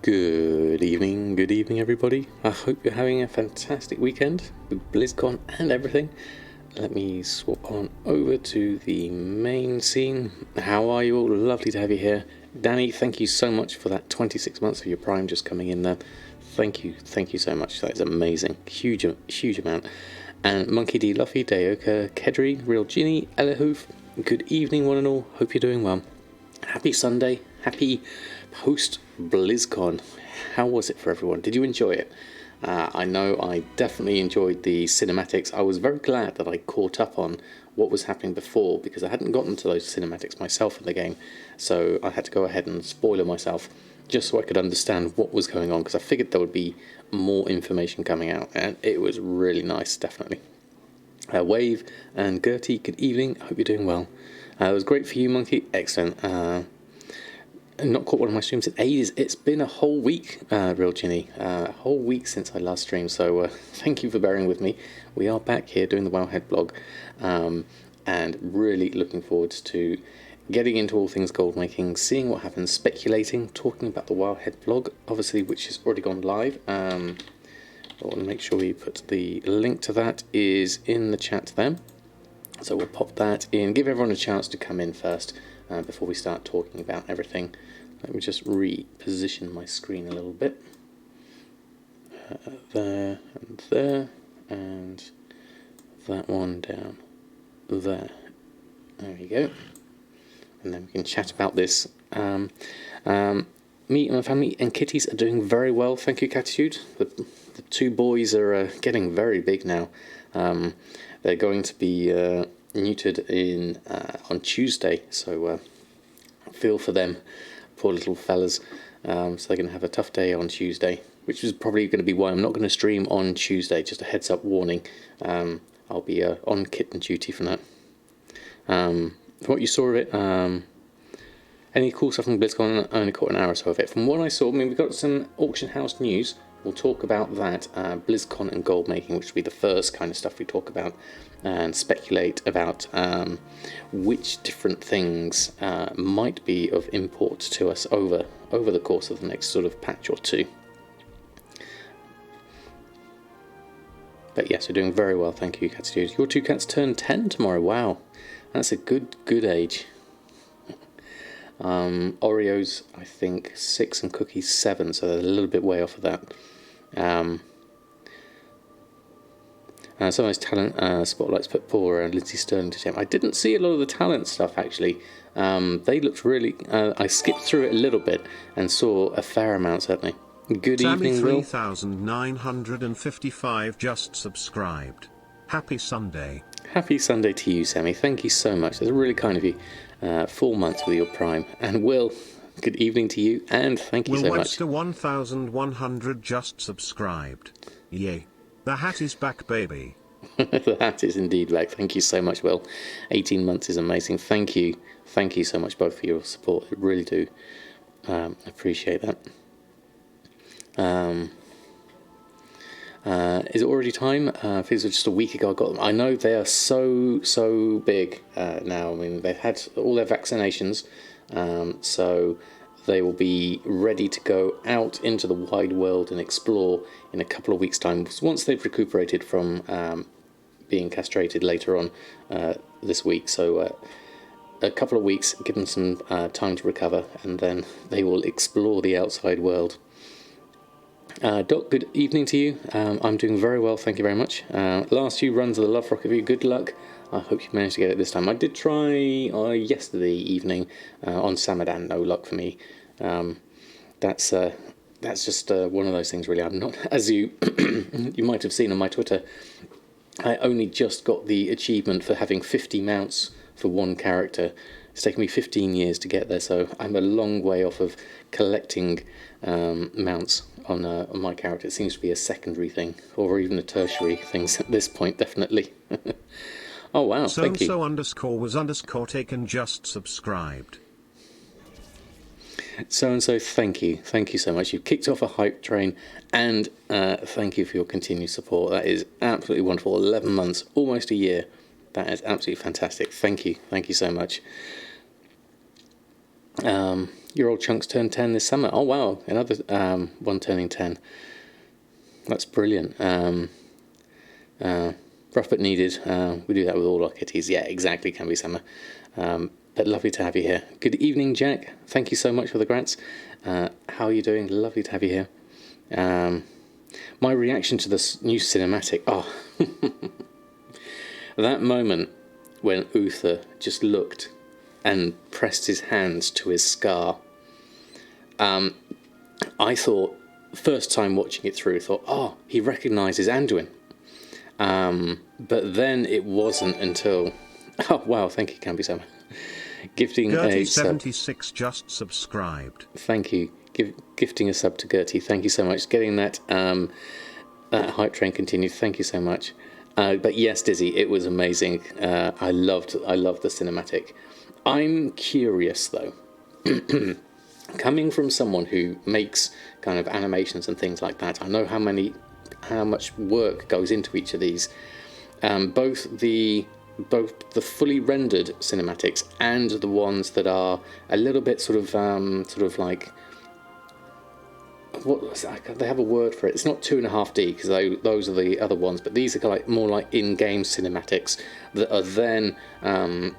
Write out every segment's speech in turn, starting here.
Good evening everybody. I hope you're having a fantastic weekend with BlizzCon and everything. Let me swap on over to the main scene. How are you all? Lovely to have you here. Danny, thank you so much for that 26 months of your Prime just coming in there. Thank you so much. That is amazing. Huge amount. And Monkey D. Luffy, Dayoka, Kedri, Real Genie, Elihoof, good evening one and all. Hope you're doing well. Happy Sunday. Happy post BlizzCon. How was it for everyone? Did you enjoy it? I know I definitely enjoyed the cinematics. I was very glad that I caught up on what was happening before because I hadn't gotten to those cinematics myself in the game, so I had to go ahead and spoiler myself just so I could understand what was going on, because I figured there would be more information coming out, and it was really nice, definitely. Wave and Gertie, good evening. I hope you're doing well. It was great for you, Monkey. Excellent. Not caught one of my streams in ages. It's been a whole week, Real Ginny. A whole week since I last streamed, so thank you for bearing with me. We are back here doing the Wowhead blog, and really looking forward to getting into all things gold making, seeing what happens, speculating, talking about the Wowhead blog, obviously, which has already gone live. I want to make sure we put the link to that is in the chat there. So we'll pop that in, give everyone a chance to come in first before we start talking about everything. Let me just reposition my screen a little bit. There, and that one down there. There we go. And then we can chat about this. Me and my family and kitties are doing very well, thank you, Catitude. The two boys are getting very big now. They're going to be neutered on Tuesday, so feel for them, poor little fellas. So they're going to have a tough day on Tuesday, which is probably going to be why I'm not going to stream on Tuesday. Just a heads up warning. I'll be on kitten duty for that. What you saw of it, any cool stuff from BlizzCon? I only caught an hour or so of it. From what I saw, I mean, we've got some auction house news. We'll talk about that, BlizzCon and gold making, which will be the first kind of stuff we talk about, and speculate about which different things might be of import to us over the course of the next sort of patch or two. But yes, we're doing very well, thank you, Catitude. Your two cats turn 10 tomorrow. Wow, that's a good age. Oreo's, I think, 6 and Cookie's 7, so they're a little bit way off of that. Some of those talent spotlights put poor Lindsay Sterling to shame. I didn't see a lot of the talent stuff, actually. They looked really... I skipped through it a little bit and saw a fair amount, certainly. Good evening, Will. 3955 just subscribed. Happy Sunday. Happy Sunday to you, Sammy. Thank you so much. That's really kind of you. 4 months with your Prime. And Will, good evening to you, and thank you so much. Will Webster 1100 just subscribed. Yay. The hat is back, baby. The hat is indeed back. Thank you so much, Will. 18 months is amazing. Thank you. Thank you so much both for your support. I really do appreciate that. Is it already time? Feels like just a week ago I got them. I know they are so big now. I mean, they've had all their vaccinations, so they will be ready to go out into the wide world and explore in a couple of weeks' time, once they've recuperated from being castrated later on this week. So a couple of weeks, give them some time to recover, and then they will explore the outside world. Doc, good evening to you. I'm doing very well, thank you very much. Last few runs of the Love Rock of you, good luck. I hope you managed to get it this time. I did try yesterday evening on Samadan, no luck for me. That's just one of those things, really. I'm not, as you you might have seen on my Twitter, I only just got the achievement for having 50 mounts for one character. It's taken me 15 years to get there, so I'm a long way off of collecting mounts on my character. It seems to be a secondary thing, or even a tertiary thing at this point, definitely. Oh wow, thank you. So-and-so_was_taken just subscribed. So-and-so, thank you so much. You've kicked off a hype train, and thank you for your continued support. That is absolutely wonderful. 11 months, almost a year. That is absolutely fantastic. Thank you so much. Your old chunks turned 10 this summer. Oh wow, another one turning 10. That's brilliant. Rough but needed. We do that with all our kitties. Yeah, exactly, can be summer. But lovely to have you here. Good evening, Jack. Thank you so much for the grants. How are you doing? Lovely to have you here. My reaction to this new cinematic. Oh, that moment when Uther just looked and pressed his hands to his scar. I thought, first time watching it through, thought, oh, he recognises Anduin. But then it wasn't until... Oh, wow, thank you, Camby-sama. Gifting a sub. 76 just subscribed. Thank you. Gifting a sub to Gertie. Thank you so much. Getting that hype train continued. Thank you so much. But yes, Dizzy, it was amazing. I loved the cinematic. I'm curious, though. Coming from someone who makes kind of animations and things like that, I know how much work goes into each of these. Both the fully rendered cinematics and the ones that are a little bit sort of like, what was that? They have a word for it. It's not 2.5D because those are the other ones, but these are like more like in-game cinematics that are then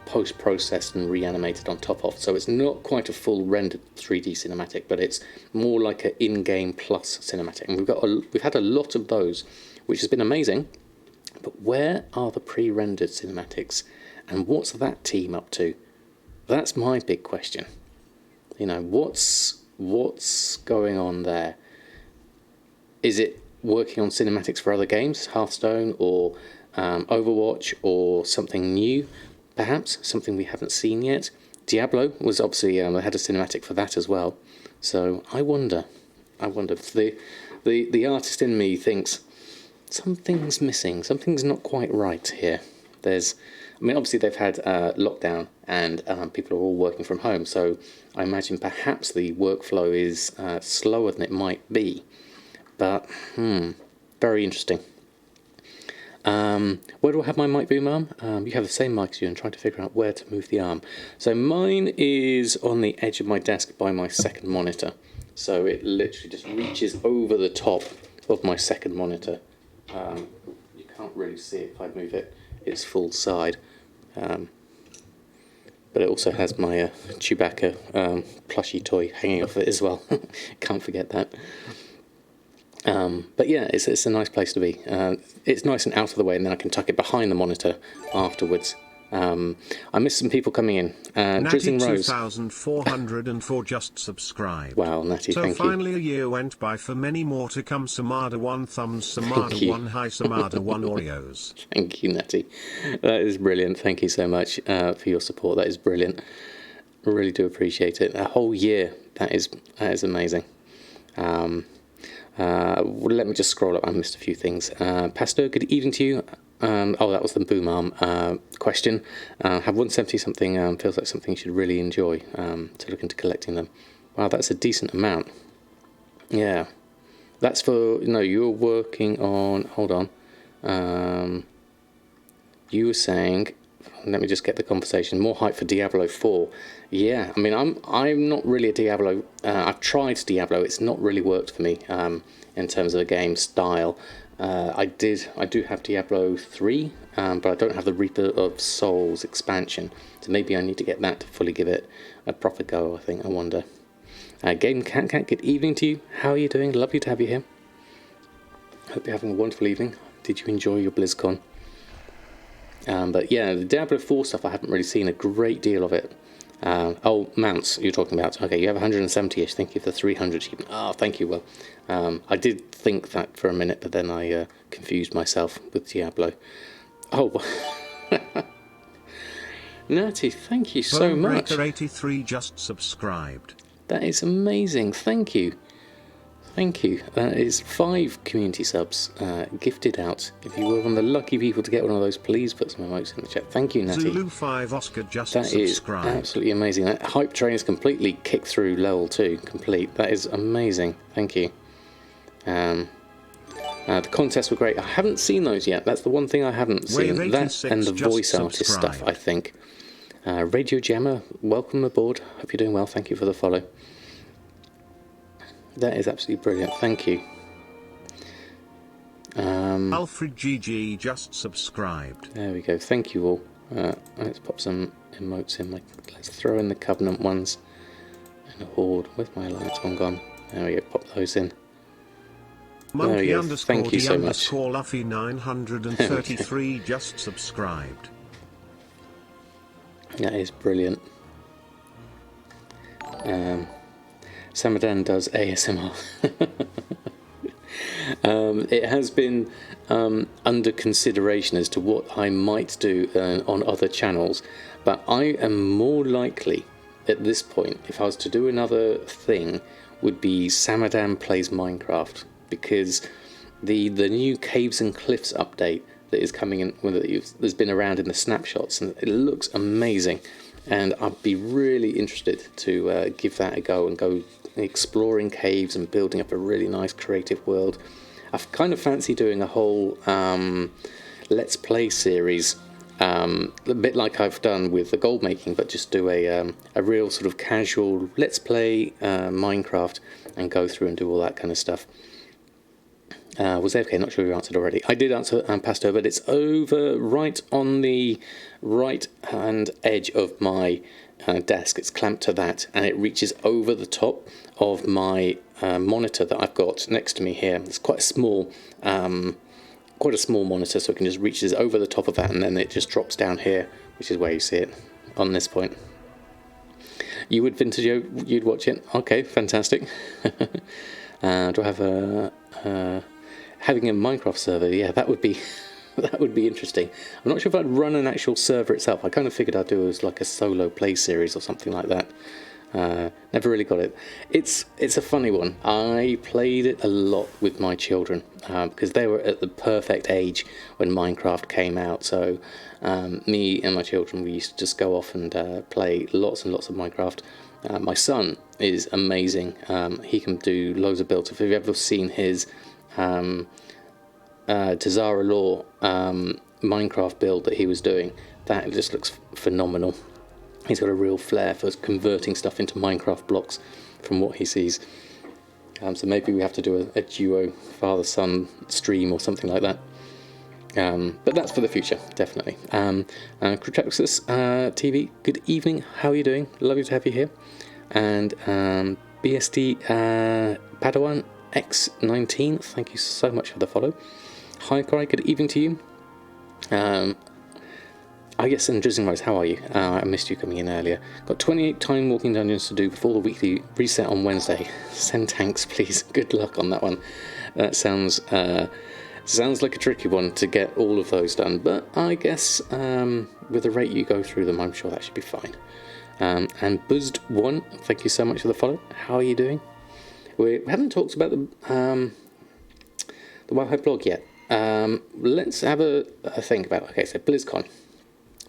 post-processed and reanimated on top of. So it's not quite a full rendered 3D cinematic, but it's more like an in-game plus cinematic. And we've had a lot of those, which has been amazing. But where are the pre-rendered cinematics, and what's that team up to? That's my big question. You know, what's going on there? Is it working on cinematics for other games, Hearthstone or Overwatch, or something new, perhaps something we haven't seen yet? Diablo was obviously they had a cinematic for that as well. So I wonder if the artist in me thinks something's missing, something's not quite right here. Obviously they've had lockdown and people are all working from home, so I imagine perhaps the workflow is slower than it might be. But, very interesting. Where do I have my mic boom arm? You have the same mic as you, and trying to figure out where to move the arm. So mine is on the edge of my desk by my second monitor. So it literally just reaches over the top of my second monitor. You can't really see it if I move it. It's full side. But it also has my Chewbacca plushie toy hanging off it as well. Can't forget that. But yeah, it's a nice place to be. It's nice and out of the way, and then I can tuck it behind the monitor afterwards. I missed some people coming in. Drizzling Rose. 2404 just subscribed. Wow, Natty, so thank you. So finally a year went by for many more to come. Samada 1 thumbs, Samada 1 hi, Samada 1 Oreos. Thank you, Natty. That is brilliant. Thank you so much for your support. That is brilliant. I really do appreciate it. A whole year. That is amazing. Let me just scroll up. I missed a few things. Pastor, good evening to you. That was the boom arm question. Have 170 something feels like something you should really enjoy, to look into collecting them. Wow, that's a decent amount. Yeah, that's for, you're working on, hold on. You were saying, let me just get the conversation, more hype for Diablo 4. Yeah, I mean, I'm not really a Diablo, I've tried Diablo, it's not really worked for me in terms of a game style. I do have Diablo 3, but I don't have the Reaper of Souls expansion, so maybe I need to get that to fully give it a proper go, I wonder. Game Cat, good evening to you. How are you doing? Lovely to have you here. Hope you're having a wonderful evening. Did you enjoy your BlizzCon? But yeah, the Diablo 4 stuff, I haven't really seen a great deal of it. Mounts you're talking about. Okay, you have 170-ish. Thank you for 300. Thank you. Well, I did think that for a minute, but then I confused myself with Diablo. Oh, Natty, thank you so much. Breaker 83 just subscribed. That is amazing. Thank you. Thank you. That is 5 community subs gifted out. If you were one of the lucky people to get one of those, please put some emotes in the chat. Thank you, Natty. Zulu 5 Oscar just that subscribed. That is absolutely amazing. That hype train is completely kicked through level 2, complete. That is amazing. Thank you. The contests were great. I haven't seen those yet. That's the one thing I haven't seen. That and the voice artist stuff, I think. Radio Jammer, welcome aboard. Hope you're doing well. Thank you for the follow. That is absolutely brilliant. Thank you. Alfred GG just subscribed. There we go. Thank you all. Let's pop some emotes in. Let's throw in the Covenant ones. And a Horde. Where's my alliance one gone? There we go. Pop those in. Monkey underscore Thank you D so much. underscore Luffy 933 just subscribed. That is brilliant. Samadan does ASMR. It has been under consideration as to what I might do on other channels, but I am more likely at this point, if I was to do another thing, would be Samadan Plays Minecraft, because the new Caves and Cliffs update that is coming in, that's been around in the snapshots, and it looks amazing, and I'd be really interested to give that a go and go exploring caves and building up a really nice creative world. I kind of fancy doing a whole Let's Play series, a bit like I've done with the Goldmaking, but just do a real sort of casual Let's Play Minecraft and go through and do all that kind of stuff. Was AFK? Not sure you answered already. I did answer Pasto, but it's over right on the right hand edge of my desk. It's clamped to that, and it reaches over the top of my monitor that I've got next to me here. It's quite a small monitor, so it can just reach over the top of that, and then it just drops down here, which is where you see it on this point. You would, Vintage, you'd watch it? Okay, fantastic. Do I have having a Minecraft server? Yeah, that would be that would be interesting. I'm not sure if I'd run an actual server itself. I kind of figured I'd do it as like a solo play series or something like that. Never really got it. It's a funny one. I played it a lot with my children because they were at the perfect age when Minecraft came out. So me and my children, we used to just go off and play lots and lots of Minecraft. My son is amazing. He can do loads of builds. If you've ever seen his Tazara Law Minecraft build that he was doing, that just looks phenomenal. He's got a real flair for converting stuff into Minecraft blocks from what he sees. So maybe we have to do a duo father-son stream or something like that. But that's for the future, definitely. Cryptoxis TV, good evening. How are you doing? Lovely to have you here. And BSD Padawan X19, thank you so much for the follow. Hi, Cory, good evening to you. I guess, and Drizzling Rose, how are you? I missed you coming in earlier. Got 28 time walking dungeons to do before the weekly reset on Wednesday. Send tanks, please. Good luck on that one. That sounds like a tricky one to get all of those done, but I guess with the rate you go through them, I'm sure that should be fine. And Buzzed1, thank you so much for the follow. How are you doing? We haven't talked about the Wowhead blog yet. Let's have a think about it. Okay, so BlizzCon.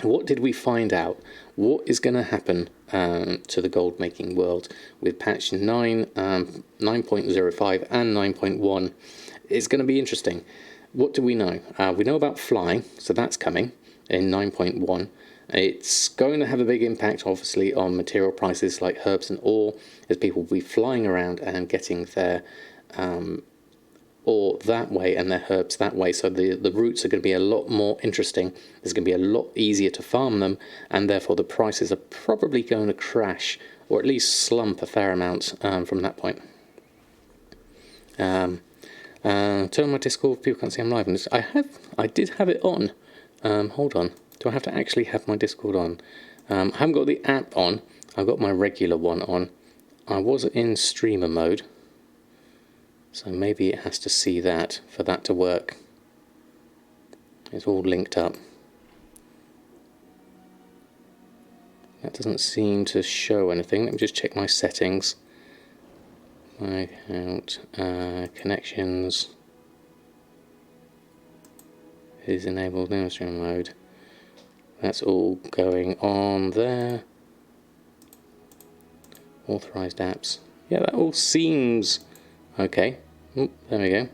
What did we find out? What is going to happen to the gold making world with patch 9, 9.05 and 9.1? It's going to be interesting. What do we know? We know about flying, so that's coming in 9.1. It's going to have a big impact, obviously, on material prices like herbs and ore, as people will be flying around and getting their ore that way and their herbs that way. So the routes are going to be a lot more interesting. It's going to be a lot easier to farm them, and therefore the prices are probably going to crash, or at least slump a fair amount from that point. Turn on my Discord, people can't see I'm live. And I did have it on. Hold on. Do I have to actually have my Discord on? I haven't got the app on. I've got my regular one on. I was in streamer mode, so maybe it has to see that for that to work. It's all linked up. That doesn't seem to show anything. Let me just check my settings. My account, connections is enabled in stream mode. That's all going on there. Authorized apps. Yeah, that all seems okay. There we go.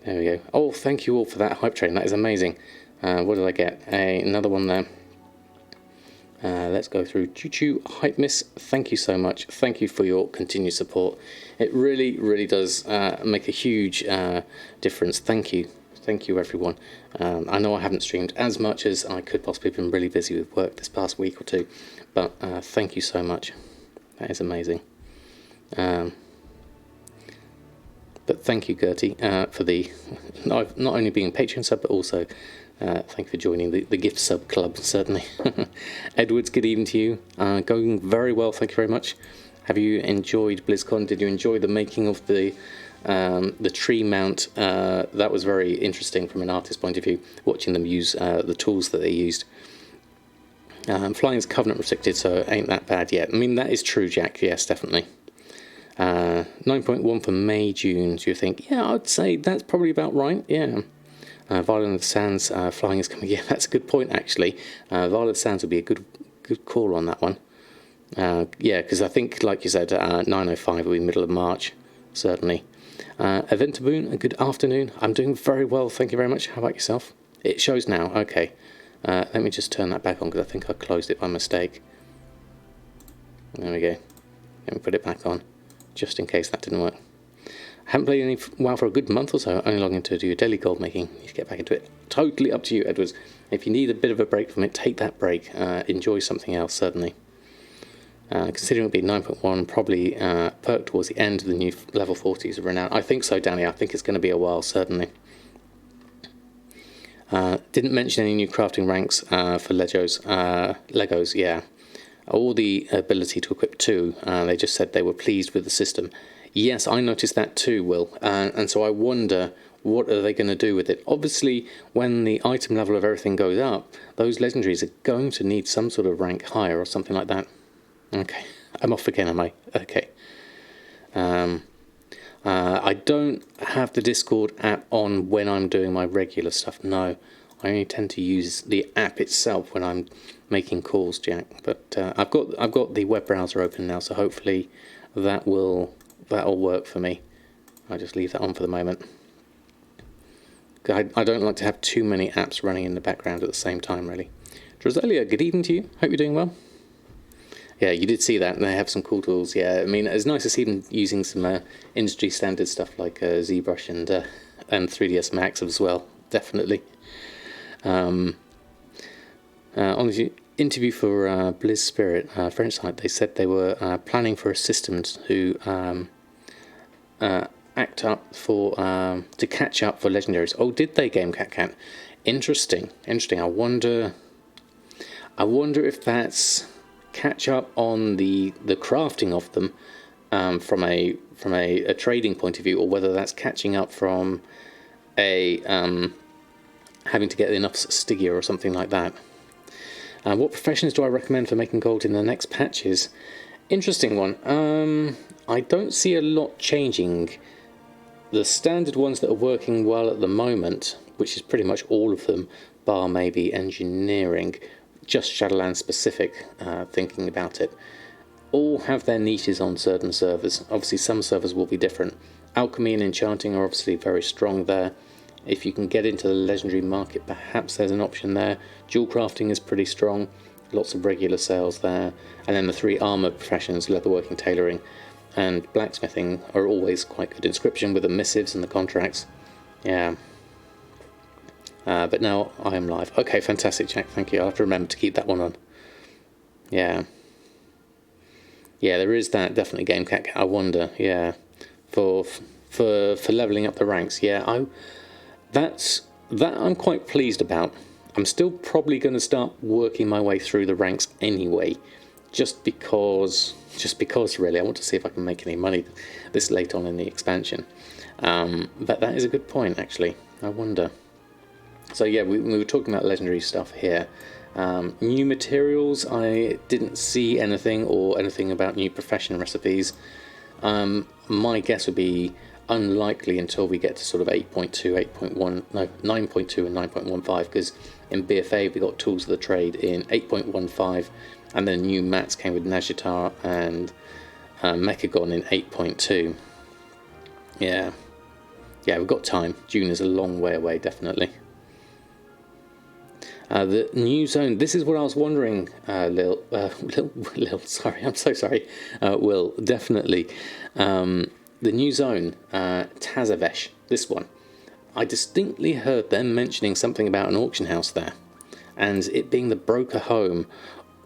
There we go. Oh, thank you all for that hype train. That is amazing. What did I get? Another one there. Let's go through Choo Choo Hype Miss. Thank you so much. Thank you for your continued support. It really, really does make a huge difference. Thank you. Thank you, everyone. I know I haven't streamed as much as I could possibly. Been really busy with work this past week or two, but thank you so much. That is amazing. But thank you, Gertie, for the not only being a Patreon sub, but also thank you for joining the gift sub club, certainly. Edwards, good evening to you. Going very well, thank you very much. Have you enjoyed BlizzCon? Did you enjoy the making of the tree mount? That was very interesting from an artist's point of view, watching them use the tools that they used. Flying is covenant restricted, so it ain't that bad yet. I mean, that is true, Jack, yes, definitely. 9.1 for May, June, do you think? Yeah, I'd say that's probably about right, yeah. Violet of the Sands, flying is coming. Yeah, that's a good point, actually. Violet of the Sands would be a good call on that one. Yeah, because I think, like you said, 9.05 will be middle of March, certainly. Eventaboon, a good afternoon. I'm doing very well, thank you very much. How about yourself? It shows now, okay. Let me just turn that back on, because I think I closed it by mistake. There we go. Let me put it back on, just in case that didn't work. I haven't played any WoW for a good month or so, only logging to do daily gold making. You need to get back into it. Totally up to you, Edwards. If you need a bit of a break from it, take that break. Enjoy something else, certainly. Considering it will be 9.1, probably perk towards the end of the new level 40s of Renown. I think so, Danny. I think it's going to be a while, certainly. Didn't mention any new crafting ranks for Legos, yeah. Or the ability to equip 2. They just said they were pleased with the system. Yes, I noticed that too, Will. And so I wonder, what are they going to do with it? Obviously, when the item level of everything goes up, those legendaries are going to need some sort of rank higher or something like that. Okay, I'm off again, am I? Okay. I don't have the Discord app on when I'm doing my regular stuff. No, I only tend to use the app itself when I'm making calls, Jack. But I've got the web browser open now, so hopefully that'll work for me. I'll just leave that on for the moment. I don't like to have too many apps running in the background at the same time, really. Drozelia, good evening to you. Hope you're doing well. Yeah, you did see that, and they have some cool tools. Yeah, I mean, it's nice to see them using some industry standard stuff like ZBrush and 3ds Max as well. Definitely. On the interview for Blizz Spirit, French site, they said they were planning for a system to act up for to catch up for legendaries. Oh, did they, Game Cat Cat? Interesting. I wonder if that's catch up on the crafting of them from a trading point of view, or whether that's catching up from a having to get enough Stygia or something like that. What professions do I recommend for making gold in the next patches? Interesting one. I don't see a lot changing. The standard ones that are working well at the moment, which is pretty much all of them, bar maybe engineering, just Shadowlands specific, thinking about it, all have their niches on certain servers. Obviously some servers will be different. Alchemy and Enchanting are obviously very strong there. If you can get into the legendary market, perhaps there's an option there. Jewel crafting is pretty strong, lots of regular sales there. And then the 3 armour professions, leatherworking, tailoring and blacksmithing, are always quite good. Inscription with the missives and the contracts. Yeah. But now I am live. Okay, fantastic, Jack. Thank you. I'll have to remember to keep that one on. Yeah. Yeah, there is that, definitely, Game Cat. I wonder, yeah, for leveling up the ranks. Yeah, that I'm quite pleased about. I'm still probably going to start working my way through the ranks anyway, just because really I want to see if I can make any money this late on in the expansion. But that is a good point, actually. I wonder. So yeah, we were talking about legendary stuff here. New materials, I didn't see anything about new profession recipes. My guess would be unlikely until we get to sort of 8.2, 8.1, no, 9.2 and 9.15, because in BFA we got Tools of the Trade in 8.15, and then new mats came with Najitar and Mechagon in 8.2. Yeah, we've got time. June is a long way away, definitely. The new zone. This is what I was wondering, Lil. Sorry, I'm so sorry. Will, definitely. The new zone, Tazavesh. This one. I distinctly heard them mentioning something about an auction house there, and it being the broker home.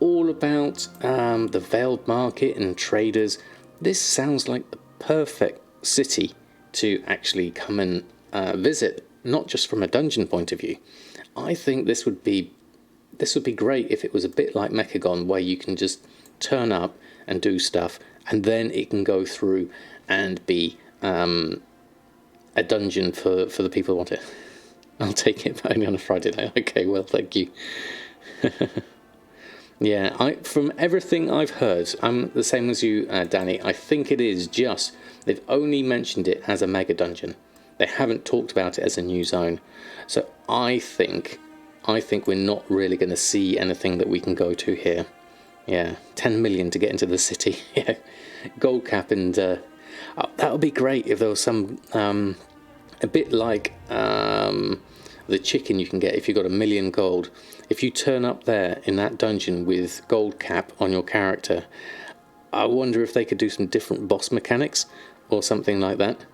All about the Veiled Market and traders. This sounds like the perfect city to actually come and visit, not just from a dungeon point of view. I think this would be great if it was a bit like Mechagon, where you can just turn up and do stuff, and then it can go through and be a dungeon for the people who want it. I'll take it, but only on a Friday night. Okay, well, thank you. Yeah, from everything I've heard, I'm the same as you, Danny. I think it is just they've only mentioned it as a mega dungeon. They haven't talked about it as a new zone. So I think we're not really going to see anything that we can go to here. Yeah, 10 million to get into the city. Yeah, gold cap, and that would be great if there was some a bit like the chicken you can get if you got 1 million gold. If you turn up there in that dungeon with gold cap on your character, I wonder if they could do some different boss mechanics or something like that.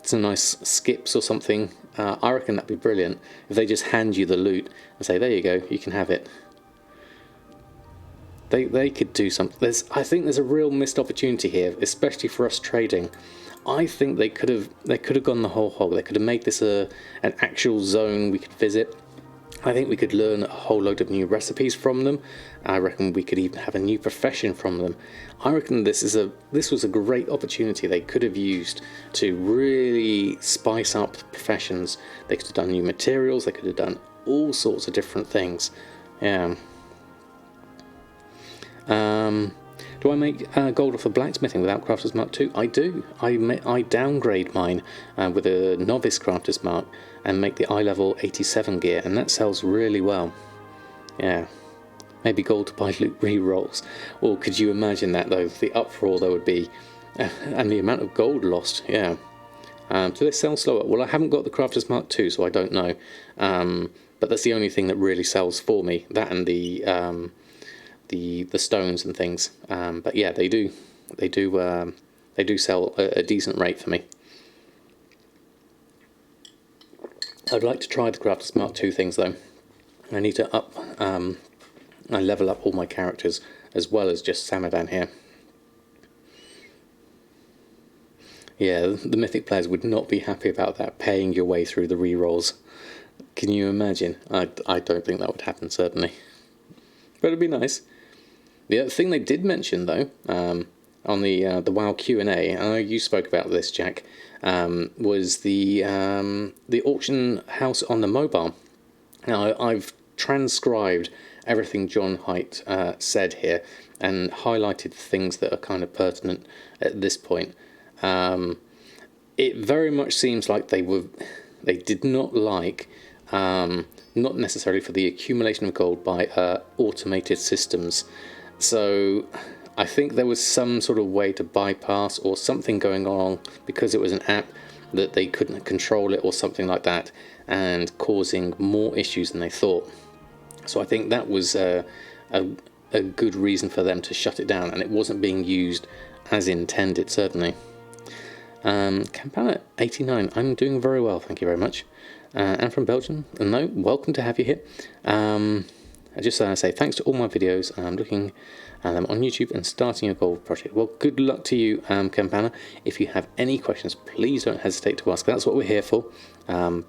Some nice skips or something. I reckon that'd be brilliant if they just hand you the loot and say, there you go, you can have it. They could do something. I think there's a real missed opportunity here, especially for us trading. I think they could have gone the whole hog. They could have made this an actual zone we could visit. I think we could learn a whole load of new recipes from them. I reckon we could even have a new profession from them. I reckon this was a great opportunity they could have used to really spice up professions. They could have done new materials. They could have done all sorts of different things. Yeah. Do I make gold off of blacksmithing without Crafter's Mark II? I do. I downgrade mine with a Novice Crafter's Mark and make the eye level 87 gear, and that sells really well. Yeah. Maybe gold to buy loot re-rolls. Or could you imagine that, though? The uproar there would be, and the amount of gold lost. Yeah. Do they sell slower? Well, I haven't got the Crafter's Mark II, so I don't know. But that's the only thing that really sells for me. That and the stones and things. But yeah, they do sell a decent rate for me. I'd like to try the Crafter's Mark II things though. I need to I level up all my characters as well as just Samadan here. Yeah, the Mythic players would not be happy about that, paying your way through the rerolls. Can you imagine? I don't think that would happen, certainly. But it'd be nice. The other thing they did mention, though, on the WoW Q&A, I know you spoke about this, Jack, was the auction house on the mobile. Now, I've transcribed everything John Haidt said here and highlighted things that are kind of pertinent at this point. It very much seems like they did not like, not necessarily for the accumulation of gold by automated systems. So I think there was some sort of way to bypass or something going on because it was an app that they couldn't control it or something like that, and causing more issues than they thought. So I think that was a good reason for them to shut it down, and it wasn't being used as intended, certainly. Campana 89, I'm doing very well, thank you very much. And from Belgium, no, welcome to have you here. I just say thanks to all my videos. I'm looking at them on YouTube and starting a gold project. Well, good luck to you, Campana. If you have any questions, please don't hesitate to ask. That's what we're here for. I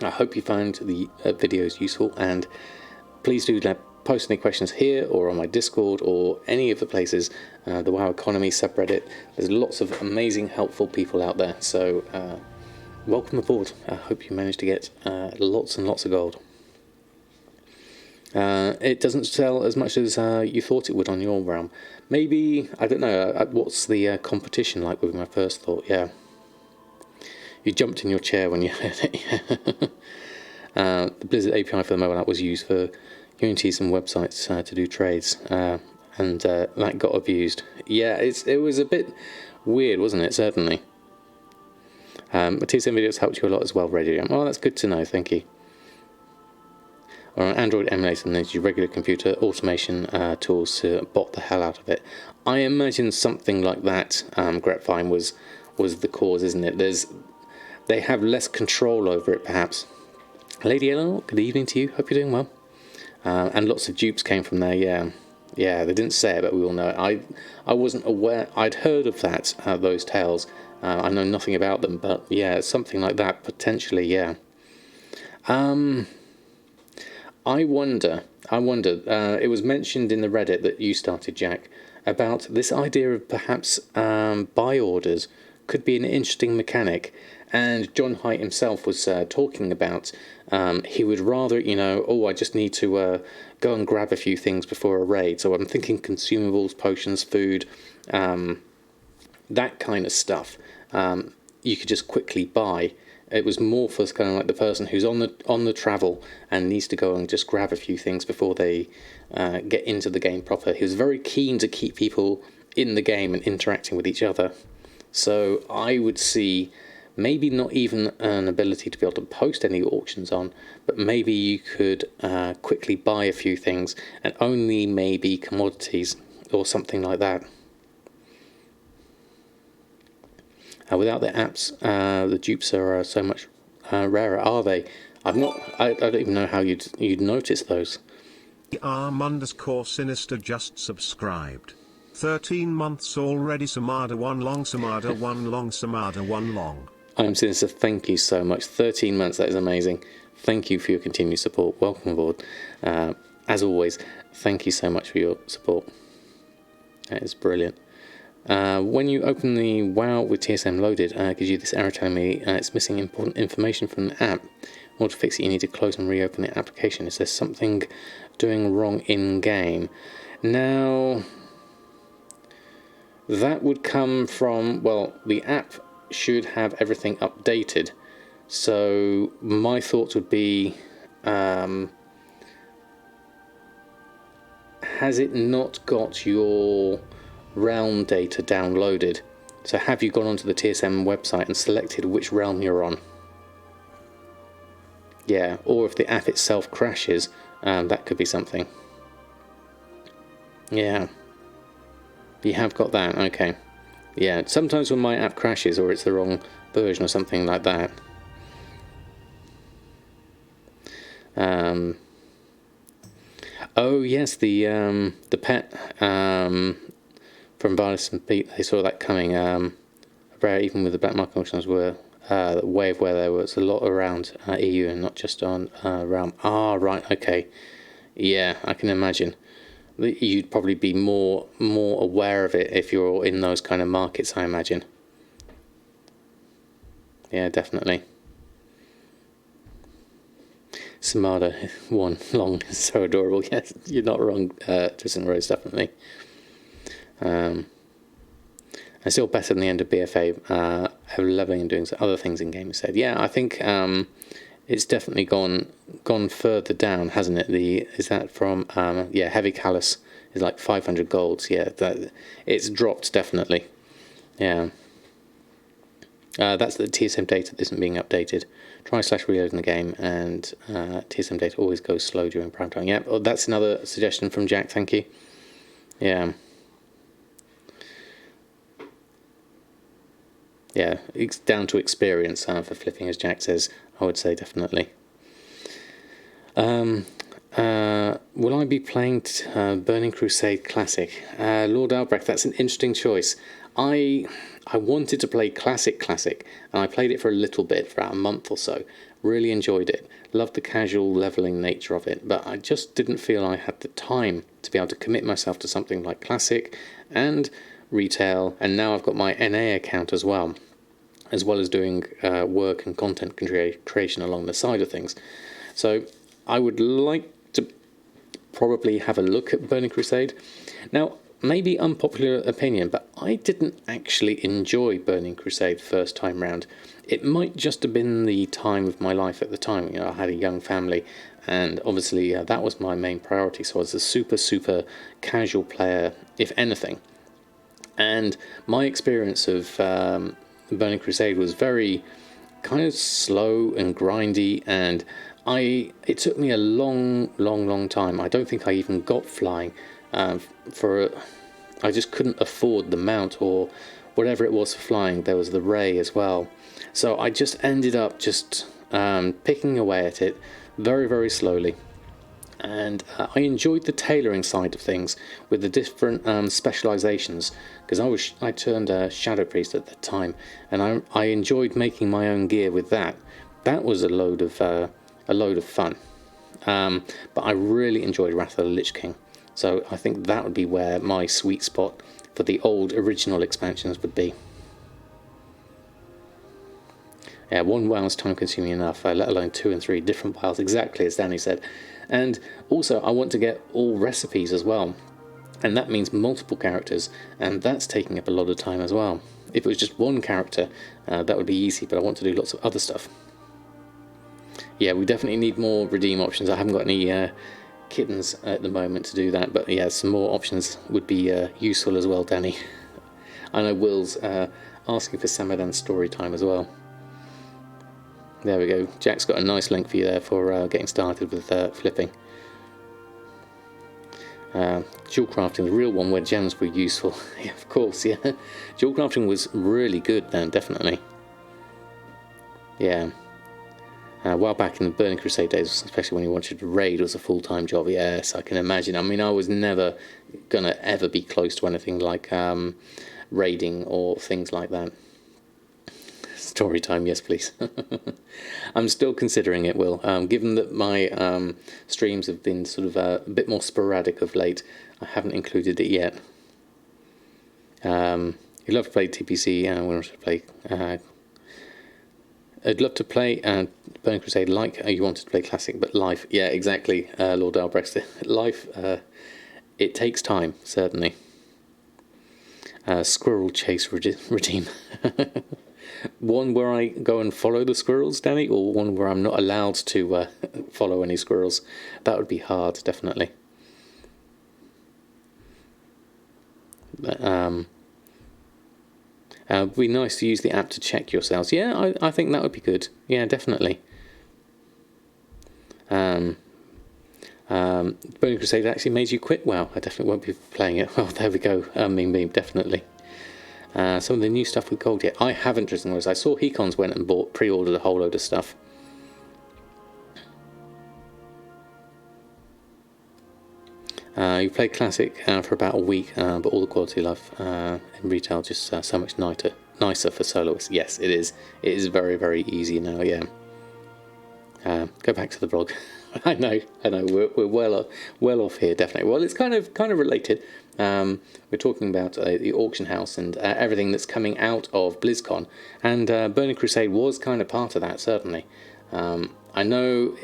hope you find the videos useful, and please do post any questions here or on my Discord or any of the places, the WoW Economy subreddit. There's lots of amazing, helpful people out there. So welcome aboard. I hope you manage to get lots and lots of gold. It doesn't sell as much as you thought it would on your realm. Maybe, I don't know, what's the competition like with my first thought? Yeah. You jumped in your chair when you heard it. The Blizzard API for the mobile app was used for Unities and websites to do trades, and that got abused. Yeah, it was a bit weird, wasn't it? Certainly. TSM videos helped you a lot as well, Radio. Oh, that's good to know, thank you. or an Android emulator and then use regular computer automation tools to bot the hell out of it. I imagine something like that, Grapevine, was the cause, isn't it? They have less control over it, perhaps. Lady Eleanor, good evening to you. Hope you're doing well. And lots of dupes came from there, yeah. Yeah, they didn't say it, but we all know it. I wasn't aware. I'd heard of that, those tales. I know nothing about them, but yeah, something like that, potentially, yeah. I wonder, it was mentioned in the Reddit that you started, Jack, about this idea of perhaps buy orders could be an interesting mechanic. And John Height himself was talking about he would rather, I just need to go and grab a few things before a raid. So I'm thinking consumables, potions, food, that kind of stuff. You could just quickly buy. It was more for kind of like the person who's on the travel and needs to go and just grab a few things before they get into the game proper. He was very keen to keep people in the game and interacting with each other. So I would see maybe not even an ability to be able to post any auctions on, but maybe you could quickly buy a few things and only maybe commodities or something like that. Without the apps, the dupes are so much rarer, are they? I don't even know how you'd notice those. Arm_Sinister just subscribed. 13 months already. Samada 1 long, Samada 1 long, Samada 1 long. I'm Sinister, thank you so much. 13 months, that is amazing. Thank you for your continued support. Welcome aboard. As always, thank you so much for your support. That is brilliant. When you open the WoW with TSM loaded, it gives you this error telling me it's missing important information from the app. In order to fix it, you need to close and reopen the application. Is there something doing wrong in-game? Now, that would come from, well, the app should have everything updated. So my thoughts would be, has it not got your realm data downloaded? So have you gone onto the TSM website and selected which realm you're on? Yeah, or if the app itself crashes, that could be something. Yeah, you have got that, okay. Yeah, sometimes when my app crashes or it's the wrong version or something like that. Oh yes, the pet from Violus and Pete, they saw that coming. Even with the black market auctions were the wave where there was a lot around EU and not just on Realm. Ah, right, okay. Yeah, I can imagine. You'd probably be more aware of it if you're in those kind of markets, I imagine. Yeah, definitely. Samada 1 long is so adorable. Yes, you're not wrong, Tristan Rose, definitely. And still better than the end of BFA, leveling and doing some other things in game instead. Yeah, I think it's definitely gone further down, hasn't it? Is that from Heavy Callus is like 500 golds. Yeah, that it's dropped definitely. Yeah. That's the TSM data that isn't being updated. Try/reloading the game, and TSM data always goes slow during prime time. Yeah, well, that's another suggestion from Jack. Thank you. Yeah. Yeah, it's down to experience for flipping, as Jack says. I would say definitely. Will I be playing Burning Crusade Classic? Lord Albrecht, that's an interesting choice. I wanted to play Classic, and I played it for a little bit, for about a month or so. Really enjoyed it. Loved the casual leveling nature of it, but I just didn't feel I had the time to be able to commit myself to something like Classic and retail, and now I've got my NA account as well as doing work and content creation along the side of things. So I would like to probably have a look at Burning Crusade. Now, maybe unpopular opinion, but I didn't actually enjoy Burning Crusade first time round. It might just have been the time of my life at the time. I had a young family, and obviously that was my main priority. So I was a super casual player, if anything. And my experience of Burning Crusade was very kind of slow and grindy, and it took me a long time. I don't think I even got flying. I just couldn't afford the mount or whatever it was for flying. There was the ray as well, so I just ended up just picking away at it very slowly. And I enjoyed the tailoring side of things with the different specializations, because I turned Shadow Priest at the time, and I enjoyed making my own gear with that. That was a load of fun. But I really enjoyed Wrath of the Lich King, so I think that would be where my sweet spot for the old original expansions would be. Yeah, one WoW is time consuming enough, let alone 2 and 3 different WoWs, exactly as Danny said. And also I want to get all recipes as well, and that means multiple characters, and that's taking up a lot of time as well. If it was just one character, that would be easy, but I want to do lots of other stuff. Yeah, we definitely need more redeem options. I haven't got any kittens at the moment to do that, but yeah, some more options would be useful as well, Danny. I know Will's asking for Samadan story time as well. There we go. Jack's got a nice link for you there for getting started with flipping. Jewel crafting, the real one where gems were useful. Yeah, of course, yeah. Jewel crafting was really good then, definitely. Yeah. While back in the Burning Crusade days, especially when you wanted to raid, was a full-time job. Yes, I can imagine. I mean, I was never going to ever be close to anything like raiding or things like that. Story time, yes please. I'm still considering it, Will. Given that my streams have been sort of a bit more sporadic of late, I haven't included it yet. You love to play TPC, and we want to play... I'd love to play Burning Crusade like you wanted to play Classic, but life... Yeah, exactly, Lord Albrecht. Life, it takes time, certainly. Squirrel Chase Redeem. One where I go and follow the squirrels, Danny, or one where I'm not allowed to follow any squirrels? That would be hard, definitely. But, it would be nice to use the app to check yourselves. Yeah, I think that would be good. Yeah, definitely. Burning Crusade actually made you quit. Wow, I definitely won't be playing it. Well, there we go. Me, definitely. Some of the new stuff with gold yet. I haven't, Tristan Rose. I saw Hecons went and pre-ordered a whole load of stuff. You played Classic for about a week, but all the quality love in retail just so much nicer for soloists. Yes, it is. It is very easy now. Yeah. Go back to the blog. I know. We're well off here, definitely. Well, it's kind of related. We're talking about the auction house and everything that's coming out of BlizzCon, and Burning Crusade was kind of part of that, certainly. I know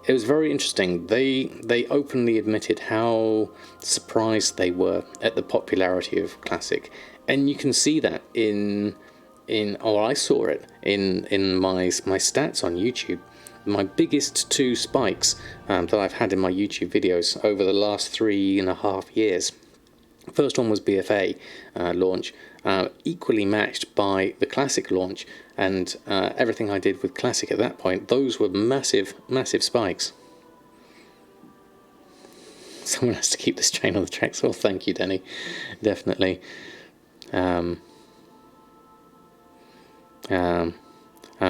it was very interesting. They openly admitted how surprised they were at the popularity of Classic, and you can see that I saw it in my stats on YouTube. My biggest 2 spikes that I've had in my YouTube videos over the last 3.5 years. First one was BFA launch, equally matched by the Classic launch, and everything I did with Classic at that point, those were massive spikes. Someone has to keep this train on the tracks. Well, thank you, Denny. Definitely.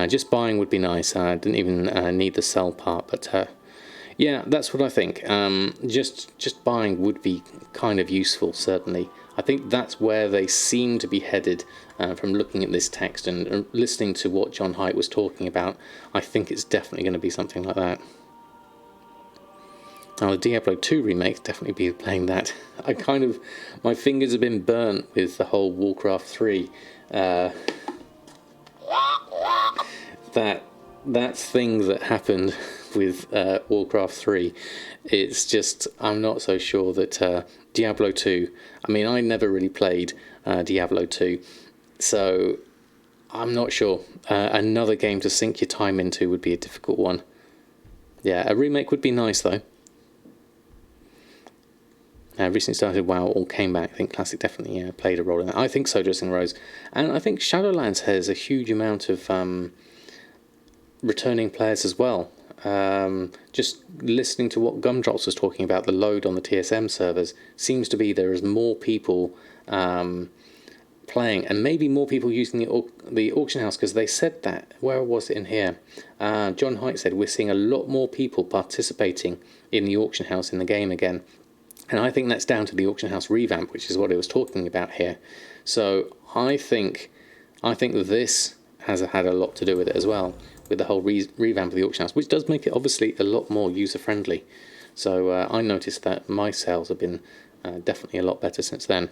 Just buying would be nice. I didn't even need the sell part, but yeah, that's what I think. Just buying would be kind of useful, certainly. I think that's where they seem to be headed from looking at this text and listening to what John Haidt was talking about. I think it's definitely going to be something like that. Now, the Diablo 2 remake, definitely be playing that. My fingers have been burnt with the whole Warcraft 3. That thing that happened with Warcraft 3, it's just, I'm not so sure that Diablo 2, I mean, I never really played Diablo 2, so I'm not sure. Another game to sink your time into would be a difficult one. Yeah, a remake would be nice though. Recently started WoW, all came back. I think Classic definitely played a role in that. I think so, Dressing Rose. And I think Shadowlands has a huge amount of returning players as well. just listening to what Gumdrops was talking about, the load on the TSM servers seems to be there is more people playing, and maybe more people using the auction house, because they said that, where was it in here? John Height said we're seeing a lot more people participating in the auction house in the game again, and I think that's down to the auction house revamp, which is what it was talking about here. So I think this has had a lot to do with it as well, with the whole revamp of the auction house, which does make it obviously a lot more user friendly. So I noticed that my sales have been definitely a lot better since then.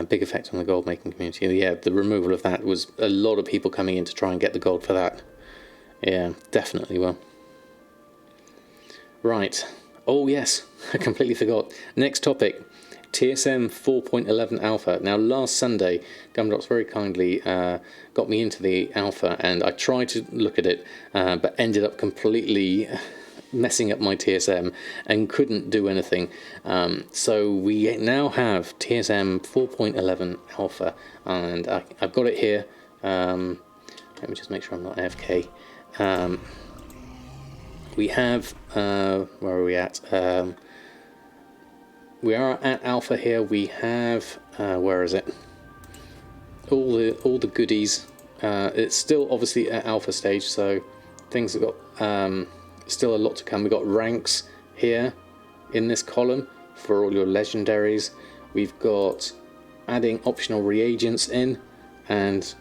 Big effect on the gold making community. Yeah, the removal of that was a lot of people coming in to try and get the gold for that. Yeah, definitely will. Right. Oh yes, I completely forgot. Next topic, TSM 4.11 alpha. Now last Sunday, Gumdrops very kindly got me into the alpha, and I tried to look at it, but ended up completely messing up my TSM and couldn't do anything. So we now have TSM 4.11 alpha, and I've got it here. Let me just make sure I'm not AFK. We have where are we at? We are at alpha here. We have where is it? All the goodies. It's still obviously at alpha stage, so things have got still a lot to come. We've got ranks here in this column for all your legendaries. We've got adding optional reagents in, and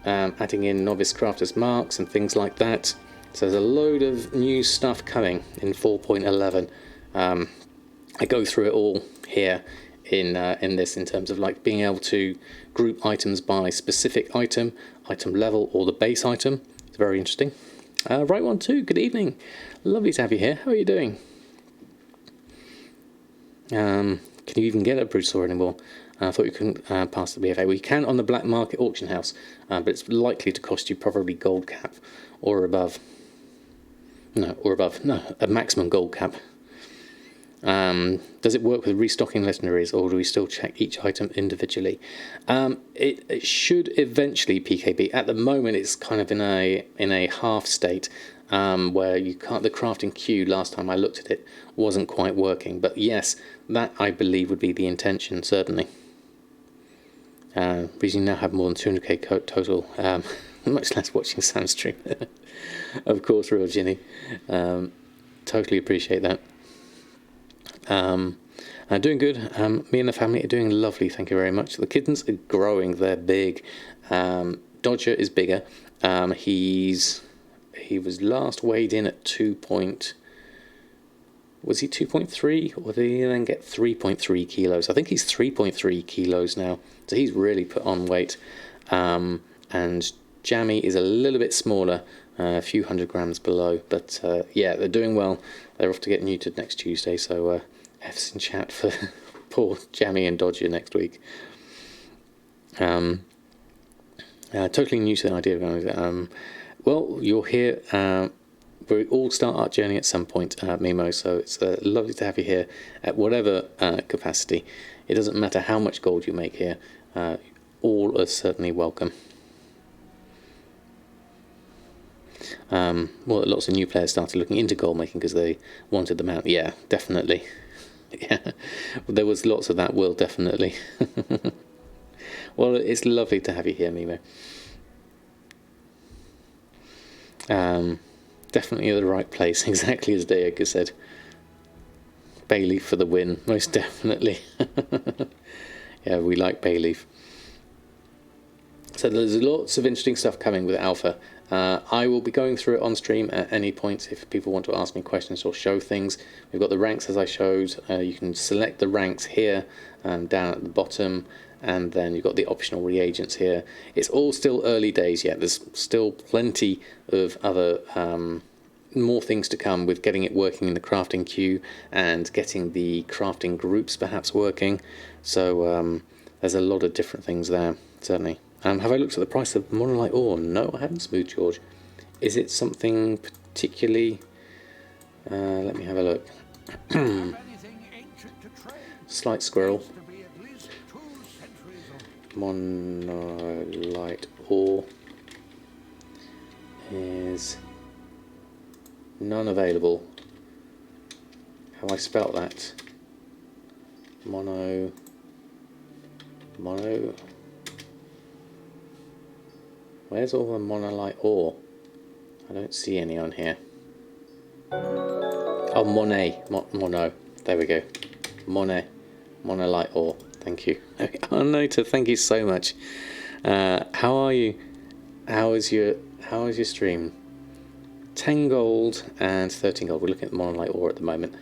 adding in novice crafters marks and things like that. So there's a load of new stuff coming in 4.11. I go through it all here in this, in terms of like being able to group items by specific item level, or the base item. It's very interesting. Right one too, good evening. Lovely to have you here. How are you doing? Can you even get a Bruisaur anymore? I thought you couldn't pass the BFA. Well, you can on the black market auction house, but it's likely to cost you probably gold cap or above. No, a maximum gold cap. Does it work with restocking legendaries, or do we still check each item individually? It should eventually PKB. At the moment, it's kind of in a half state, where you can't. The crafting queue, last time I looked at it, wasn't quite working. But yes, that I believe would be the intention, certainly. Because you now have more than 200k total, much less watching Sam's stream. Of course, real Ginny. Totally appreciate that. Doing good. Me and the family are doing lovely, thank you very much. The kittens are growing, they're big. Dodger is bigger. He was last weighed in at 2.3, or did he then get 3.3 kilos? I think he's 3.3 kilos now, so he's really put on weight. And Jammy is a little bit smaller, a few hundred grams below, but yeah, they're doing well. They're off to get neutered next Tuesday, so F's in chat for poor Jammy and Dodger next week. Totally new to the idea of well, you're here. We all start our journey at some point, Mimo, so it's lovely to have you here at whatever capacity. It doesn't matter how much gold you make here, all are certainly welcome. Well, lots of new players started looking into gold making because they wanted them out. Yeah, definitely. Yeah, there was lots of that, Will, definitely. Well, it's lovely to have you here, Mimo. Definitely at the right place, exactly as Dayaga said. Bayleaf for the win, most definitely. Yeah, we like Bayleaf. So there's lots of interesting stuff coming with Alpha. I will be going through it on stream at any point if people want to ask me questions or show things. We've got the ranks as I showed. You can select the ranks here, down at the bottom, and then you've got the optional reagents here. It's all still early days yet. There's still plenty of other more things to come with getting it working in the crafting queue and getting the crafting groups perhaps working. So there's a lot of different things there, certainly. Have I looked at the price of monolite ore? No, I haven't, Smooth George. Is it something particularly... let me have a look. Slight squirrel. Monolite ore is None available. How I spelt that? Mono. Where's all the monolite ore? I don't see any on here. Oh, Mono. There we go. Monolite ore. Thank you. Oh, Nota, thank you so much. How are you? How is your stream? 10 gold and 13 gold. We're looking at the monolite ore at the moment.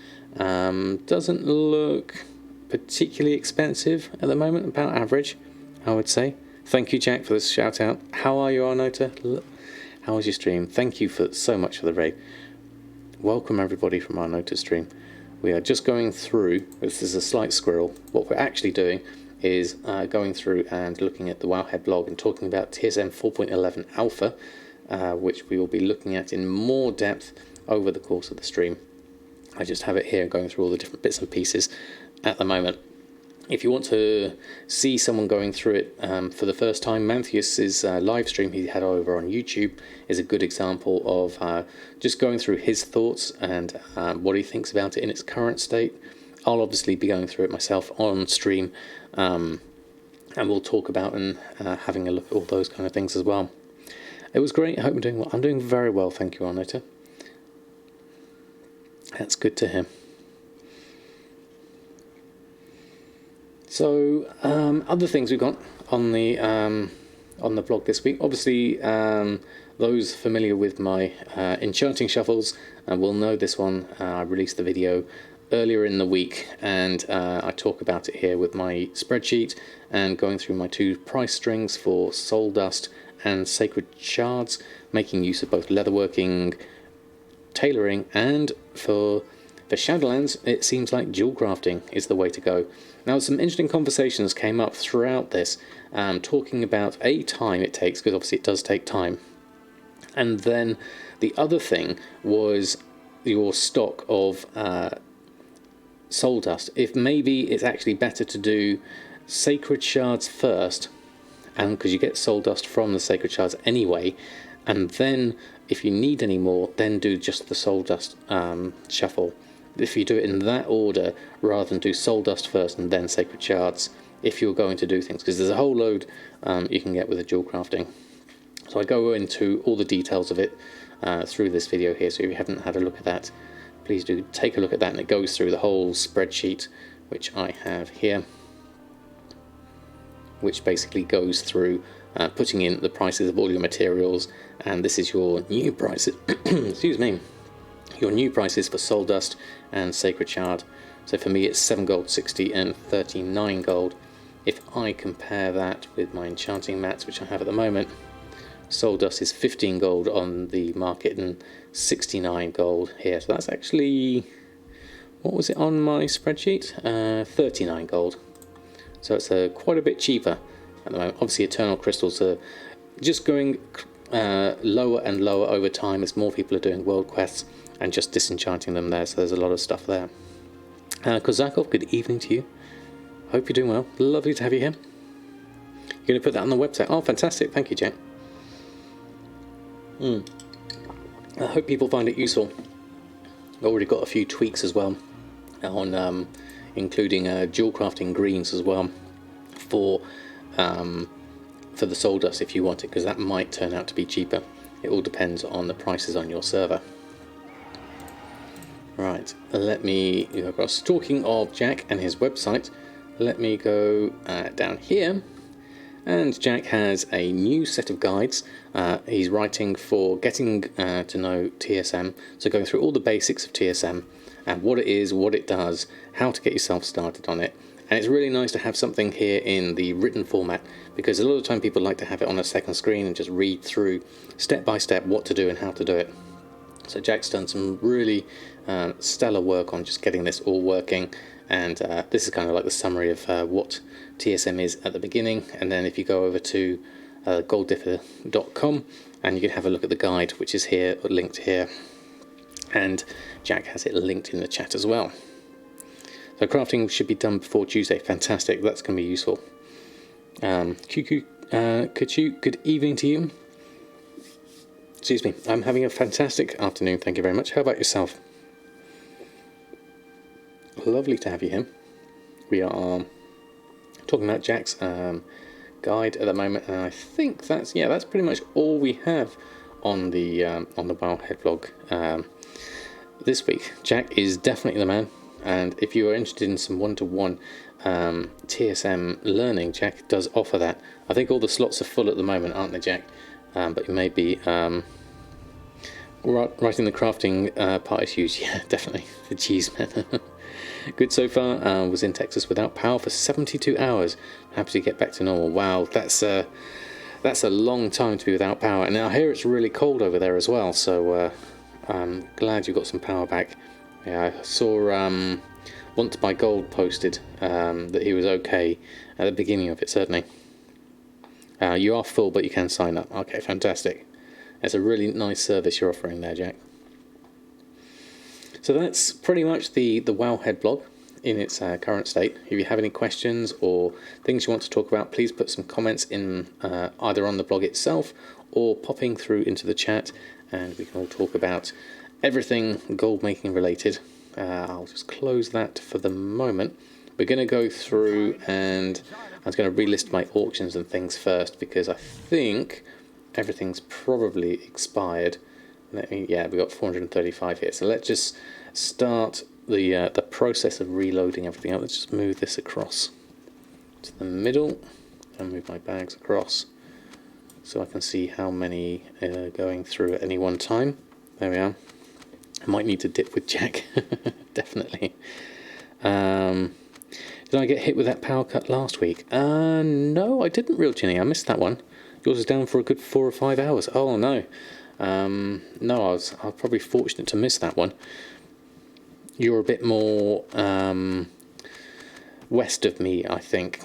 Doesn't look particularly expensive at the moment, about average, I would say. Thank you, Jack, for this shout out. How are you, Arnota? How was your stream? Thank you so much for the raid. Welcome everybody from Arnota's stream. We are just going through, this is a slight squirrel, what we're actually doing is going through and looking at the Wowhead blog and talking about TSM 4.11 Alpha, which we will be looking at in more depth over the course of the stream. I just have it here going through all the different bits and pieces at the moment. If you want to see someone going through it for the first time, Mantheus's live stream he had over on YouTube is a good example of just going through his thoughts and what he thinks about it in its current state. I'll obviously be going through it myself on stream, and we'll talk about and having a look at all those kind of things as well. It was great. I hope you're doing well. I'm doing very well, thank you, Arnota. That's good to hear. So, other things we've got on the blog this week. Obviously, those familiar with my Enchanting shuffles will know this one. I released the video earlier in the week, and I talk about it here with my spreadsheet and going through my 2 price strings for Soul Dust and Sacred Shards, making use of both leatherworking, tailoring, and for Shadowlands, it seems like dual crafting is the way to go. Now, some interesting conversations came up throughout this, talking about time it takes, because obviously it does take time. And then the other thing was your stock of Soul Dust. If maybe it's actually better to do Sacred Shards first, and because you get Soul Dust from the Sacred Shards anyway, and then if you need any more, then do just the Soul Dust shuffle. If you do it in that order, rather than do Soul Dust first and then Sacred Shards, if you're going to do things, because there's a whole load you can get with the dual crafting. So I go into all the details of it through this video here, so if you haven't had a look at that, please do take a look at that, and it goes through the whole spreadsheet, which I have here, which basically goes through putting in the prices of all your materials, and this is your new prices, excuse me, your new prices for Soul Dust and Sacred Shard. So for me it's 7 gold, 60 and 39 gold. If I compare that with my enchanting mats, which I have at the moment, Soul Dust is 15 gold on the market and 69 gold here. So that's actually, what was it on my spreadsheet? 39 gold. So it's quite a bit cheaper at the moment. Obviously Eternal Crystals are just going lower and lower over time as more people are doing world quests and just disenchanting them there, so there's a lot of stuff there. Kozakov, good evening to you. Hope you're doing well. Lovely to have you here. You're going to put that on the website. Oh, fantastic. Thank you, Jack. I hope people find it useful. I've already got a few tweaks as well on including dual crafting greens as well for the Soul Dust if you want it, because that might turn out to be cheaper. It all depends on the prices on your server. Right, let me go across. Talking of Jack and his website, let me go down here. And Jack has a new set of guides. He's writing for getting to know TSM, so going through all the basics of TSM and what it is, what it does, how to get yourself started on it. And it's really nice to have something here in the written format, because a lot of the time people like to have it on a second screen and just read through step by step what to do and how to do it. So Jack's done some really stellar work on just getting this all working, and this is kind of like the summary of what TSM is at the beginning. And then if you go over to golddiffer.com and you can have a look at the guide, which is here, linked here, and Jack has it linked in the chat as well. So crafting should be done before Tuesday. Fantastic, that's going to be useful. Kachu, good evening to you. Excuse me. I'm having a fantastic afternoon, thank you very much. How about yourself? Lovely to have you here. We are talking about Jack's guide at the moment, and I think that's pretty much all we have on the Wowhead vlog this week. Jack is definitely the man, and if you are interested in some one-to-one TSM learning, Jack does offer that. I think all the slots are full at the moment, aren't they, Jack? But you may be writing the crafting part issues. Yeah, definitely. The cheese man. Good so far. Was in Texas without power for 72 hours. Happy to get back to normal. Wow, that's a long time to be without power. And I hear it's really cold over there as well. So I'm glad you got some power back. Yeah, I saw Want to Buy Gold posted that he was okay at the beginning of it, certainly. You are full, but you can sign up. Okay, fantastic. That's a really nice service you're offering there, Jack. So that's pretty much the Wowhead blog in its current state. If you have any questions or things you want to talk about, please put some comments in either on the blog itself or popping through into the chat, and we can all talk about everything gold making related. I'll just close that for the moment. We're going to go through, and I was going to relist my auctions and things first because I think everything's probably expired. Yeah, we've got 435 here. So let's just start the process of reloading everything up. Let's just move this across to the middle and move my bags across so I can see how many are going through at any one time. There we are. I might need to dip with Jack. Definitely. Did I get hit with that power cut last week? No, I didn't, Real Ginny. I missed that one. Yours is down for a good 4 or 5 hours. Oh, no. No, I was probably fortunate to miss that one. You're a bit more west of me, I think.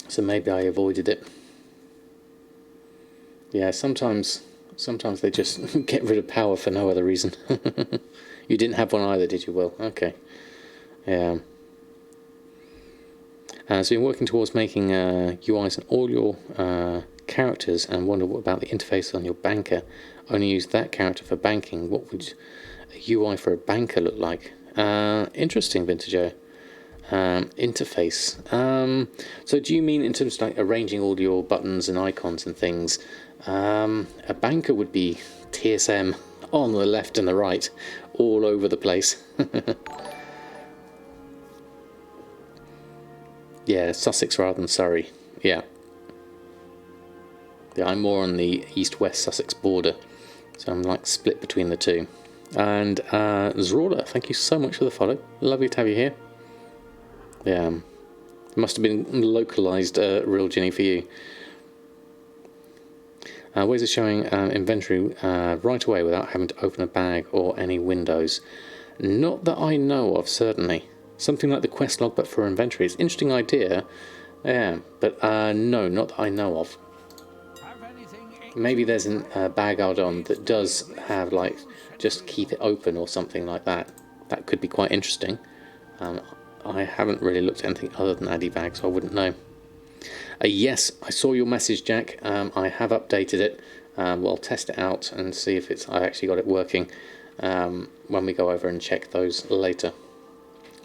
So maybe I avoided it. Yeah, sometimes they just get rid of power for no other reason. You didn't have one either, did you, Will? Okay. Yeah. So you're working towards making UIs on all your characters and wonder what about the interface on your banker. Only use that character for banking. What would a UI for a banker look like? Interesting, Vintager. Interface. So do you mean in terms of like arranging all your buttons and icons and things? A banker would be TSM on the left and the right, all over the place. Yeah, Sussex rather than Surrey. Yeah. Yeah, I'm more on the east-west Sussex border, so I'm like split between the two. And Zrola, thank you so much for the follow. Lovely to have you here. Yeah, it must have been localised, Real Ginny, for you. Ways of showing inventory right away without having to open a bag or any windows. Not that I know of, certainly. Something like the quest log, but for inventory. It's an interesting idea. Yeah, but no, not that I know of. Maybe there's a bag add-on that does have, like, just keep it open or something like that. That could be quite interesting. I haven't really looked at anything other than Addy Bag, so I wouldn't know. Yes, I saw your message, Jack. I have updated it. We'll test it out and see if I actually got it working when we go over and check those later.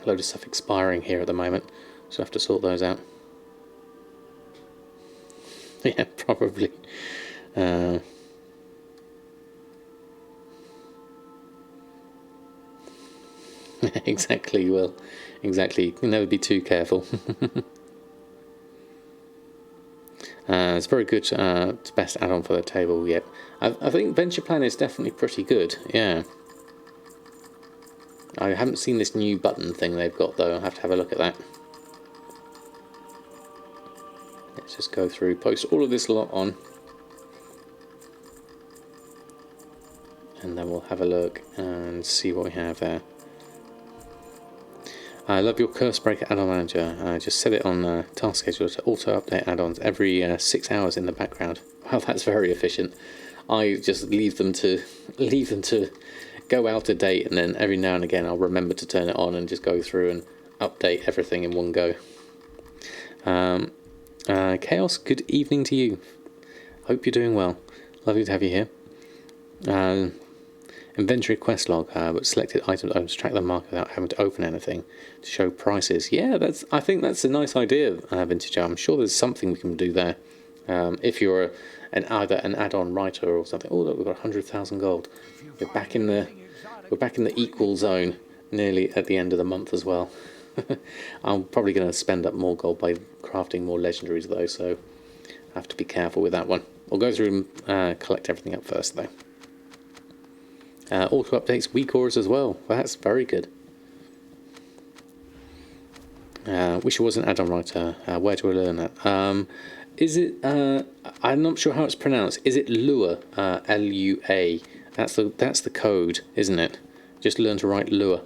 A load of stuff expiring here at the moment, so I have to sort those out. Yeah, probably. Exactly, you will. Exactly. You can never be too careful. It's very good. It's best add-on for the table yet. I think Venture Plan is definitely pretty good. Yeah. I haven't seen this new button thing they've got though. I'll have to have a look at that. Let's just go through, post all of this lot on, and then we'll have a look and see what we have there. I love your Curse Breaker add-on manager. Just set it on task schedule to auto-update add-ons every 6 hours in the background. Wow, that's very efficient. I just leave them to go out of date, and then every now and again I'll remember to turn it on and just go through and update everything in one go. Chaos, good evening to you. Hope you're doing well. Lovely to have you here. Inventory quest log, but selected items track the market without having to open anything to show prices. Yeah, I think that's a nice idea, Vintage. I'm sure there's something we can do there. If you're either an add-on writer or something. Oh, look, we've got 100,000 gold. We're back in the equal zone, nearly at the end of the month as well. I'm probably going to spend up more gold by crafting more legendaries though, so I have to be careful with that one. I'll go through and collect everything up first though. Auto updates weak auras as well. That's very good. Wish I was an add-on writer. Where do I learn that? Is it? I'm not sure how it's pronounced. Is it Lua? Lua. That's the code, isn't it? Just learn to write Lua,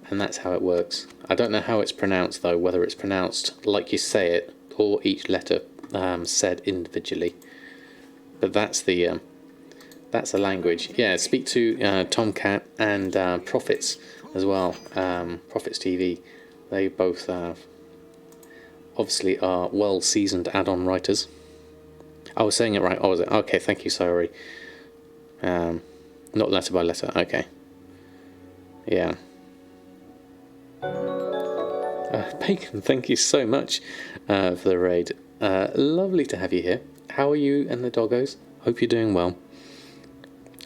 and that's how it works. I don't know how it's pronounced though. Whether it's pronounced like you say it or each letter said individually. But that's the language. Yeah, speak to Tomcat and Profits as well. Profits TV. They both obviously are well-seasoned add-on writers. I was saying it right. Oh, was it? Okay, thank you, sorry. Not letter by letter. Okay. Yeah. Bacon, thank you so much for the raid. Lovely to have you here. How are you and the doggos? Hope you're doing well.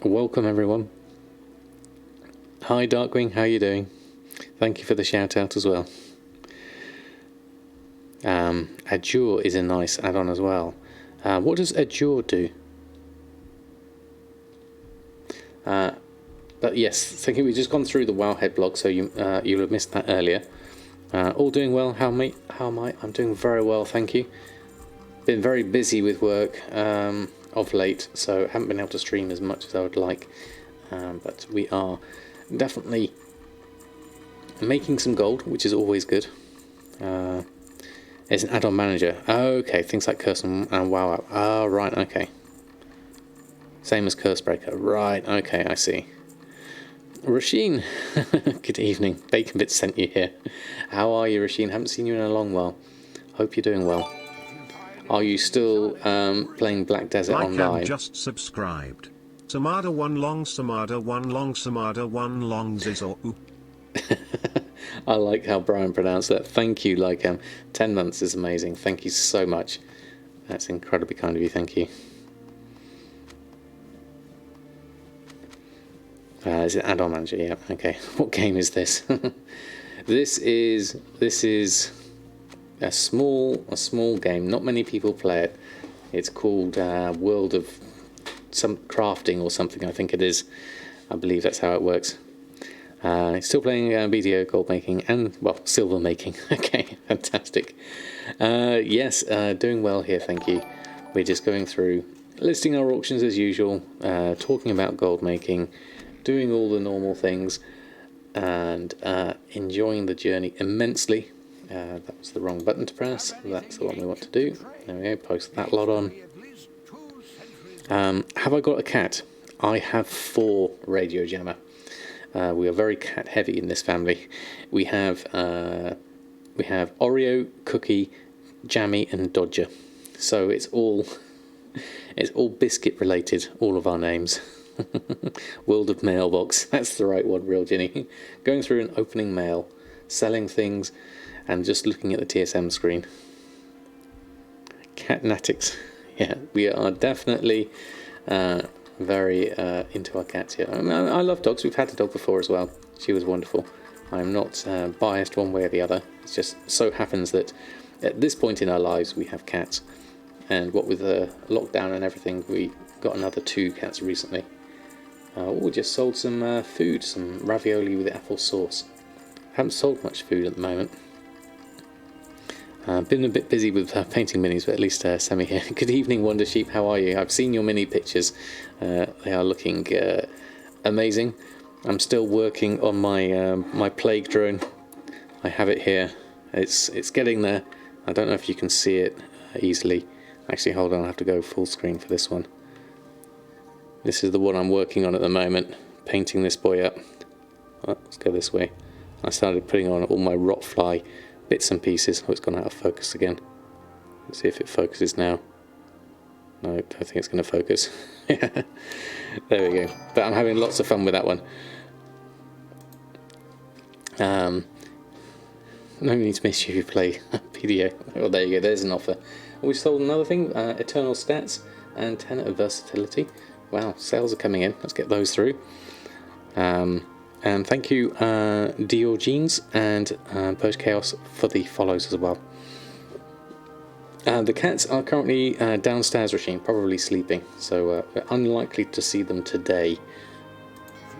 Welcome everyone. Hi Darkwing, how are you doing? Thank you for the shout out as well. Azure is a nice add-on as well. What does Azure do? But yes, thinking we've just gone through the Wowhead blog, so you'll have missed that earlier. All doing well. How am I? I'm doing very well, thank you. Been very busy with work of late, so haven't been able to stream as much as I would like. But we are definitely making some gold, which is always good. It's an add-on manager. Okay, things like Curse and WoW. Oh, right, okay. Same as Cursebreaker. Right, okay, I see. Rasheen, good evening. Bacon Bits sent you here. How are you, Rasheen? Haven't seen you in a long while. Hope you're doing well. Are you still playing Black Desert Online? Just subscribed. Samada one long, Samada one long, Samada one long Zizor. I like how Brian pronounced that. Thank you, Lycam. 10 months is amazing. Thank you so much. That's incredibly kind of you. Thank you. Is it add-on manager? Yeah. Okay. What game is this? This is a small game. Not many people play it. It's called World of some crafting or something. I think it is. I believe that's how it works. Still playing BDO, Goldmaking, and, well, Silver Making. Okay, fantastic. Yes, doing well here, thank you. We're just going through, listing our auctions as usual, talking about Goldmaking, doing all the normal things, and enjoying the journey immensely. That was the wrong button to press. That's the one we want to do. There we go, post that lot on. Have I got a cat? I have 4 Radio Jammer. We are very cat heavy in this family. We have Oreo, Cookie, Jammy, and Dodger. So it's all biscuit related. All of our names. World of Mailbox. That's the right one, real Ginny. Going through and opening mail, selling things, and just looking at the TSM screen. Catnatics. Yeah, we are definitely very into our cats here. I mean, I love dogs. We've had a dog before as well. She was wonderful. I'm not biased one way or the other. It just so happens that at this point in our lives we have cats, and what with the lockdown and everything, we got another 2 cats recently. We just sold some food, some ravioli with apple sauce. Haven't sold much food at the moment. Been a bit busy with painting minis, but at least Sammy here. Good evening, Wonder Sheep. How are you? I've seen your mini pictures. They are looking amazing. I'm still working on my my plague drone. I have it here. It's getting there. I don't know if you can see it easily. Actually, hold on. I have to go full screen for this one. This is the one I'm working on at the moment. Painting this boy up. Oh, let's go this way. I started putting on all my rotfly bits and pieces. Oh, it's gone out of focus again. Let's see if it focuses now. No, I don't think it's going to focus. There we go. But I'm having lots of fun with that one. No need to miss you if you play PDA. Oh, there you go, there's an offer. We sold another thing, Eternal Stats and Tenet of Versatility. Wow, sales are coming in. Let's get those through. And thank you, Dior Jeans and Purge Chaos for the follows as well. The cats are currently downstairs, Rasheen, probably sleeping, so we're unlikely to see them today.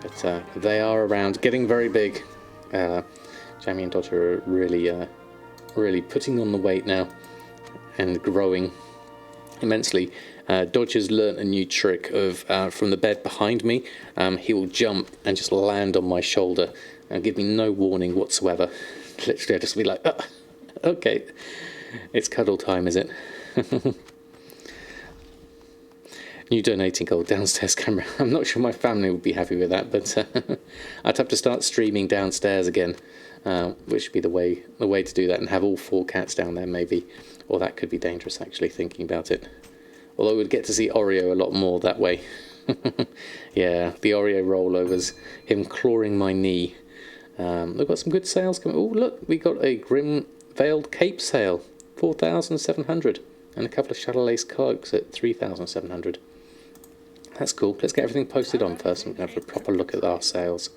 But they are around, getting very big. Jamie and Dodger are really putting on the weight now and growing immensely. Dodger's learnt a new trick of from the bed behind me, he will jump and just land on my shoulder and give me no warning whatsoever. Literally, I just be like, oh, okay, it's cuddle time, is it? New donating gold downstairs camera. I'm not sure my family would be happy with that, but I'd have to start streaming downstairs again, which would be the way to do that, and have all 4 cats down there maybe, or that could be dangerous actually thinking about it. Although we'd get to see Oreo a lot more that way. Yeah, the Oreo rollovers, him clawing my knee. We've got some good sales coming. Oh look, we got a Grim Veiled Cape sale, 4,700, and a couple of Shadow Lace cloaks at 3,700. That's cool. Let's get everything posted on first and we can have a proper look at our sales.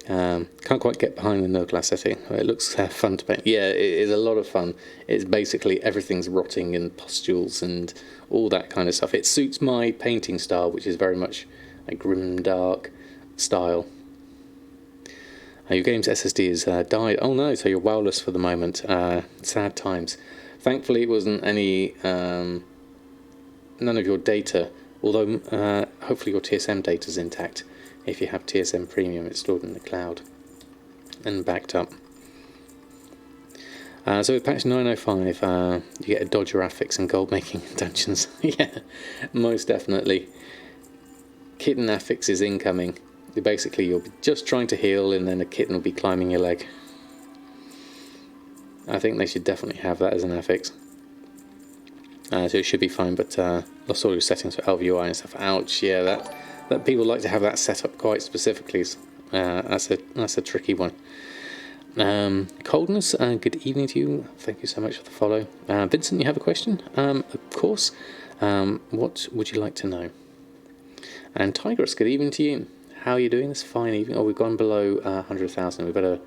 Can't quite get behind the no glass setting. It looks fun to paint. Yeah, it is a lot of fun. It's basically everything's rotting and pustules and all that kind of stuff. It suits my painting style, which is very much a grim dark style. Your game's SSD has died. Oh no, so you're wowless for the moment. Sad times. Thankfully it wasn't any none of your data, although hopefully your TSM data is intact. If you have TSM Premium, it's stored in the cloud and backed up. So with patch 905, you get a Dodger affix and Goldmaking dungeons. Yeah, most definitely. Kitten affix is incoming. Basically, you'll be just trying to heal, and then a kitten will be climbing your leg. I think they should definitely have that as an affix. So it should be fine, but lost all your settings for LVUI and stuff. Ouch, yeah, that people like to have that set up quite specifically. That's a tricky one. Coldness, good evening to you. Thank you so much for the follow. Vincent, you have a question? Of course. What would you like to know? And Tigress, good evening to you. How are you doing this fine evening? Oh, we've gone below 100,000. We better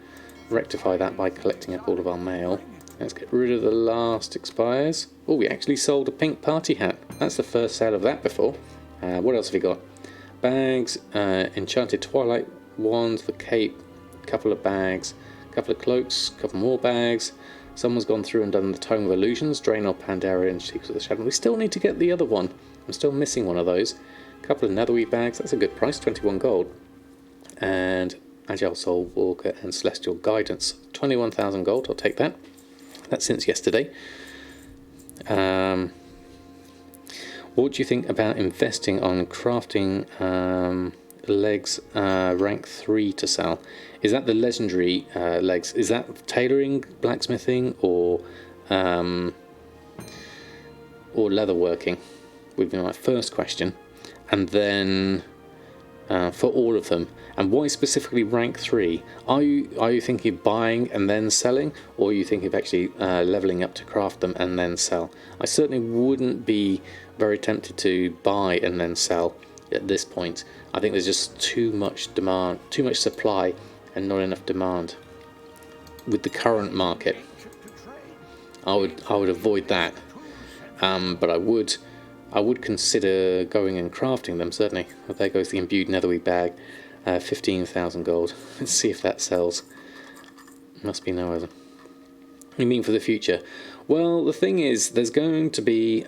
rectify that by collecting up all of our mail. Let's get rid of the last expires. Oh, we actually sold a pink party hat. That's the first sale of that before. What else have we got? Bags, Enchanted Twilight Wands, the cape, a couple of bags, a couple of cloaks, a couple more bags. Someone's gone through and done the Tome of Illusions, Draenor, Pandaria, and Secrets of the Shadow. We still need to get the other one. I'm still missing one of those. A couple of Netherweave bags, that's a good price, 21 gold. And Agile Soul Walker and Celestial Guidance, 21,000 gold, I'll take that. That's since yesterday. What do you think about investing on crafting legs rank 3 to sell? Is that the legendary legs? Is that tailoring, blacksmithing, or leatherworking? Would be my first question. And then for all of them, and why specifically rank 3? Are you thinking of buying and then selling, or are you thinking of actually leveling up to craft them and then sell? I certainly wouldn't be very tempted to buy and then sell at this point. I think there's just too much demand, too much supply, and not enough demand with the current market. I would avoid that, but I would consider going and crafting them, certainly. Well, there goes the imbued netherweave bag, 15,000 gold. Let's see if that sells. Must be no other. You mean for the future? Well, the thing is, there's going to be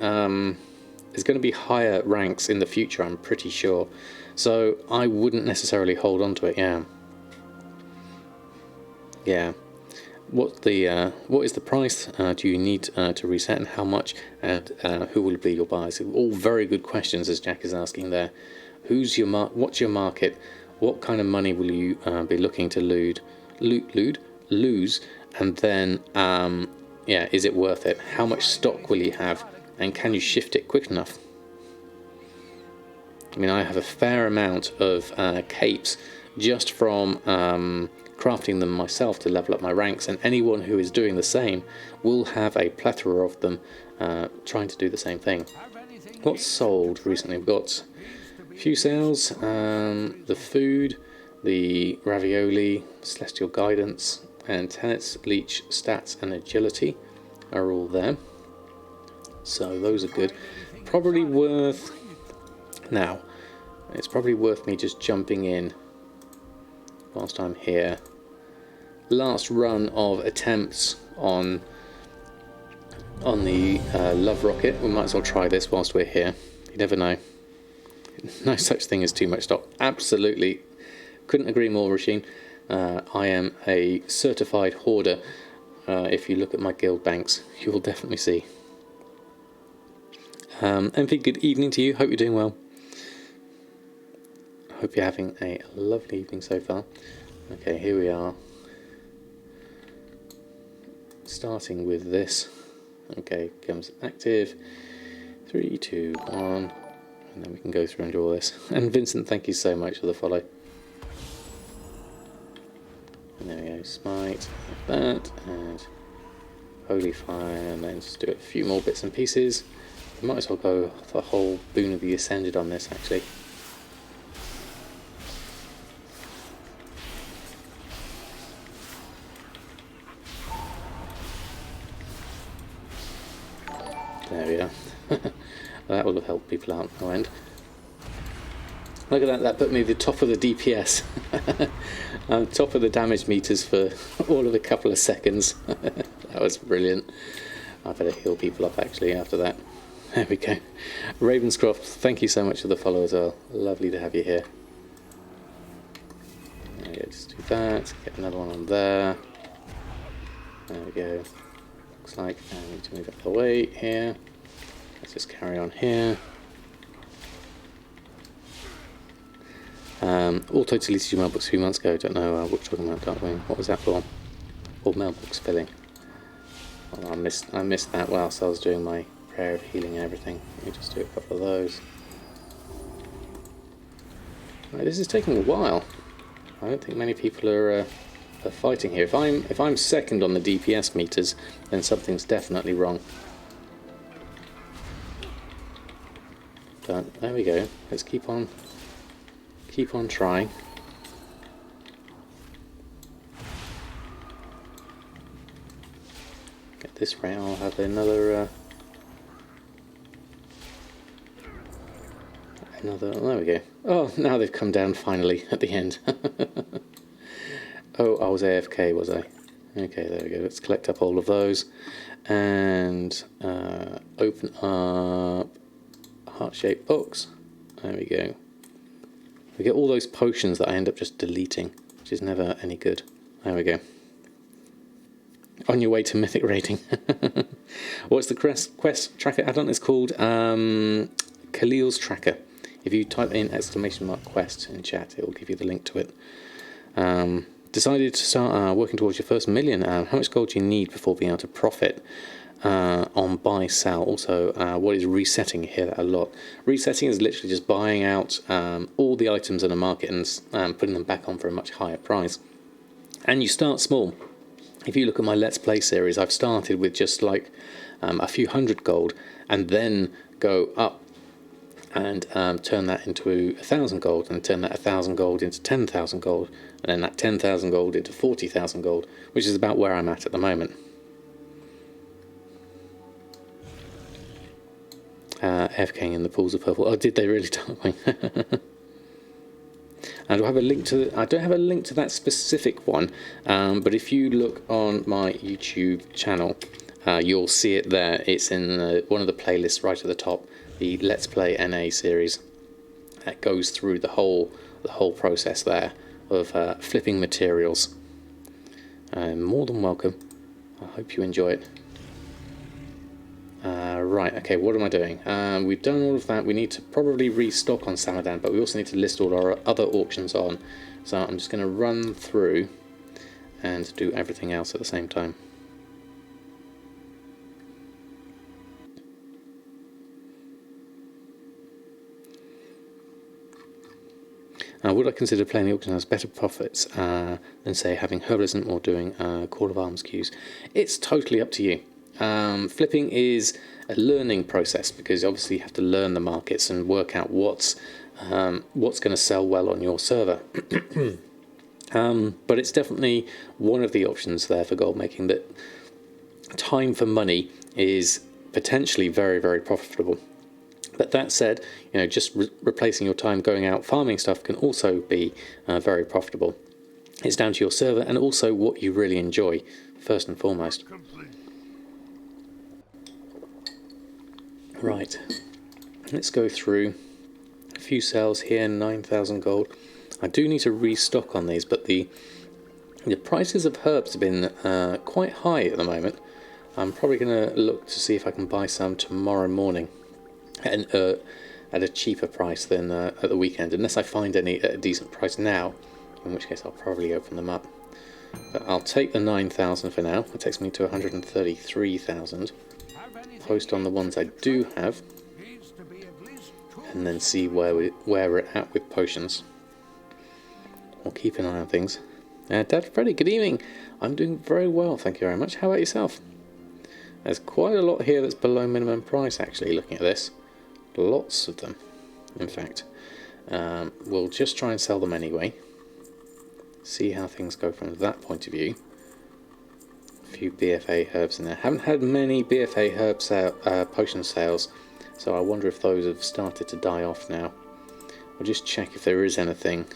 higher ranks in the future, I'm pretty sure. So I wouldn't necessarily hold on to it. Yeah. What is the price do you need to reset, and how much, and who will be your buyers? All very good questions, as Jack is asking there. What's your market? What kind of money will you be looking to lose? And then yeah, is it worth it? How much stock will you have, and can you shift it quick enough? I mean, I have a fair amount of capes just from crafting them myself to level up my ranks, and anyone who is doing the same will have a plethora of them trying to do the same thing. What's sold recently? We've got a few sales, the food, the ravioli, celestial guidance, and tenets, leech, stats and agility are all there, so those are good. Probably worth, now it's probably worth me just jumping in whilst I'm here. Last run of attempts on the love rocket. We might as well try this whilst we're here. You never know. No such thing as too much stock. Absolutely, couldn't agree more, Rasheen. I am a certified hoarder. If you look at my guild banks, you will definitely see. MP, good evening to you. Hope you're doing well. Hope you're having a lovely evening so far. Okay, here we are. Starting with this. Okay, comes active. 3, 2, 1, and then we can go through and do all this. And Vincent, thank you so much for the follow. And there we go, smite, like that, and holy fire, and then just do a few more bits and pieces. We might as well go for the whole Boon of the Ascended on this, actually. There we are. That will have helped people out no end. Look at that, that put me at the top of the DPS. Top of the damage meters for all of a couple of seconds. That was brilliant. I better heal people up actually after that. There we go. Ravenscroft, thank you so much for the follow as well. Lovely to have you here. There we go, just do that. Get another one on there. There we go. Looks like I need to move out of the way here. Let's just carry on here. Auto deleted your mailbox a few months ago. Don't know what you're talking about, Darkwing. What was that for? Or mailbox filling? Oh, I missed that whilst I was doing my prayer of healing and everything. Let me just do a couple of those. Right, this is taking a while. I don't think many people are fighting here. If I'm second on the DPS meters, then something's definitely wrong. But there we go. Let's keep on trying. At this rate, I'll have another. There we go. Oh, now they've come down finally at the end. Oh, I was AFK, was I? Okay, there we go. Let's collect up all of those and open up a heart-shaped box. There we go. We get all those potions that I end up just deleting, which is never any good. There we go. On your way to mythic rating. What's the quest tracker add-on? It's called Khalil's Tracker. If you type in !quest in chat, it will give you the link to it. Decided to start working towards your first million. How much gold do you need before being able to profit on buy, sell? Also, what is resetting? You hear that a lot. Resetting is literally just buying out all the items in a market and putting them back on for a much higher price. And you start small. If you look at my Let's Play series, I've started with just like a few hundred gold and then go up and turn that into 1,000 gold, and turn that 1,000 gold into 10,000 gold, and then that 10,000 gold into 40,000 gold, which is about where I'm at the moment. AFKing in the pools of purple. Oh, did they really? And I have a link to. I don't have a link to that specific one, but if you look on my YouTube channel, you'll see it there. It's in one of the playlists right at the top. The Let's Play NA series that goes through the whole process there of flipping materials. More than welcome. I hope you enjoy it. Right, okay, what am I doing? We've done all of that. We need to probably restock on Samadan, but we also need to list all our other auctions on. So I'm just going to run through and do everything else at the same time. Would I consider playing the auction house better profits than, say, having herbalism or doing Call of Arms queues? It's totally up to you. Flipping is a learning process because obviously you have to learn the markets and work out what's going to sell well on your server. But it's definitely one of the options there for gold making, that time for money is potentially very, very profitable. But that said, just replacing your time going out farming stuff can also be very profitable. It's down to your server and also what you really enjoy, first and foremost. Right, let's go through a few sales here. 9,000 gold. I do need to restock on these, but the prices of herbs have been quite high at the moment. I'm probably going to look to see if I can buy some tomorrow morning and at a cheaper price than at the weekend, unless I find any at a decent price now, in which case I'll probably open them up. But I'll take the 9,000 for now. It takes me to 133,000. Post on the ones I do have, and then see where we're at with potions. We'll keep an eye on things. Dad Freddy, good evening. I'm doing very well, thank you very much. How about yourself? There's quite a lot here that's below minimum price, actually, looking at this. Lots of them, in fact. We'll just try and sell them anyway. See how things go from that point of view. A few BFA herbs in there. Haven't had many BFA herb potion sales, so I wonder if those have started to die off now. I'll just check if there is anything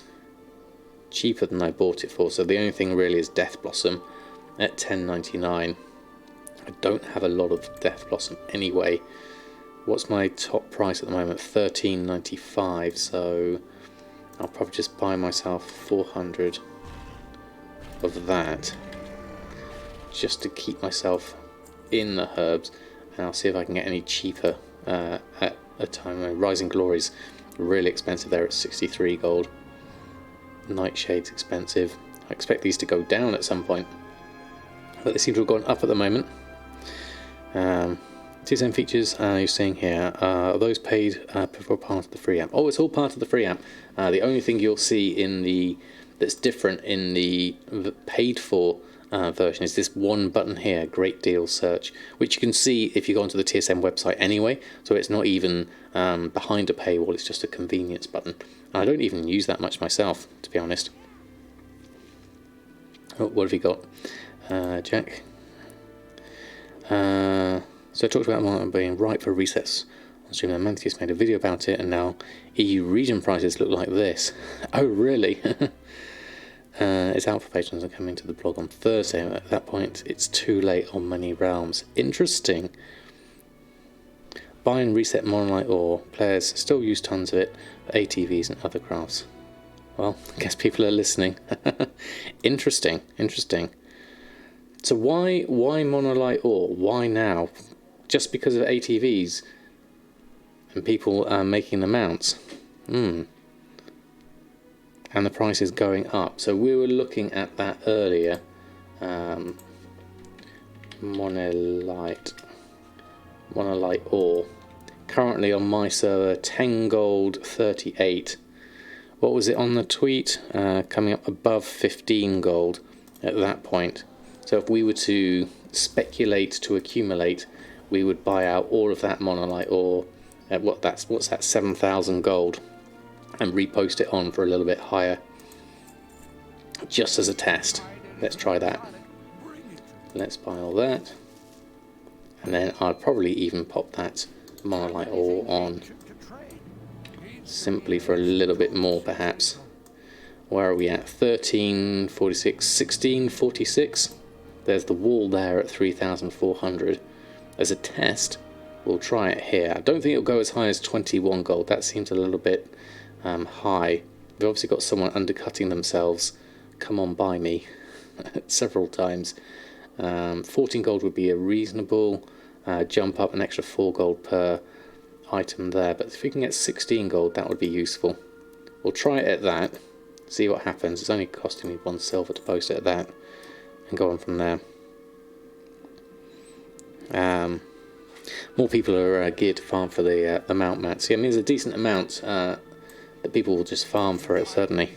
cheaper than I bought it for. So the only thing really is Death Blossom at 10.99. I don't have a lot of Death Blossom anyway. What's my top price at the moment? 13.95. So I'll probably just buy myself 400 of that, just to keep myself in the herbs, and I'll see if I can get any cheaper at a time when Rising Glory's really expensive there at 63 gold. Nightshade's expensive. I expect these to go down at some point, but they seem to have gone up at the moment. TSM features you're seeing here, are those paid before part of the free app? Oh, it's all part of the free app. The only thing you'll see that's different in the paid for version is this one button here, Great Deal Search, which you can see if you go onto the TSM website anyway, so it's not even behind a paywall, it's just a convenience button. I don't even use that much myself, to be honest. Oh, what have you got, Jack? So I talked about Martin being ripe for resets on stream, and Mantius made a video about it, and now EU region prices look like this. Oh, really? It's out for patrons and coming to the blog on Thursday. At that point, it's too late on many realms. Interesting. Buy and reset monolite ore. Players still use tons of it for ATVs and other crafts. Well, I guess people are listening. Interesting. So why monolite ore? Why now? Just because of ATVs and people making the mounts? And the price is going up. So we were looking at that earlier. Monolite ore. Currently on my server, 10 gold, 38. What was it on the tweet? Coming up above 15 gold at that point. So if we were to speculate to accumulate, we would buy out all of that monolite ore at what's that, 7,000 gold, and repost it on for a little bit higher, just as a test. Let's try that. Let's buy all that, and then I'd probably even pop that monolite ore on simply for a little bit more, perhaps. Where are we at? 1346, 1646. There's the wall there at 3,400. As a test, we'll try it here. I don't think it'll go as high as 21 gold. That seems a little bit high. We've obviously got someone undercutting themselves. Come on, buy me several times. 14 gold would be a reasonable jump up, an extra 4 gold per item there. But if we can get 16 gold, that would be useful. We'll try it at that, see what happens. It's only costing me 1 silver to post it at that, and go on from there. More people are geared to farm for the mount mats. Yeah, I mean, there's a decent amount that people will just farm for it, certainly.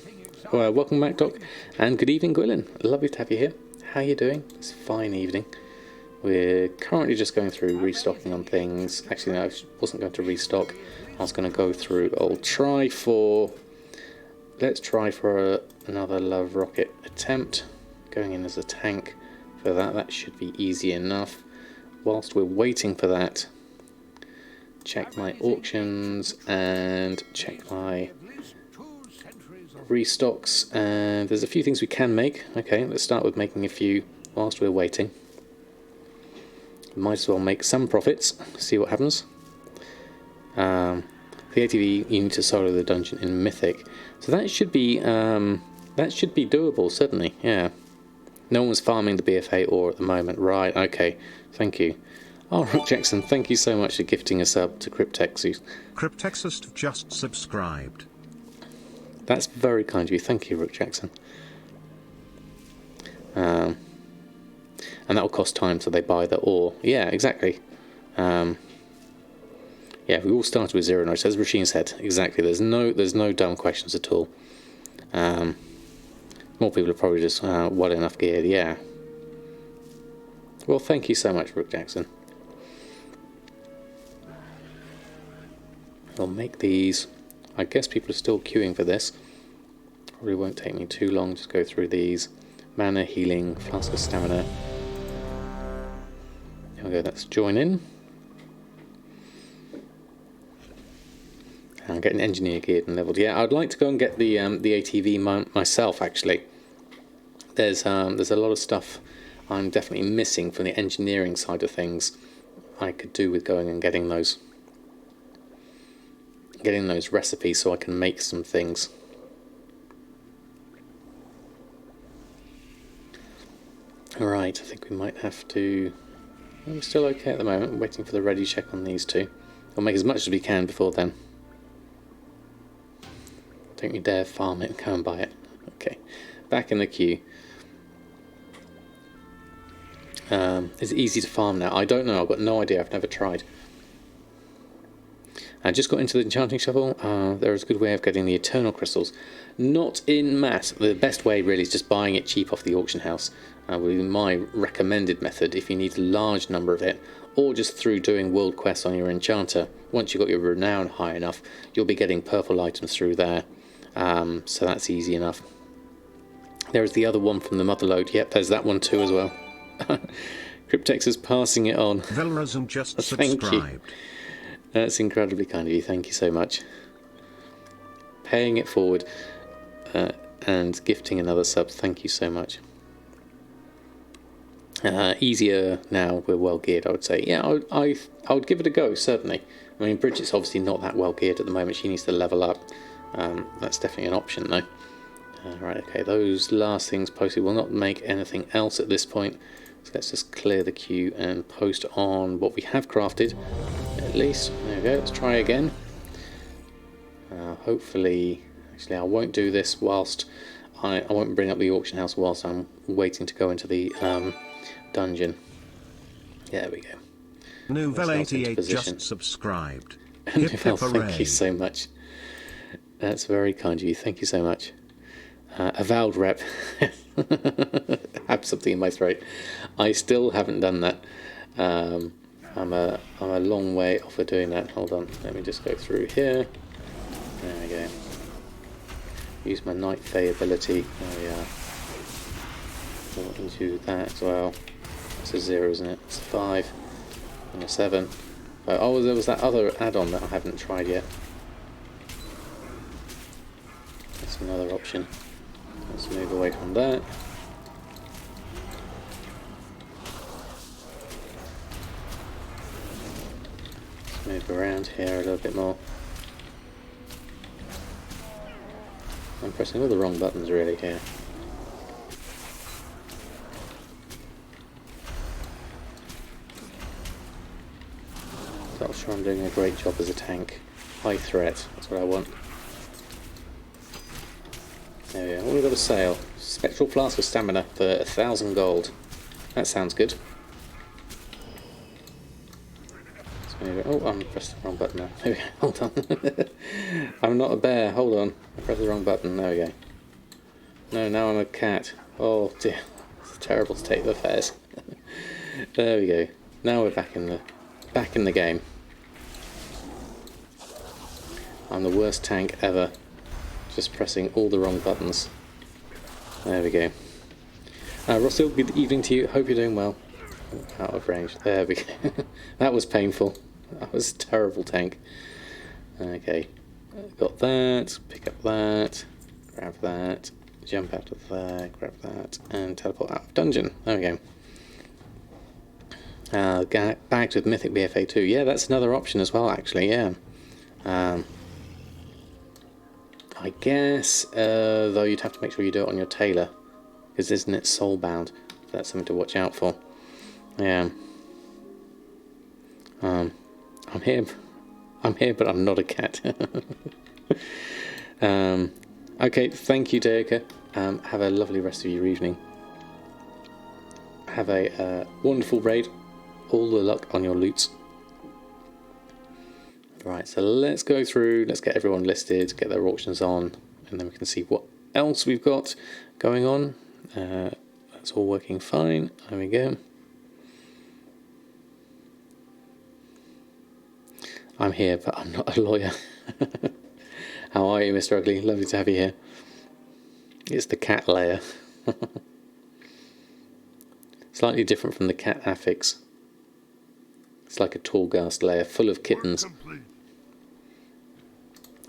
Well, welcome back, Doc, and good evening, Gwilyn. Lovely to have you here. How are you doing? It's a fine evening. We're currently just going through restocking on things. Actually, no, I wasn't going to restock. I was going to go through. Let's try for another Love Rocket attempt. Going in as a tank for that. That should be easy enough. Whilst we're waiting for that, check my auctions and check my restocks. And there's a few things we can make. Okay, let's start with making a few whilst we're waiting. Might as well make some profits, see what happens. For the ATV, you need to solo the dungeon in Mythic, so that should be doable, certainly. Yeah, no one's farming the BFA ore at the moment, right? Okay, thank you. Oh, Rook Jackson, thank you so much for gifting a sub to Cryptexus. Cryptexus just subscribed. That's very kind of you. Thank you, Rook Jackson. And that will cost time, so they buy the ore. Yeah, exactly. Yeah, we all started with 0 notes, as Rasheen said. Exactly. There's no dumb questions at all. More people are probably just well enough geared. Yeah. Well, thank you so much, Rook Jackson. I'll make these. I guess people are still queuing for this. Probably won't take me too long. Just go through these. Mana, healing, flask of stamina. There we go, let's join in. I'm getting engineer geared and leveled. Yeah, I'd like to go and get the ATV myself, actually. There's a lot of stuff I'm definitely missing from the engineering side of things. I could do with going and getting those recipes so I can make some things. Alright, I think we might have to... We're still okay at the moment. I'm waiting for the ready check on these two. We'll make as much as we can before then. Don't you dare farm it and go and buy it. Okay, back in the queue. Is it easy to farm now? I don't know, I've got no idea, I've never tried. I just got into the Enchanting Shovel. There is a good way of getting the Eternal Crystals. Not in mass. The best way really is just buying it cheap off the auction house. Would be my recommended method if you need a large number of it, or just through doing world quests on your enchanter. Once you've got your renown high enough, you'll be getting purple items through there, so that's easy enough. There is the other one from the Motherlode. Yep, there's that one too as well. Cryptex is passing it on. Velrazum just Thank subscribed. you. That's incredibly kind of you. Thank you so much. Paying it forward and gifting another sub. Thank you so much. Easier now, we're well geared, I would say. Yeah, I would give it a go, certainly. I mean, Bridget's obviously not that well geared at the moment. She needs to level up. That's definitely an option, though. Right, okay, those last things posted will not make anything else at this point. So let's just clear the queue and post on what we have crafted, at least. There we go, let's try again. Hopefully, actually I won't do this whilst, I won't bring up the auction house whilst I'm waiting to go into the dungeon. There we go. Nouvel88 just subscribed. Nouvel, thank you so much. That's very kind of you, thank you so much. Avowed rep. Have something in my throat. I still haven't done that. I'm a long way off of doing that. Hold on, let me just go through here. There we go. Use my Night Fae ability. There we are. Go into that as well. It's a 0, isn't it? It's a 5 and a 7. Oh, there was that other add-on that I haven't tried yet. That's another option. Let's move away from that. Let's move around here a little bit more. I'm pressing all the wrong buttons really here. Not sure I'm doing a great job as a tank. High threat, that's what I want. There we go. What we've got a sale. Spectral Flask of Stamina for 1,000 gold. That sounds good. Let's Oh, I'm pressing the wrong button now. There we go. Hold on. I'm not a bear. Hold on. I pressed the wrong button. There we go. No, now I'm a cat. Oh dear. It's a terrible state of affairs. There we go. Now we're back in the game. I'm the worst tank ever. Just pressing all the wrong buttons. There we go. Russell, good evening to you. Hope you're doing well. Out of range. There we go. That was painful. That was a terrible tank. Okay. Got that. Pick up that. Grab that. Jump out of there. Grab that. And teleport out of dungeon. There we go. Bags with Mythic BFA 2. Yeah, that's another option as well, actually. Yeah. I guess, though, you'd have to make sure you do it on your tailor. Because isn't it soulbound? That's something to watch out for. Yeah. I'm here, but I'm not a cat. Okay, thank you, Deika. Have a lovely rest of your evening. Have a wonderful raid. All the luck on your loots. Right, so let's go through. Let's get everyone listed, get their auctions on, and then we can see what else we've got going on. That's all working fine. There we go. I'm here, but I'm not a lawyer. How are you, Mr. Ugly? Lovely to have you here. It's the cat layer. Slightly different from the cat affix. It's like a tall ghast layer full of kittens.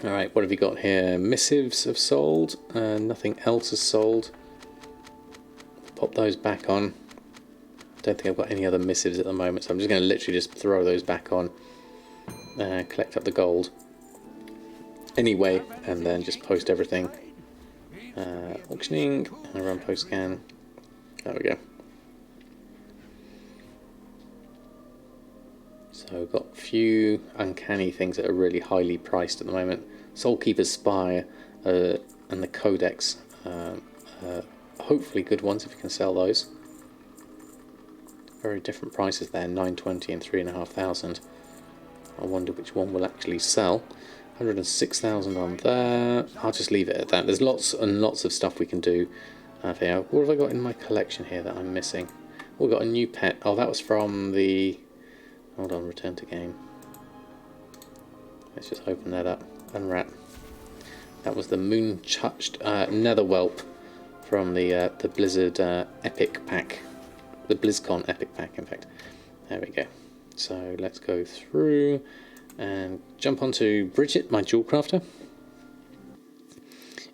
Alright, what have you got here? Missives have sold. Nothing else has sold. Pop those back on. Don't think I've got any other missives at the moment, so I'm just going to literally just throw those back on. Collect up the gold. Anyway, and then just post everything. Auctioning, and run post scan. There we go. So we've got a few uncanny things that are really highly priced at the moment. Soulkeeper's Spire and the Codex. Hopefully good ones if you can sell those. Very different prices there, 920 and 3,500. I wonder which one will actually sell. 106,000 on there. I'll just leave it at that. There's lots and lots of stuff we can do. What have I got in my collection here that I'm missing? We've got a new pet. Oh, that was from the... Hold on, return to game. Let's just open that up. Unwrap. That was the moon-touched netherwhelp from the Blizzard Epic Pack. The BlizzCon Epic Pack, in fact. There we go. So let's go through and jump onto Bridget, my jewel crafter.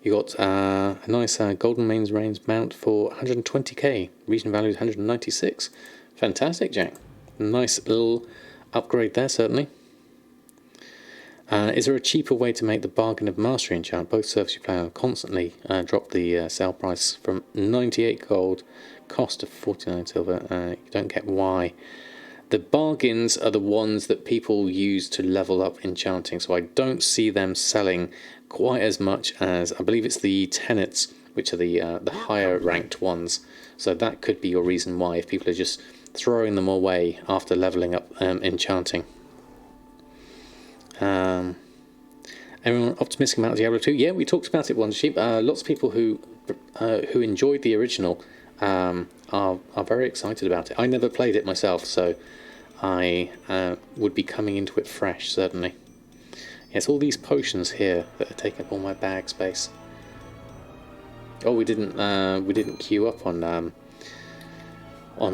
You got a nice Golden Mains Reigns mount for 120k. Region value is 196. Fantastic, Jack. Nice little upgrade there, certainly. Is there a cheaper way to make the Bargain of Mastery enchant? Both servers you play on constantly drop the sale price from 98 gold, cost of 49 silver. You don't get why. The bargains are the ones that people use to level up enchanting, so I don't see them selling quite as much as, I believe it's the tenets, which are the higher ranked ones. So that could be your reason why, if people are just throwing them away after leveling up enchanting. Everyone optimistic about Diablo 2? Yeah, we talked about it once, Sheep. Lots of people who enjoyed the original are very excited about it. I never played it myself, so I would be coming into it fresh, certainly. Yes, all these potions here that are taking up all my bag space. Oh, we didn't queue up on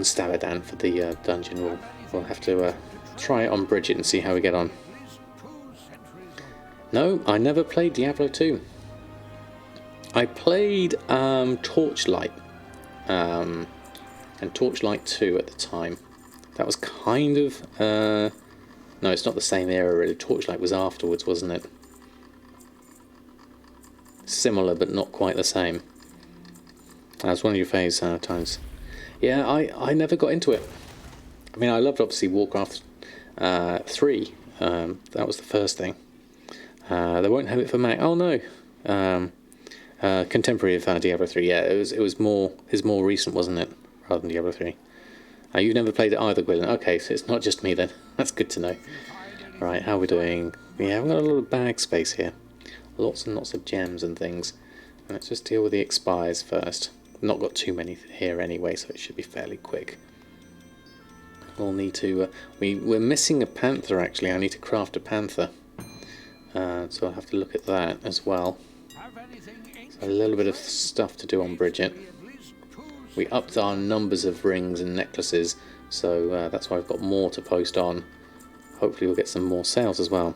Samadan for the dungeon. We'll have to try it on Bridget and see how we get on. No, I never played Diablo 2. I played Torchlight and Torchlight 2 at the time. That was kind of... no, it's not the same era really. Torchlight was afterwards, wasn't it? Similar, but not quite the same. That was one of your phase times. Yeah, I never got into it. I mean, I loved, obviously, Warcraft 3. That was the first thing. They won't have it for Mac. Oh, no. Contemporary of Diablo 3. Yeah, it was more his more recent, wasn't it? Rather than Diablo 3. You've never played it either, Gwilyn. Okay, so it's not just me then. That's good to know. Right, how are we doing? Yeah, we've got a lot of bag space here. Lots and lots of gems and things. Let's just deal with the expires first. Not got too many here anyway, so it should be fairly quick. We'll need to... we're missing a panther, actually. I need to craft a panther. So I'll have to look at that as well. So a little bit of stuff to do on Bridget. We upped our numbers of rings and necklaces, so that's why I've got more to post on. Hopefully we'll get some more sales as well.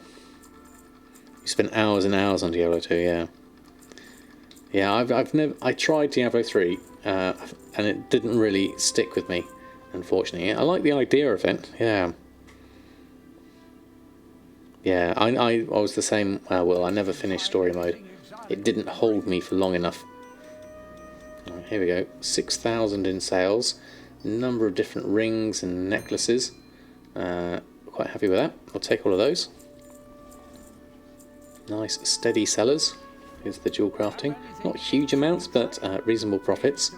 You spent hours and hours on Diablo 2, yeah. Yeah, I tried Diablo 3, and it didn't really stick with me, unfortunately. I like the idea of it, yeah. Yeah, I was the same, well, I never finished story mode. It didn't hold me for long enough. Right, here we go, 6,000 in sales, number of different rings and necklaces. Quite happy with that. I'll take all of those. Nice steady sellers. Here's the dual crafting. Not huge amounts, but reasonable profits.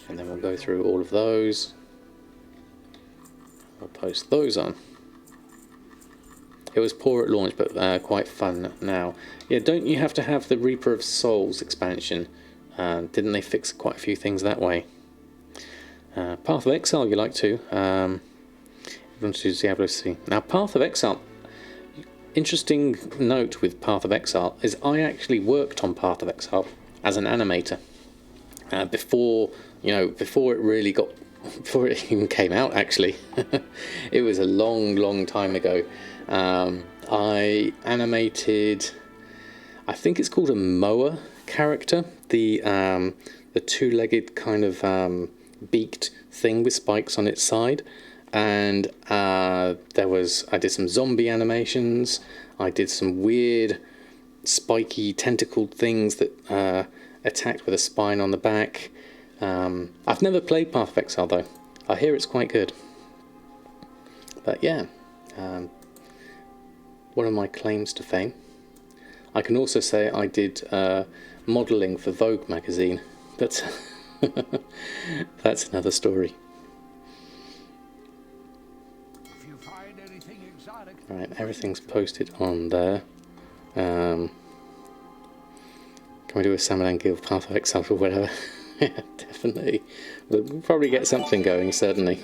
And then we'll go through all of those. I'll post those on. It was poor at launch, but quite fun now. Yeah, don't you have to have the Reaper of Souls expansion? Didn't they fix quite a few things that way? Path of Exile you like to. To Diablo C. Now, Path of Exile. Interesting note with Path of Exile is I actually worked on Path of Exile as an animator before it really got, before it even came out. Actually, it was a long time ago. I animated, I think it's called a moa character, the two-legged kind of beaked thing with spikes on its side. And I did some zombie animations. I did some weird spiky tentacled things that attacked with a spine on the back. I've never played Path of Exile though. I hear it's quite good. But yeah, one of my claims to fame. I can also say I did modelling for Vogue magazine, but that's another story. Right, everything's posted on there. Can we do a Samadan Guild Path of Exile or whatever? Yeah, definitely. We'll probably get something going, certainly.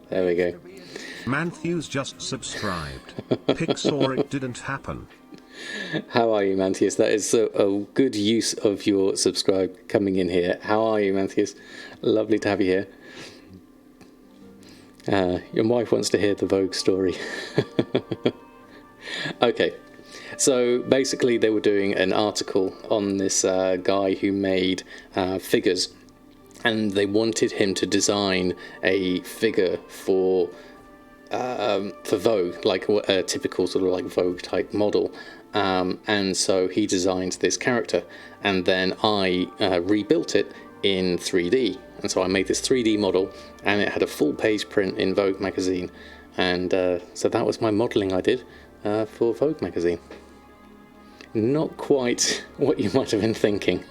There we go. Manthews just subscribed. Pixar, it didn't happen. How are you, Mantheus? That is a good use of your subscribe coming in here. How are you, Mantheus? Lovely to have you here. Your wife wants to hear the Vogue story. Okay, so basically they were doing an article on this guy who made figures, and they wanted him to design a figure for Vogue, like a typical sort of like Vogue type model. And so he designed this character, and then I rebuilt it in 3D. And so I made this 3D model, and it had a full page print in Vogue magazine. And so that was my modelling I did for Vogue magazine. Not quite what you might have been thinking.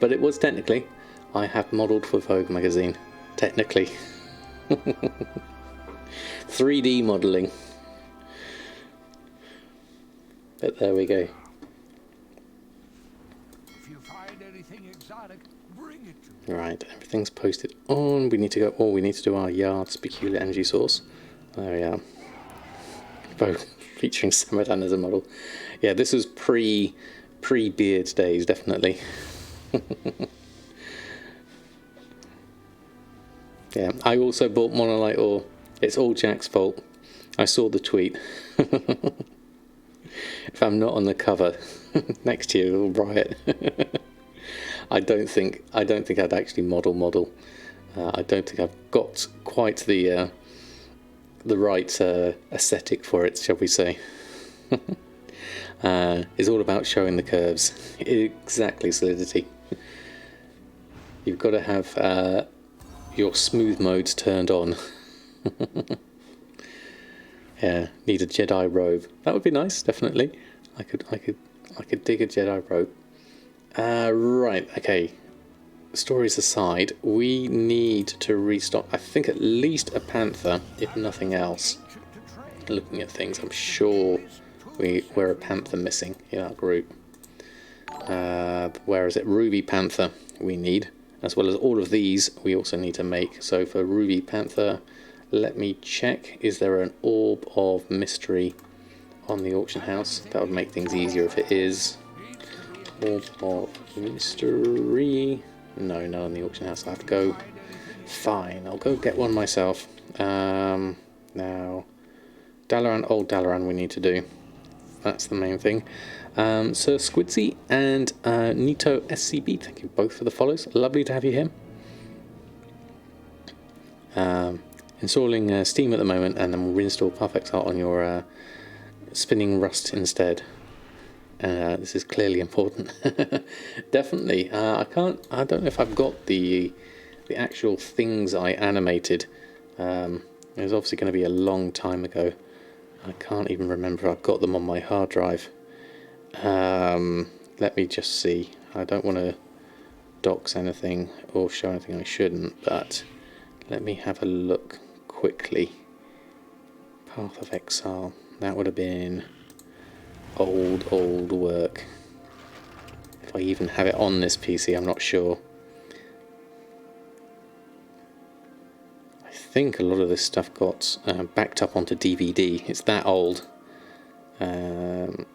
But it was technically. I have modelled for Vogue magazine. Technically. 3D modelling. But there we go. If you find anything exotic, bring it to me. Right, everything's posted on. We need to go. Oh, we need to do our Yard's peculiar energy source. There we are. Both featuring Samadan as a model. Yeah, this was pre-beard days, definitely. Yeah, I also bought monolite ore. It's all Jack's fault. I saw the tweet. If I'm not on the cover next year, it'll riot. I don't think I'd actually model. I don't think I've got quite the right aesthetic for it, shall we say. It's all about showing the curves. Exactly, Solidity. You've got to have your smooth modes turned on. Yeah, need a Jedi robe. That would be nice, definitely. I could dig a Jedi robe. Right, okay. Stories aside, we need to restock, I think, at least a panther, if nothing else. looking at things, I'm sure we're a panther missing in our group. Where is it? Ruby panther we need, as well as all of these we also need to make. So for ruby panther, let me check, is there an orb of mystery on the auction house? That would make things easier if it is. Orb of mystery. No, no, on the auction house. I have to go. Fine, I'll go get one myself. Now, Dalaran, old Dalaran we need to do. That's the main thing. Sir Squidzy and Nito SCB, thank you both for the follows. Lovely to have you here. Installing Steam at the moment, and then we'll reinstall PathXR on your spinning Rust instead. This is clearly important. Definitely. I don't know if I've got the actual things I animated. It was obviously going to be a long time ago. I can't even remember if I've got them on my hard drive. Let me just see. I don't want to dox anything or show anything I shouldn't, but let me have a look quickly. Path of Exile. That would have been old work. If I even have it on this PC, I'm not sure. I think a lot of this stuff got backed up onto DVD. It's that old. Don't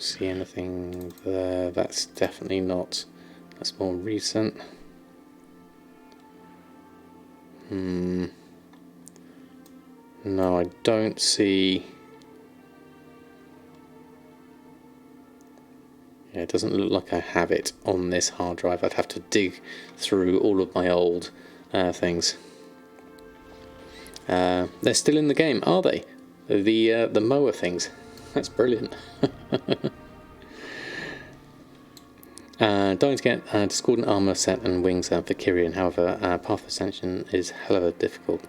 see anything there. That's definitely not. That's more recent. No, I don't see. Yeah, it doesn't look like I have it on this hard drive. I'd have to dig through all of my old things. They're still in the game, are they? The mower things. That's brilliant. Dying to get Discordant armor set and wings for Kyrian. However, Path of Ascension is hell of a difficult.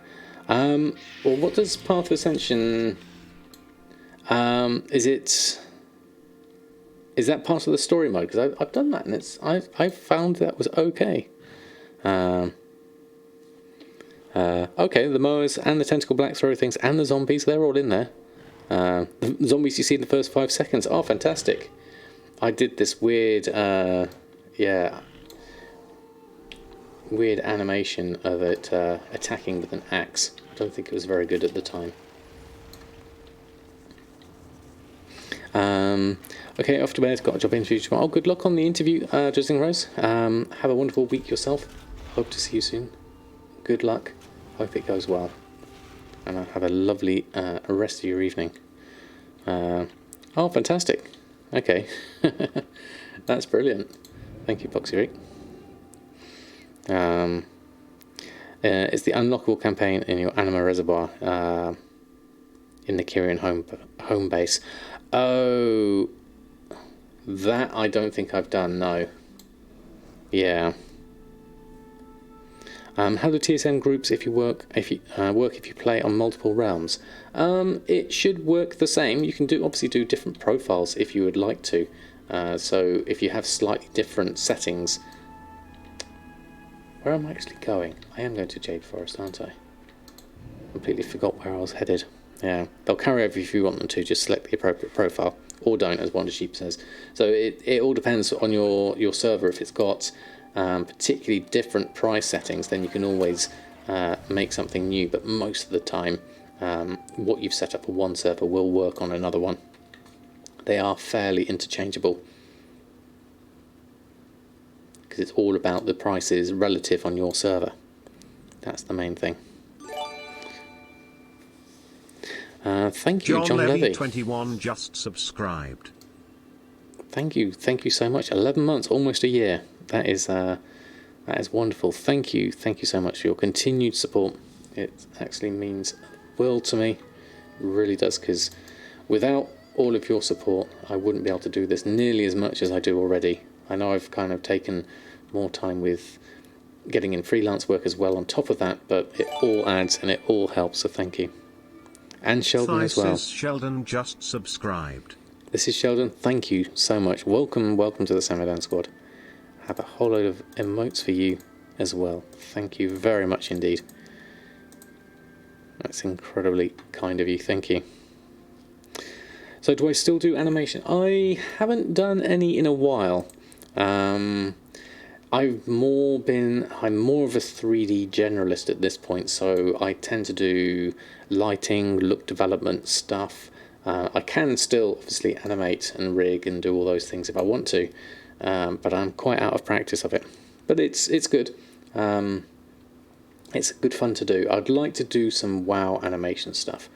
Well, what does Path of Ascension? Is that part of the story mode? Because I've done that and I found that was okay. Okay, the mowers and the tentacle black throw things and the zombies, they're all in there. The zombies you see in the first 5 seconds are fantastic. I did this weird, weird animation of it attacking with an axe. I don't think it was very good at the time. Okay, off to bed. Got a job interview tomorrow. Oh, good luck on the interview, Justin Rose. Have a wonderful week yourself. Hope to see you soon. Good luck. Hope it goes well. And have a lovely rest of your evening. Oh, fantastic. Okay. That's brilliant. Thank you, Poxy Rick. It's the unlockable campaign in your Anima Reservoir in the Kyrian home base. Oh, that I don't think I've done, no. Yeah. How do TSM groups if you play on multiple realms? It should work the same. You can obviously do different profiles if you would like to. So if you have slightly different settings. Where am I actually going? I am going to Jade Forest, aren't I? Completely forgot where I was headed. Yeah, they'll carry over if you want them to. Just select the appropriate profile, or don't, as Wonder Sheep says. So it all depends on your server. If it's got particularly different price settings, then you can always make something new, but most of the time what you've set up for one server will work on another one. They are fairly interchangeable because it's all about the prices relative on your server. That's the main thing. Thank you, John Levy. 21 just subscribed. Thank you so much. 11 months, almost a year. That is wonderful. Thank you so much for your continued support. It actually means the world to me. It really does, because without all of your support, I wouldn't be able to do this nearly as much as I do already. I know I've kind of taken more time with getting in freelance work as well on top of that, but it all adds and it all helps, so thank you. And Sheldon as well. Sheldon just subscribed. This is Sheldon. Thank you so much. Welcome to the Samadan squad. Have a whole load of emotes for you as well. Thank you very much indeed. That's incredibly kind of you, thank you. So do I still do animation? I haven't done any in a while. I'm more of a 3D generalist at this point, so I tend to do lighting, look development stuff. I can still obviously animate and rig and do all those things if I want to, but I'm quite out of practice of it. But it's good. It's good fun to do. I'd like to do some WoW animation stuff.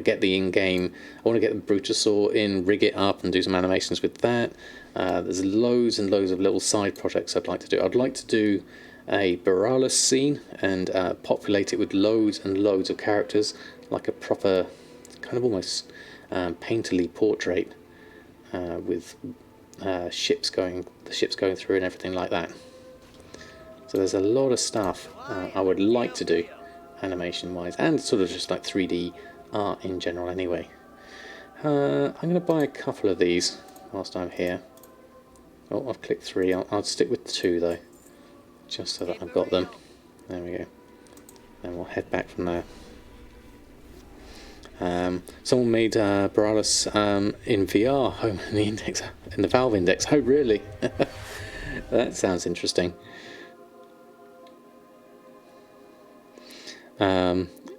Get the in-game. I want to get the Brutosaur in, rig it up, and do some animations with that. There's loads and loads of little side projects I'd like to do. I'd like to do a Borealis scene and populate it with loads and loads of characters, like a proper kind of almost painterly portrait with ships going through and everything like that. So there's a lot of stuff I would like to do animation-wise, and sort of just like 3D art in general anyway. I'm going to buy a couple of these whilst I'm here. Oh, I've clicked 3. I'll stick with 2 though, just so that I've got them. There we go. Then we'll head back from there. Someone made Borealis in VR home in the index, in the Valve index. Oh, really? That sounds interesting.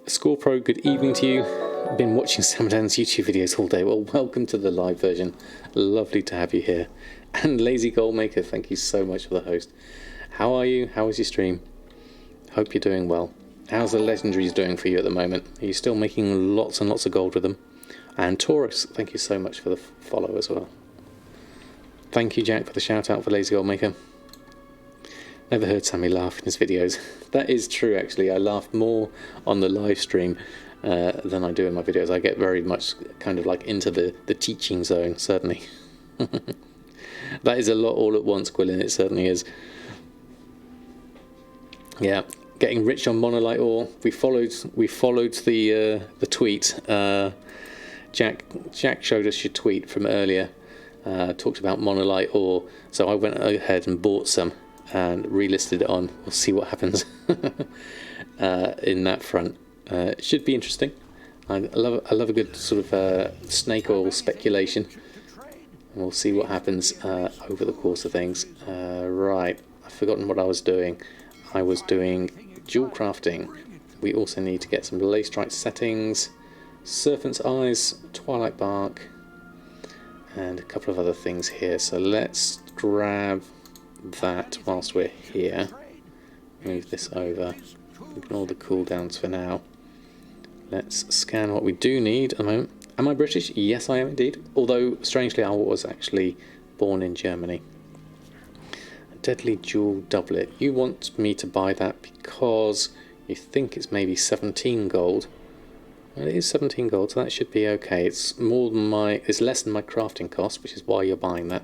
Score Pro, good evening to you. I've been watching Samadan's YouTube videos all day. Well, welcome to the live version. Lovely to have you here. And Lazy Goldmaker, thank you so much for the host. How are you? How was your stream? Hope you're doing well. How's the legendaries doing for you at the moment? Are you still making lots and lots of gold with them? And Taurus, thank you so much for the follow as well. Thank you, Jack, for the shout out for Lazy Goldmaker. Never heard Sammy laugh in his videos. That is true, actually. I laugh more on the live stream than I do in my videos. I get very much kind of like into the teaching zone, certainly. That is a lot all at once, Quillin. It certainly is. Yeah, getting rich on monolite ore. We followed the tweet. Jack showed us your tweet from earlier. Talked about monolite ore, so I went ahead and bought some and relisted it on. We'll see what happens in that front. It should be interesting. I love a good sort of snake oil speculation. And we'll see what happens over the course of things. Right, I've forgotten what I was doing. I was doing dual crafting. We also need to get some lace strike settings, serpent's eyes, twilight bark, and a couple of other things here. So let's grab that whilst we're here. Move this over. Ignore the cooldowns for now. Let's scan what we do need at the moment. Am I British? Yes, I am indeed. Although, strangely, I was actually born in Germany. A deadly jewel doublet. You want me to buy that because you think it's maybe 17 gold. Well, it is 17 gold, so that should be okay. It's more than it's less than my crafting cost, which is why you're buying that.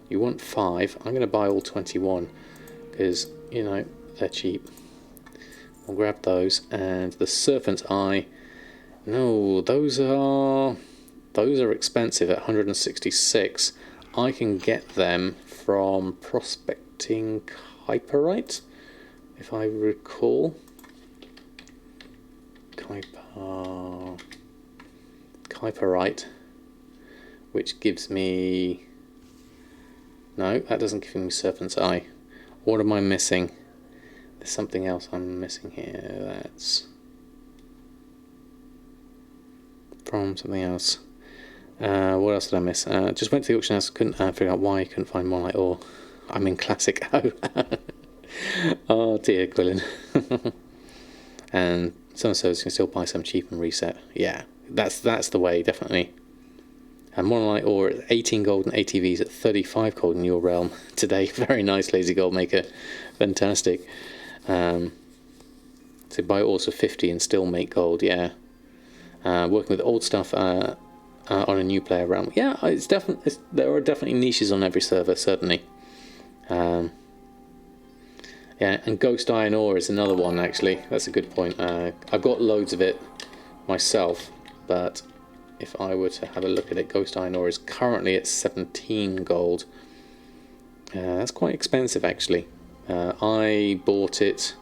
You want 5. I'm going to buy all 21 because, you know, they're cheap. We'll grab those. And the serpent's eye. No, those are expensive at 166. I can get them from prospecting Kyperite, if I recall. Kyperite, which gives me... No, that doesn't give me Serpent's Eye. What am I missing? There's something else I'm missing here. That's from something else. What else did I miss? Just went to the auction house, couldn't figure out why I couldn't find monolite ore. I'm in classic. Oh dear, Quillen. And some servers can still buy some cheap and reset. Yeah, that's the way, definitely. And monolite ore at 18 gold and ATVs at 35 gold in your realm today. Very nice, Lazy Goldmaker. Fantastic. So buy ores for 50 and still make gold. Yeah. Working with old stuff on a new player realm. Yeah, there are definitely niches on every server, certainly. Yeah, and Ghost Iron Ore is another one, actually. That's a good point. I've got loads of it myself, but if I were to have a look at it, Ghost Iron Ore is currently at 17 gold. That's quite expensive, actually. I bought it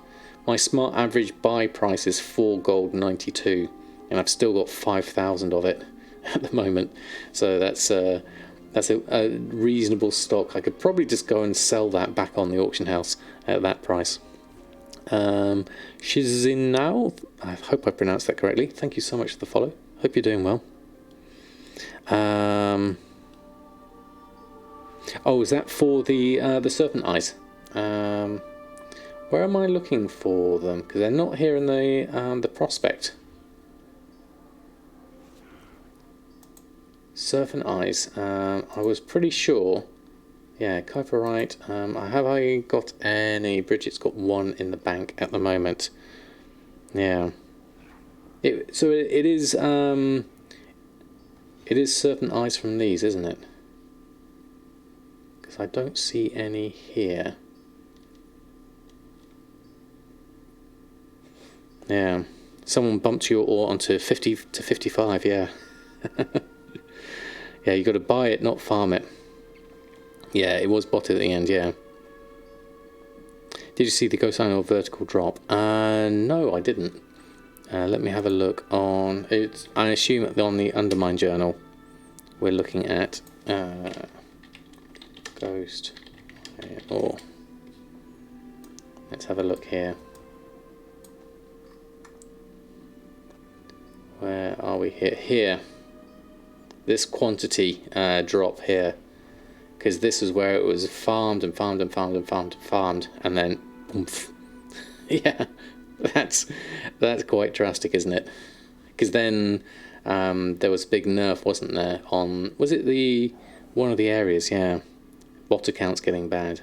my smart average buy price is 4 gold 92, and I've still got 5,000 of it at the moment. So that's a reasonable stock. I could probably just go and sell that back on the auction house at that price. Shizinao, I hope I pronounced that correctly. Thank you so much for the follow. Hope you're doing well. Oh, is that for the serpent eyes? Where am I looking for them? Because they're not here in the prospect. Serpent eyes. I was pretty sure. Yeah, Kypherite. Have I got any? Bridget's got one in the bank at the moment. Yeah. So it is. It is serpent eyes from these, isn't it? Because I don't see any here. Yeah. Someone bumped your ore onto 50 to 55. Yeah. Yeah, you got to buy it, not farm it. Yeah, it was botted at the end, yeah. Did you see the Ghost Iron vertical drop? No, I didn't. Let me have a look on... I assume on the Undermine Journal we're looking at Ghost Iron ore. Let's have a look here. Where are we here? Here. This quantity drop here. Because this is where it was farmed and farmed and farmed and farmed and farmed, and then oomph. Yeah, that's quite drastic, isn't it? Because then there was a big nerf, wasn't there? On, was it one of the areas? Yeah, bot accounts getting bad.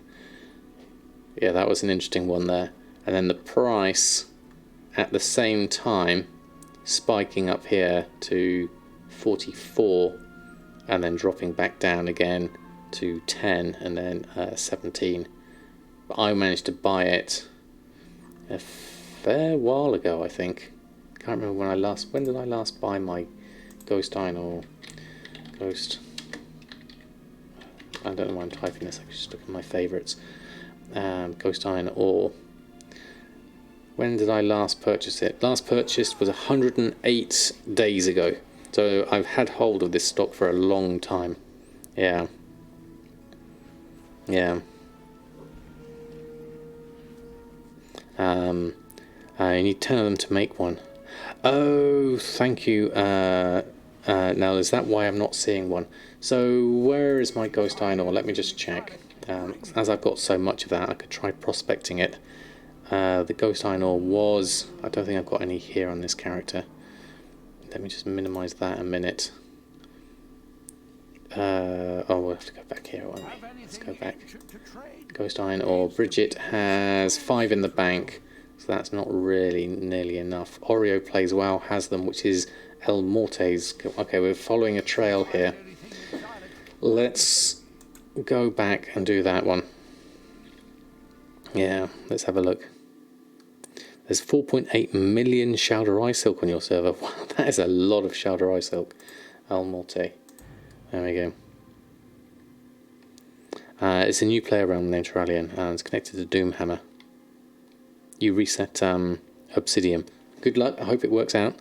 Yeah, that was an interesting one there. And then the price at the same time spiking up here to 44, and then dropping back down again to 10, and then 17. But I managed to buy it a fair while ago, I think. Can't remember when did I last buy my Ghost Iron or Ghost... I don't know why I'm typing this, I just look at my favourites. Ghost Iron ore. When did I last purchase it? Last purchased was 108 days ago. So I've had hold of this stock for a long time. Yeah. Yeah. You need 10 of them to make one. Oh, thank you. Now, is that why I'm not seeing one? So, where is my Ghost Iron ore? Let me just check. As I've got so much of that, I could try prospecting it. The Ghost Iron ore was... I don't think I've got any here on this character. Let me just minimise that a minute. Oh, we'll have to go back here, won't we? Let's go back. Ghost Iron ore. Bridget has 5 in the bank, so that's not really nearly enough. Oreo Plays Wow has them, which is El Morte's. Okay, we're following a trail here. Let's go back and do that one. Yeah, let's have a look. There's 4.8 million Shouder Eye Silk on your server. Wow, that is a lot of Shouder Eye Silk. El Morte. There we go. It's a new player realm named Terralion, and it's connected to Doomhammer. You reset Obsidian. Good luck, I hope it works out.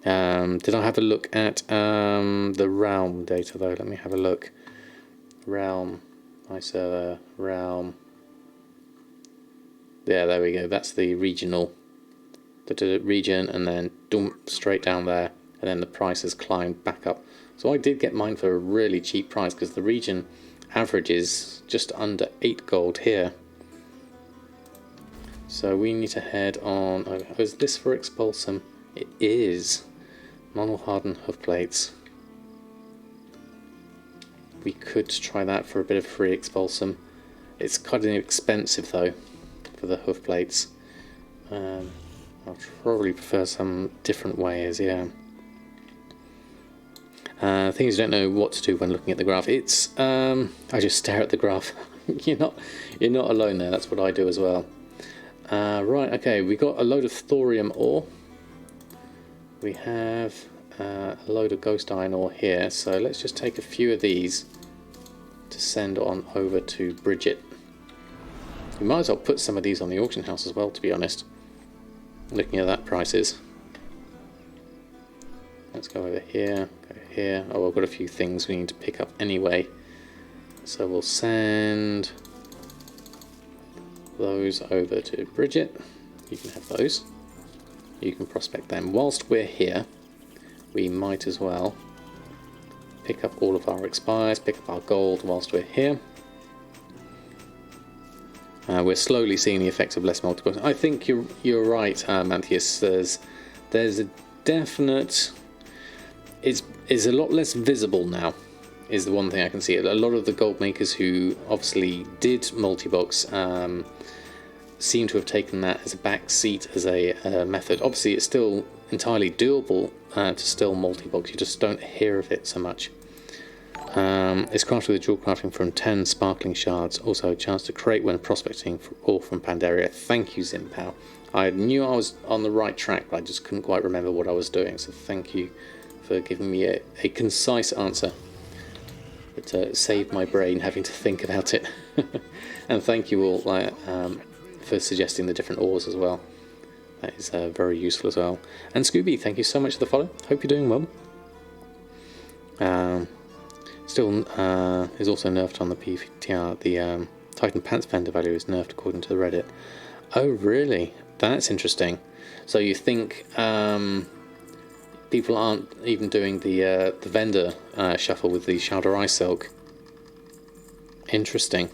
Did I have a look at the realm data though? Let me have a look. Realm, my server, realm. Yeah, there we go. That's the regional region, and then dump straight down there, and then the price has climbed back up. So I did get mine for a really cheap price because the region average is just under 8 gold here. So we need to head on. Oh, is this for Expulsum? It is. Monohardened hoof plates. We could try that for a bit of free Expulsum. It's kind of expensive though for the hoof plates. I'll probably prefer some different ways, yeah. Things you don't know what to do when looking at the graph. It's I just stare at the graph. you're not alone there. That's what I do as well. Right, okay, we got a load of thorium ore. We have a load of Ghost Iron ore here, so let's just take a few of these to send on over to Bridget. We might as well put some of these on the auction house as well, to be honest. Looking at that prices. Let's go over here, go here. Oh, I've got a few things we need to pick up anyway. So we'll send those over to Bridget. You can have those. You can prospect them. Whilst we're here, we might as well pick up all of our expires, pick up our gold whilst we're here. We're slowly seeing the effects of less multiples. I think you're right, Manthius. There's a definite... It's a lot less visible now, is the one thing I can see. A lot of the gold makers who obviously did multi-box seem to have taken that as a back seat, as a method. Obviously, it's still entirely doable to still multi-box. You just don't hear of it so much. It's crafted with dual crafting from 10 sparkling shards. Also a chance to create when prospecting ore from Pandaria. Thank you, Zimpow. I knew I was on the right track, but I just couldn't quite remember what I was doing. So thank you for giving me a concise answer. It saved my brain having to think about it. And thank you all for suggesting the different ores as well. That is very useful as well. And Scooby, thank you so much for the follow. Hope you're doing well. Still is also nerfed on the PTR. The Titan Pants Fender value is nerfed according to the Reddit. Oh really? That's interesting. So you think people aren't even doing the vendor shuffle with the Shroud Eye Silk? Interesting.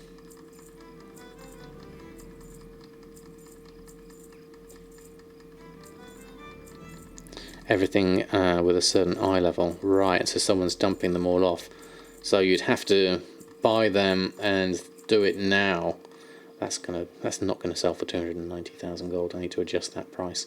Everything with a certain eye level, right? So someone's dumping them all off. So you'd have to buy them and do it now. That's not gonna sell for 290,000 gold. I need to adjust that price.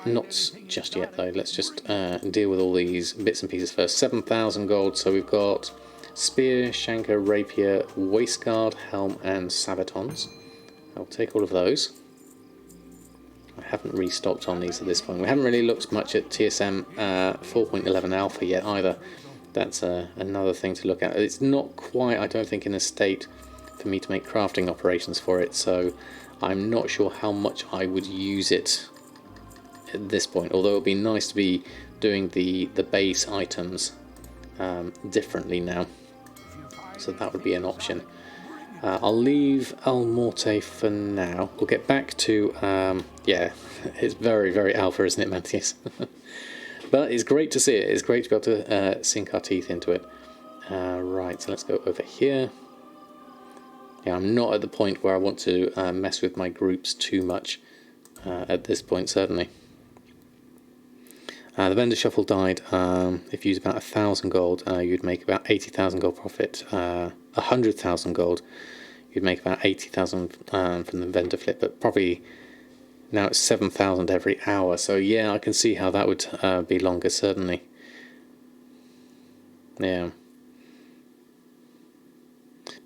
Not just yet though. Let's just deal with all these bits and pieces first. 7,000 gold. So we've got spear, shanker, rapier, waistguard, helm, and sabatons. I'll take all of those. I haven't restocked on these at this point. We haven't really looked much at TSM 4.11 alpha yet either. That's another thing to look at. It's not quite, I don't think, in a state for me to make crafting operations for it, so I'm not sure how much I would use it at this point, although it would be nice to be doing the base items differently now, so that would be an option. I'll leave El Morte for now. We'll get back to, yeah, it's very, very alpha, isn't it, Matthias? But it's great to see it. It's great to be able to sink our teeth into it. Right, so let's go over here. Yeah, I'm not at the point where I want to mess with my groups too much at this point, certainly. The vendor shuffle died. If you use about 1,000 gold, you'd make about 80,000 gold profit. 100,000 gold, you'd make about 80,000 from the vendor flip, but probably now it's 7,000 every hour. So yeah, I can see how that would be longer, certainly. Yeah.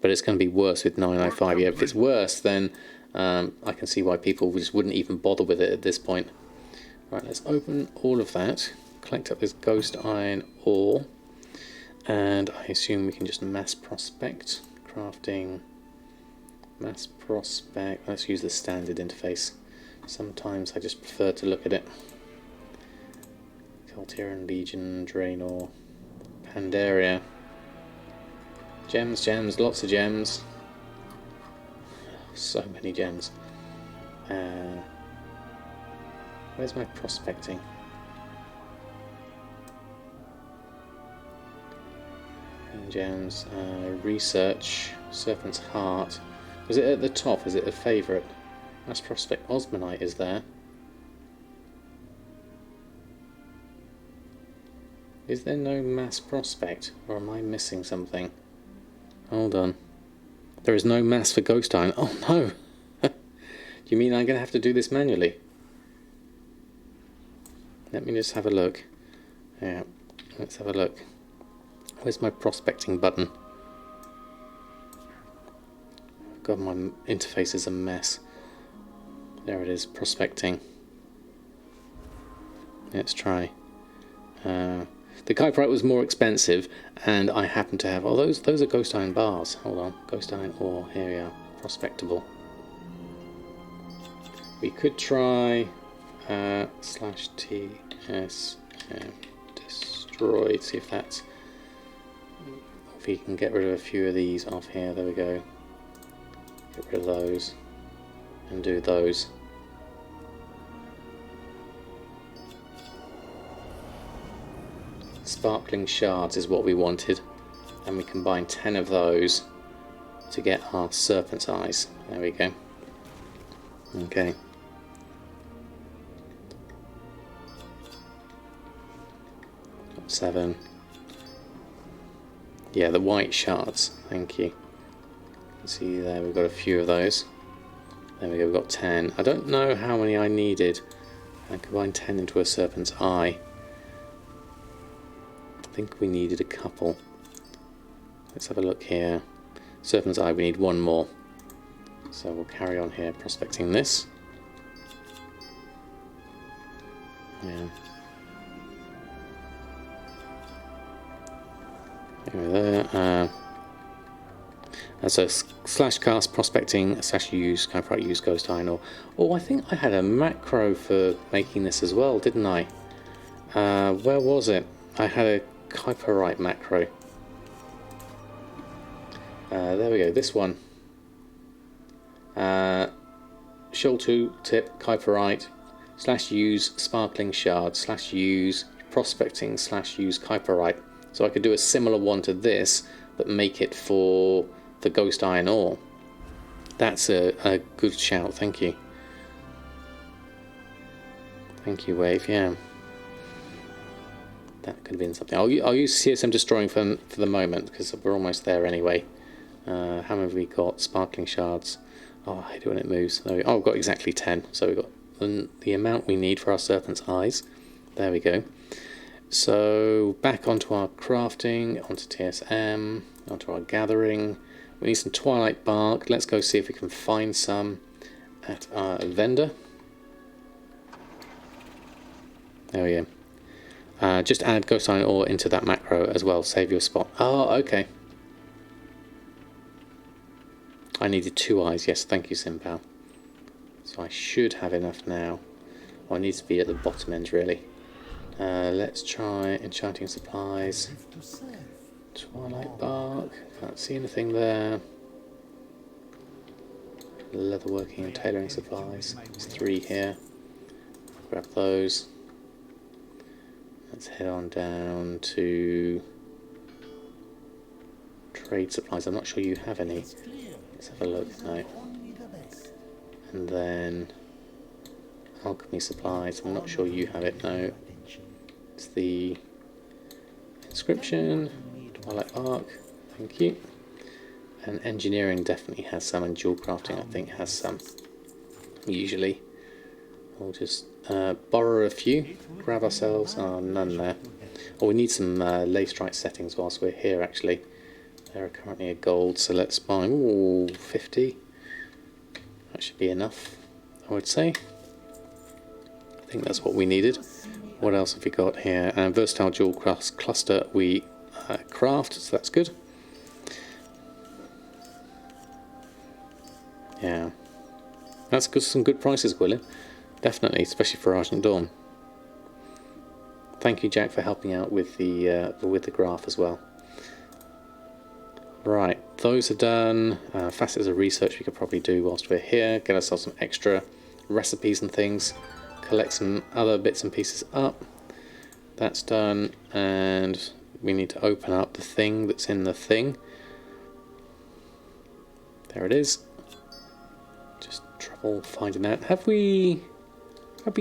But it's going to be worse with 905. Yeah, if it's worse, then I can see why people just wouldn't even bother with it at this point. Right, let's open all of that, collect up this ghost iron ore, and I assume we can just mass prospect. Crafting, mass prospect. Let's use the standard interface. Sometimes I just prefer to look at it. Cultiran, Legion, Draenor, Pandaria. Gems, gems, lots of gems. So many gems. Where's my prospecting? Gems, research, Serpent's Heart. Was it at the top? Is it a favourite? Mass prospect Osmanite is there. Is there no mass prospect? Or am I missing something? Hold on. There is no mass for Ghost Iron. Oh no! Do you mean I'm going to have to do this manually? Let me just have a look. Yeah, let's have a look. Where's my prospecting button? God, my interface is a mess. There it is, prospecting. Let's try. The Kyprite was more expensive, and I happen to have... Oh, those are Ghost Iron bars. Hold on. Ghost Iron ore. Here we are. Prospectable. We could try slash TSM destroy, see if that's, if we can get rid of a few of these off here. There we go. Get rid of those and do those. Sparkling shards is what we wanted, and we combine 10 of those to get our serpent's eyes. There we go. Okay. Got 7. Yeah, the white shards. Thank you. See there, we've got a few of those. There we go, we've got 10. I don't know how many I needed. I combined 10 into a serpent's eye. I think we needed a couple. Let's have a look here. Serpent's eye, we need one more. So we'll carry on here prospecting this. Yeah. Anyway, there. So slash cast prospecting slash use use ghost iron ore. Oh, I think I had a macro for making this as well, didn't I? Where was it? I had a Kyperite macro. There we go, this one. Shoal 2 tip Kyperite slash use sparkling shard slash use prospecting slash use Kyperite. So I could do a similar one to this, but make it for the ghost iron ore. That's a good shout, thank you. Thank you, Wave, yeah. That could have been something. I'll use TSM destroying for the moment, because we're almost there anyway. How many have we got? Sparkling shards. Oh, I hate it when it moves. Oh, we've got exactly 10. So we've got the amount we need for our serpent's eyes. There we go. So back onto our crafting, onto TSM, onto our gathering. We need some twilight bark. Let's go see if we can find some at our vendor. There we go. Just add ghost iron ore into that macro as well. Save your spot. Oh, okay. I needed 2 eyes. Yes, thank you, Simpal. So I should have enough now. Well, I need to be at the bottom end, really. Let's try enchanting supplies. Twilight bark. Can't see anything there. Leatherworking and tailoring supplies. There's 3 here. Grab those. Let's head on down to trade supplies. I'm not sure you have any. Let's have a look. No. And then alchemy supplies. I'm not sure you have it. No. It's the inscription. Twilight bark. Thank you. And engineering definitely has some, and dual crafting I think has some. Usually. We'll just borrow a few, grab ourselves, none there. Oh, we need some lay strike settings whilst we're here actually. They're currently a gold, so let's buy, ooh, 50. That should be enough, I would say. I think that's what we needed. What else have we got here? Versatile dual cluster we craft, so that's good. Yeah. That's good, some good prices, William. Definitely, especially for Argent Dawn. Thank you, Jack, for helping out with the graph as well. Right, those are done. Facets of research we could probably do whilst we're here. Get ourselves some extra recipes and things. Collect some other bits and pieces up. That's done, and we need to open up the thing that's in the thing. There it is. Just trouble finding out. Have we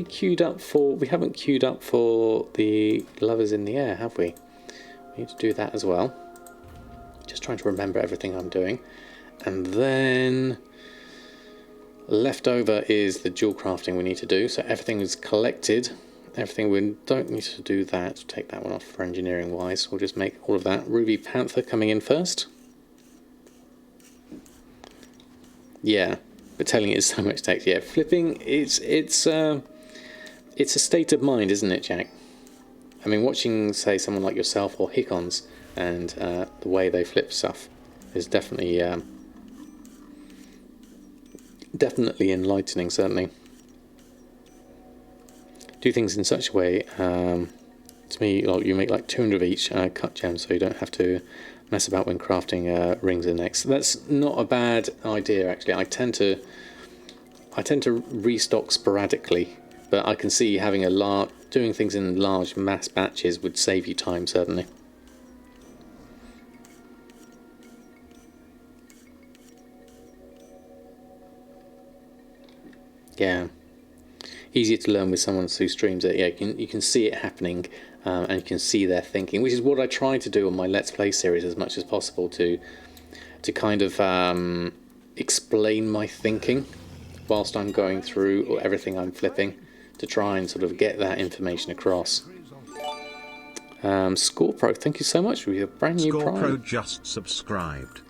queued up for... We haven't queued up for the lovers in the air, have we? We need to do that as well. Just trying to remember everything I'm doing. And then left over is the dual crafting we need to do. So everything is collected. Everything we don't need to do that. Take that one off for engineering wise. We'll just make all of that. Ruby Panther coming in first. Yeah, but telling it is so much text. Yeah, flipping. It's a state of mind, isn't it, Jack? I mean, watching, say, someone like yourself or Hickons and the way they flip stuff is definitely definitely enlightening, certainly. do things in such a way, to me, like, you make like 200 of each cut gems, so you don't have to mess about when crafting rings and necks. That's not a bad idea, actually. I tend to restock sporadically, but I can see having doing things in large mass batches would save you time, certainly. Yeah, easier to learn with someone who streams it. Yeah, you can see it happening, and you can see their thinking, which is what I try to do on my Let's Play series as much as possible, to kind of explain my thinking whilst I'm going through everything I'm flipping, to try and sort of get that information across. Scorepro, thank you so much for your brand new Prime. Scorepro just subscribed.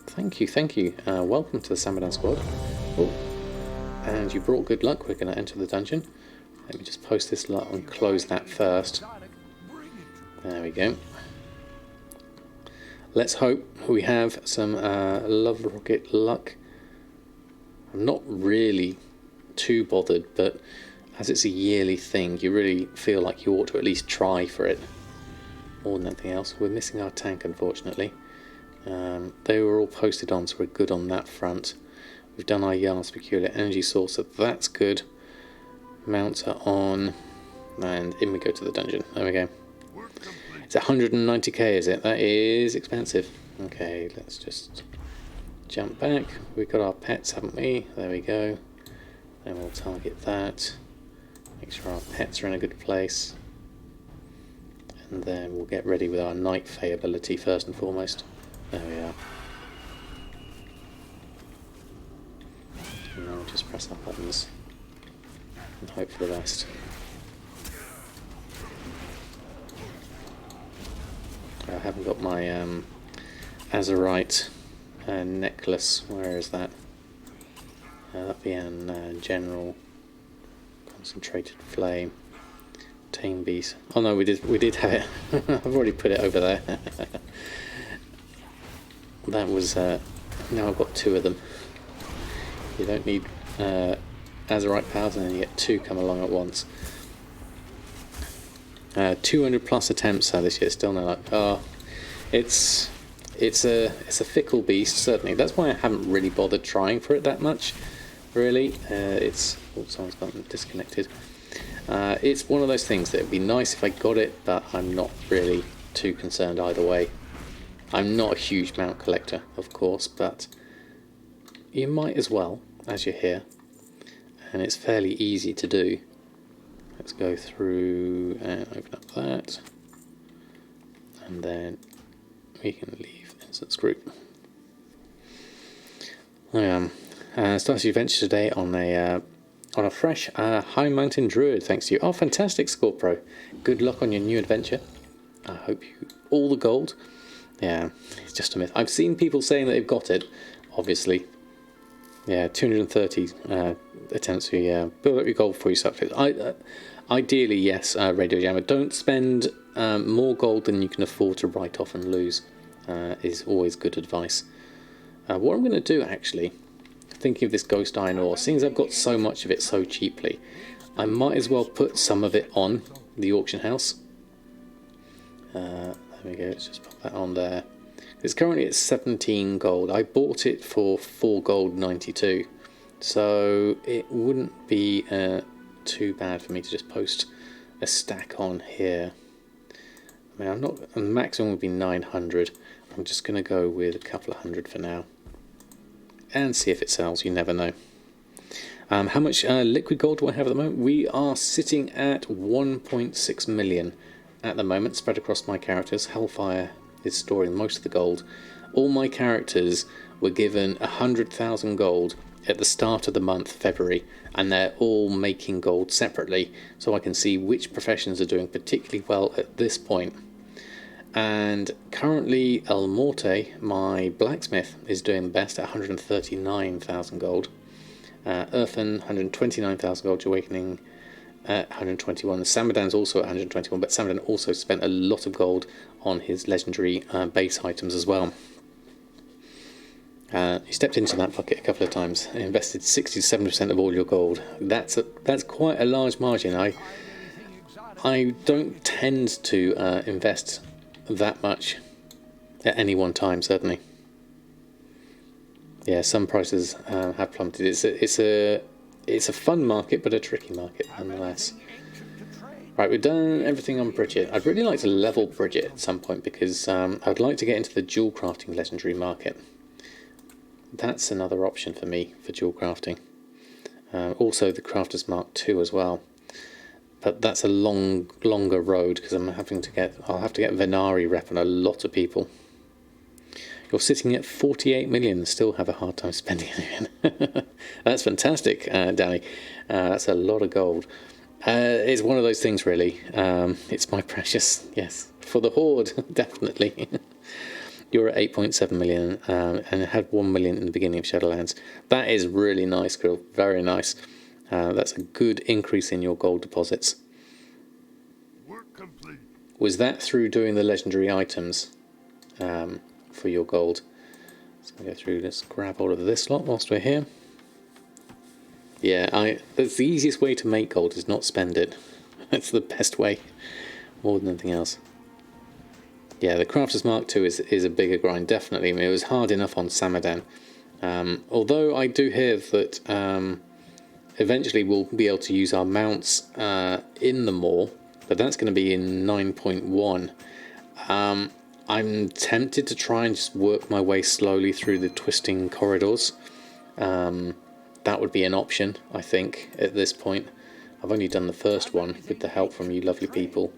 Thank you, thank you. Welcome to the Samadan squad. Oh. And you brought good luck. We're going to enter the dungeon. Let me just post this lot and close that first. There we go. Let's hope we have some Love Rocket luck. I'm not really too bothered, but as it's a yearly thing, you really feel like you ought to at least try for it more than anything else. We're missing our tank, unfortunately. They were all posted on, so we're good on that front. We've done our Yarn's peculiar energy source, so that's good. Mounts are on, and in we go to the dungeon. There we go. It's 190k, is it? That is expensive. Okay, let's just jump back. We've got our pets, haven't we? There we go. Then we'll target that. Make sure our pets are in a good place. And then we'll get ready with our Night Fae ability first and foremost. There we are. And now we'll just press our buttons and hope for the best. I haven't got my Azurite necklace. Where is that? That'd be in General Concentrated Flame. Tame Beast. Oh no, we did have it. I've already put it over there. That was now I've got two of them. You don't need Azurite powers, and then you get two come along at once. 200 plus attempts this year, still no luck. Oh, it's a fickle beast, certainly. That's why I haven't really bothered trying for it that much, really. Someone's gotten disconnected. It's one of those things that it'd be nice if I got it, but I'm not really too concerned either way. I'm not a huge mount collector, of course, but you might as well, as you're here, and it's fairly easy to do. Let's go through and open up that, and then we can leave instance group. I am starting your adventure today on a fresh High Mountain Druid, thanks to you. Oh, fantastic, Scorpro. Good luck on your new adventure. I hope you all the gold. Yeah, it's just a myth. I've seen people saying that they've got it, obviously. Yeah, 230 attempts to build up your gold before you start. Ideally, yes, Radio Jammer. Don't spend more gold than you can afford to write off and lose. Is always good advice. What I'm going to do, actually, thinking of this ghost iron ore, seeing as I've got so much of it so cheaply, I might as well put some of it on the auction house. There we go, let's just pop that on there. It's currently at 17 gold. I bought it for 4 gold 92, so it wouldn't be too bad for me to just post a stack on here. I mean, the maximum would be 900. I'm just going to go with a couple of hundred for now and see if it sells. You never know. How much liquid gold do I have at the moment? We are sitting at 1.6 million at the moment, spread across my characters. Hellfire is storing most of the gold. All my characters were given 100,000 gold at the start of the month, February, and they're all making gold separately, so I can see which professions are doing particularly well at this point. And currently El Morte, my blacksmith, is doing the best at 139,000 gold. Earthen, 129,000 gold. Awakening at 121. Samadan's also at 121, but Samadan also spent a lot of gold on his legendary base items as well. He stepped into that bucket a couple of times and invested 60 to 70% of all your gold. That's quite a large margin. I don't tend to invest that much at any one time, certainly. Yeah, some prices have plummeted. It's a fun market, but a tricky market nonetheless. Right, we've done everything on Bridget. I'd really like to level Bridget at some point because I'd like to get into the dual crafting legendary market. That's another option for me for dual crafting. Also the Crafter's Mark II as well. But that's a longer road because I'll have to get Venari rep on a lot of people. You're sitting at 48 million and still have a hard time spending it. That's fantastic, Danny. That's a lot of gold. It's one of those things, really. It's my precious, yes, for the Horde, definitely. You're at 8.7 million and had 1 million in the beginning of Shadowlands. That is really nice, Grill. Very nice. That's a good increase in your gold deposits. Work complete. Was that through doing the legendary items for your gold? Let's go through. Let's grab all of this lot whilst we're here. Yeah, that's the easiest way to make gold is not spend it. That's the best way, more than anything else. Yeah, the Crafter's Mark II is a bigger grind, definitely. I mean, it was hard enough on Samadan. Although I do hear that eventually we'll be able to use our mounts in the Maw, but that's going to be in 9.1. I'm tempted to try and just work my way slowly through the twisting corridors. That would be an option, I think, at this point. I've only done the first one with the help from you lovely people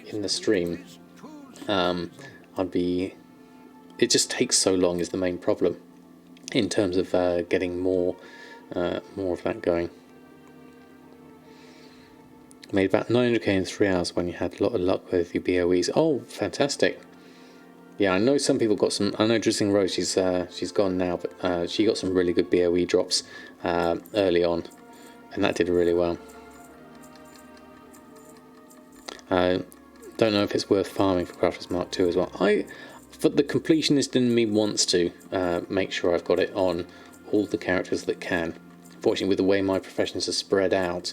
in the stream. It just takes so long is the main problem in terms of getting more of that going. Made about 900k in 3 hours when you had a lot of luck with your BOEs. Oh, fantastic. Yeah, I know some people got some. I know Drizzling Rose, she's gone now, but she got some really good BOE drops early on, and that did really well. Don't know if it's worth farming for Crafter's Mark II as well. But the completionist in me wants to make sure I've got it on all the characters that can. Fortunately, with the way my professions are spread out,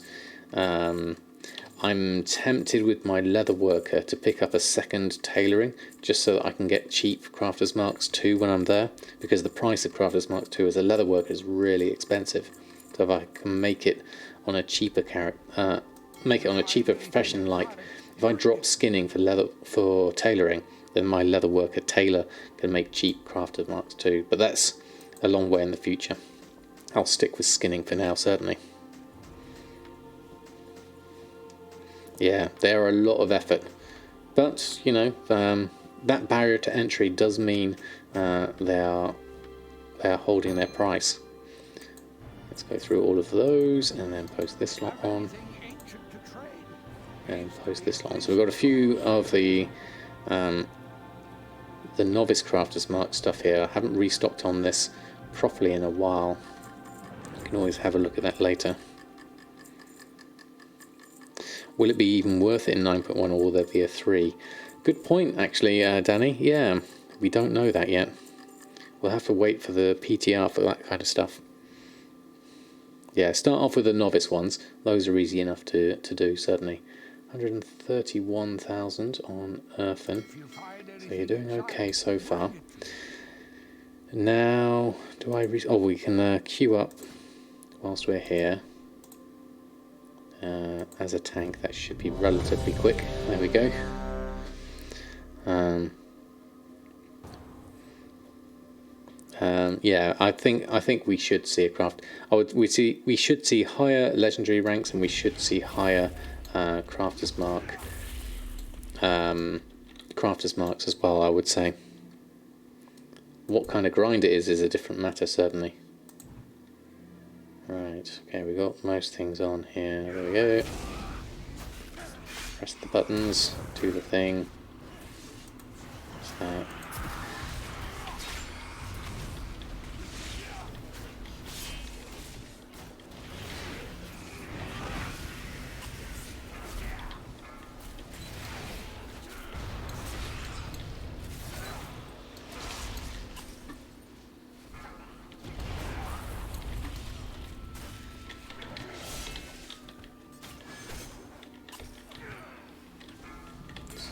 I'm tempted with my leather worker to pick up a second tailoring just so that I can get cheap Crafter's Marks II when I'm there, because the price of Crafter's Mark II as a leather worker is really expensive. So if I can make it on a cheaper profession, like if I drop skinning for tailoring, then my leather worker tailor can make cheap Crafter's Marks II. But that's a long way in the future. I'll stick with skinning for now, certainly. Yeah, they are a lot of effort, but you know that barrier to entry does mean they are holding their price. Let's go through all of those and then post this lot on, and post this lot on. So we've got a few of the novice crafters mark stuff here. I haven't restocked on this properly in a while. You can always have a look at that later. Will it be even worth it in 9.1, or will there be a 3? Good point, actually, Danny. Yeah, we don't know that yet. We'll have to wait for the PTR for that kind of stuff. Yeah, start off with the novice ones. Those are easy enough to do, certainly. 131,000 on Earthen. So you're doing okay so far. Now, we can queue up whilst we're here. As a tank, that should be relatively quick. There we go. Yeah, I think we should see a craft. We should see higher legendary ranks, and we should see higher Crafter's Marks as well. I would say. What kind of grind it is a different matter, certainly. Right, okay, we got most things on here. There we go. Press the buttons, do the thing. What's that?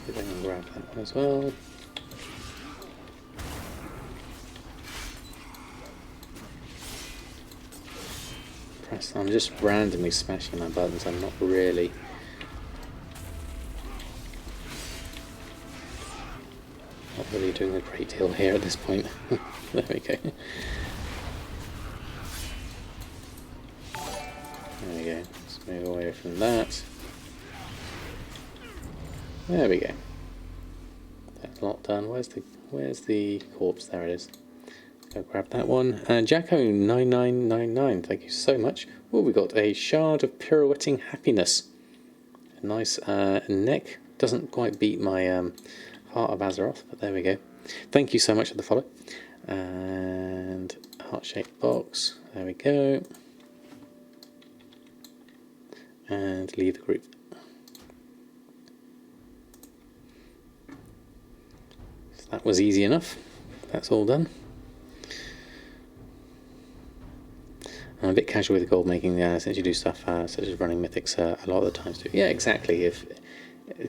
See if I can grab that one as well. I'm just randomly smashing my buttons, I'm not really doing a great deal here at this point. There we go. There we go. Let's move away from that. There we go. That's a lot done. Where's the corpse? There it is. Go grab that one. And Jacko9999, thank you so much. Oh, we got a shard of pirouetting happiness. A nice neck. Doesn't quite beat my Heart of Azeroth, but there we go. Thank you so much for the follow. And heart-shaped box. There we go. And leave the group. So that was easy enough. That's all done. I'm a bit casual with gold making since you do stuff such as running mythics a lot of the times too. Yeah, exactly.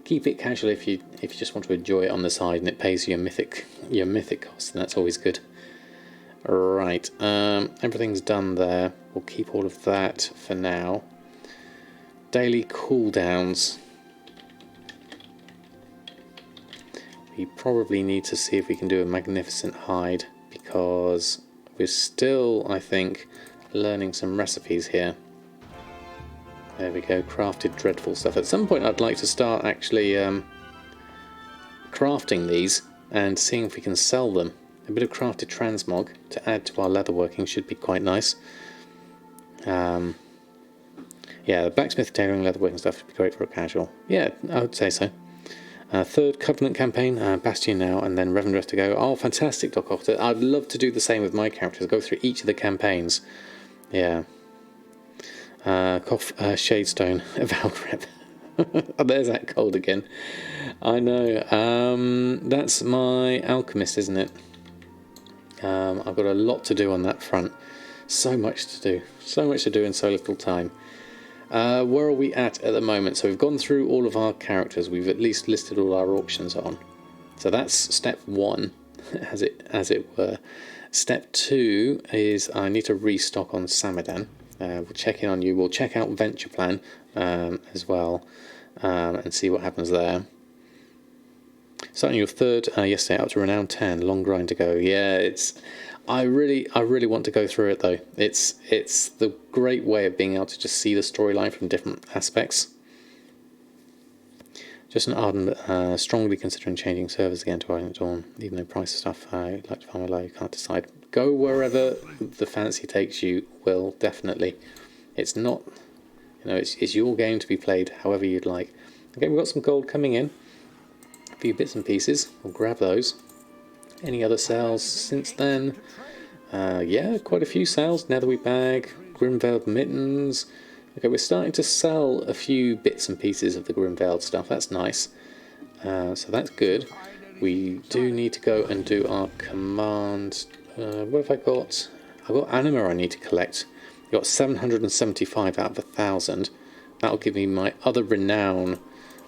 Keep it casual if you just want to enjoy it on the side and it pays your mythic costs, then that's always good. Right, everything's done there. We'll keep all of that for now. Daily cooldowns. We probably need to see if we can do a magnificent hide because we're still, I think, learning some recipes here. There we go, crafted dreadful stuff. At some point I'd like to start actually crafting these and seeing if we can sell them. A bit of crafted transmog to add to our leatherworking should be quite nice. Yeah, the blacksmith, tailoring, leatherworking stuff would be great for a casual. Yeah, I would say so. Third Covenant campaign, Bastion now, and then Reverend Rest to go. Oh, fantastic, Doc Octa. I'd love to do the same with my characters, go through each of the campaigns. Yeah. Shadestone, Valgrep. Oh, there's that cold again. I know. That's my alchemist, isn't it? I've got a lot to do on that front. So much to do. So much to do in so little time. Where are we at the moment? So we've gone through all of our characters. We've at least listed all our auctions on. So that's step one, as it were. Step two is I need to restock on Samadan. We'll check in on you. We'll check out Venture Plan as well and see what happens there. Starting your third yesterday up to Renown 10. Long grind to go. Yeah, I really want to go through it though. It's the great way of being able to just see the storyline from different aspects. Just an ardent, strongly considering changing servers again to Island Dawn, even though price of stuff I like to farm low, you can't decide. Go wherever the fancy takes you, Will, definitely. It's not, it's your game to be played however you'd like. Okay, we've got some gold coming in. A few bits and pieces, we'll grab those. Any other sales since then? Yeah, quite a few sales. Netherweed bag, Grimveiled mittens. Okay, we're starting to sell a few bits and pieces of the Grimveiled stuff. That's nice. So that's good. We do need to go and do our command. What have I got? I've got anima I need to collect. I've got 775 out of 1,000. That'll give me my other renown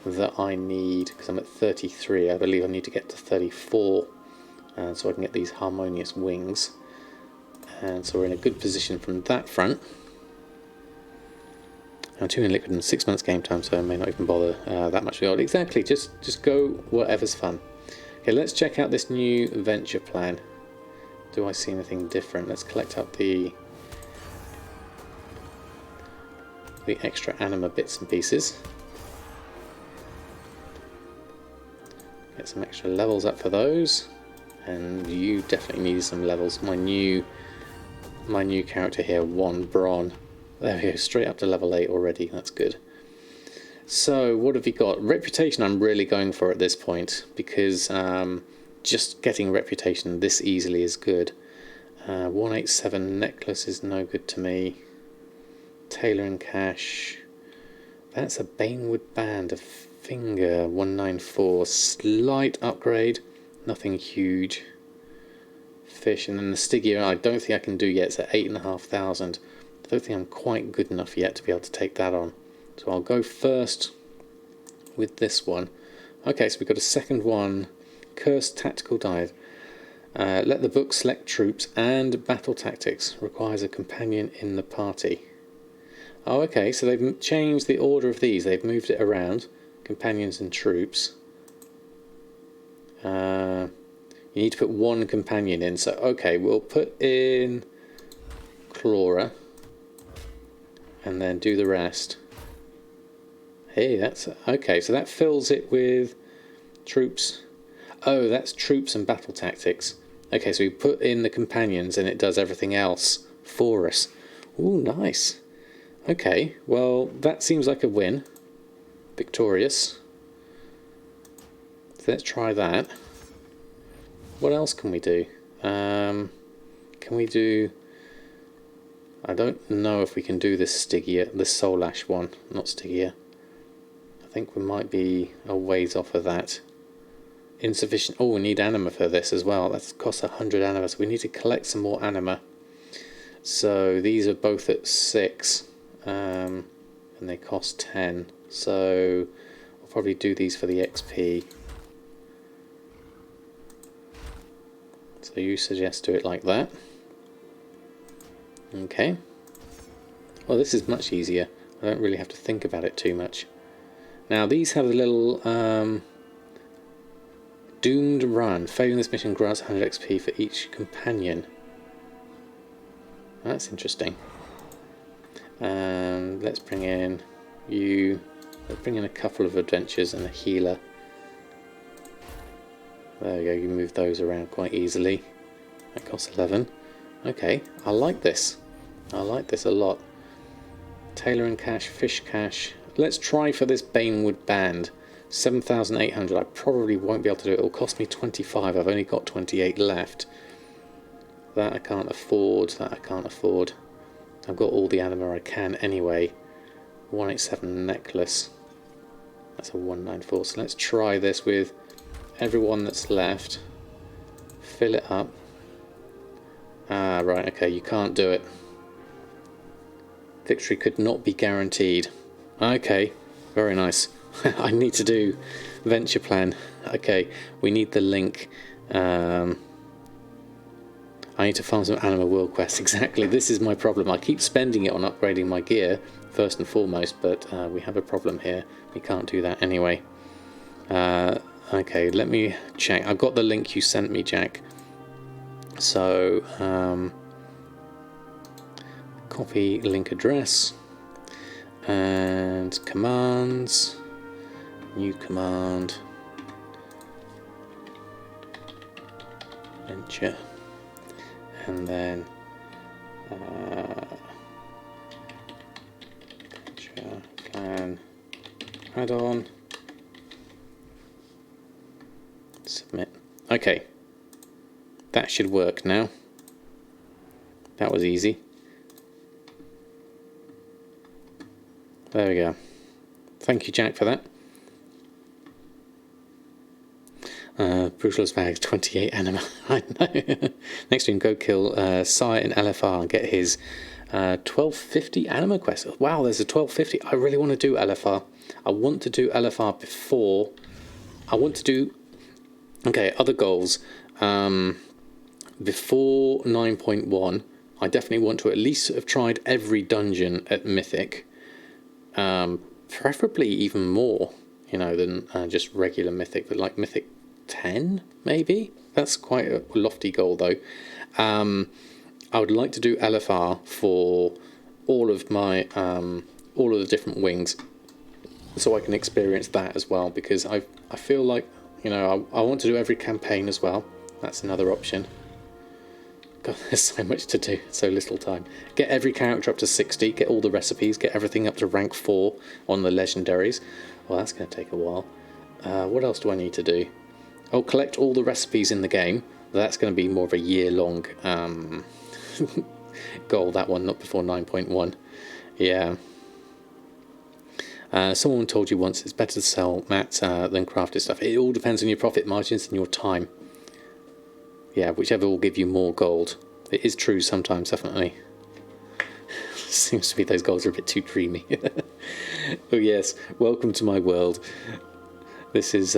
that I need, because I'm at 33. I believe I need to get to 34 so I can get these harmonious wings. And so we're in a good position from that front. I'm 2 in liquid and 6 months game time, so I may not even bother that much. Exactly, just go whatever's fun. Okay, let's check out this new venture plan. Do I see anything different? Let's collect up the extra anima bits and pieces. Get some extra levels up for those. And you definitely need some levels. My new character here, 1 Bron. There we go, straight up to level 8 already. That's good. So what have we got? Reputation I'm really going for at this point, because just getting reputation this easily is good. 187 necklace is no good to me. Tailor and cash. That's a Banewood band, a finger. 194. Slight upgrade. Nothing huge. Fish, and then the Stygia I don't think I can do yet. It's at 8,500. I don't think I'm quite good enough yet to be able to take that on. So I'll go first with this one. Okay, so we've got a second one. Cursed Tactical Guide. Let the book select troops and battle tactics. Requires a companion in the party. Oh, okay, so they've changed the order of these. They've moved it around. Companions and troops. You need to put one companion in. So, okay, we'll put in Clara. And then do the rest. Hey, that's... Okay, so that fills it with troops. Oh, that's troops and battle tactics. Okay, so we put in the companions and it does everything else for us. Ooh, nice. Okay, well, that seems like a win. Victorious. So let's try that. What else can we do? Can we do... I don't know if we can do this Stygia, the Soul Ash one, not Stygia. I think we might be a ways off of that. Insufficient. Oh, we need anima for this as well. That costs 100 anima, so we need to collect some more anima. So these are both at 6. And they cost 10, so I'll probably do these for the XP. So you suggest do it like that. Okay. Well, this is much easier. I don't really have to think about it too much. Now these have a little doomed run. Failing this mission grants 100 XP for each companion. That's interesting. Let's bring in you. Let's bring in a couple of adventures and a healer. There we go, you move those around quite easily. That costs 11. Okay, I like this. I like this a lot. Tailor and Cash, Fish Cash. Let's try for this Banewood Band. 7,800. I probably won't be able to do it. It'll cost me 25. I've only got 28 left. That I can't afford. That I can't afford. I've got all the anima I can anyway. 187 necklace. That's a 194. So let's try this with everyone that's left. Fill it up. Ah, right, okay, you can't do it. Victory could not be guaranteed. Okay, very nice. I need to do venture plan. Okay, we need the link. I need to farm some anima world quests. Exactly, this is my problem. I keep spending it on upgrading my gear, first and foremost, but we have a problem here. We can't do that anyway. Okay, let me check. I've got the link you sent me, Jack. So, copy link address and commands. New command. Venture. And then venture plan add-on. Submit. Okay. That should work now. That was easy. There we go. Thank you, Jack, for that. Brutalist Bags, 28 anima. I know. Next we can go kill Sai in LFR and get his 1250 anima quest. Wow, there's a 1250. I really want to do LFR. I want to do LFR before. I want to do... Okay, other goals. Before 9.1, I definitely want to at least have tried every dungeon at Mythic. Preferably even more, you know, than just regular Mythic, but like Mythic 10, maybe? That's quite a lofty goal, though. I would like to do LFR for all of my, all of the different wings, so I can experience that as well, because I feel like, you know, I want to do every campaign as well. That's another option. God, there's so much to do, so little time. Get every character up to 60, get all the recipes, get everything up to rank 4 on the legendaries. Well, that's going to take a while. What else do I need to do? Oh, collect all the recipes in the game. That's going to be more of a year-long goal, that one, not before 9.1. Yeah. Someone told you once it's better to sell mats than crafted stuff. It all depends on your profit margins and your time. Yeah, whichever will give you more gold. It is true sometimes, definitely. Seems to be those goals are a bit too dreamy. Oh yes, welcome to my world. This is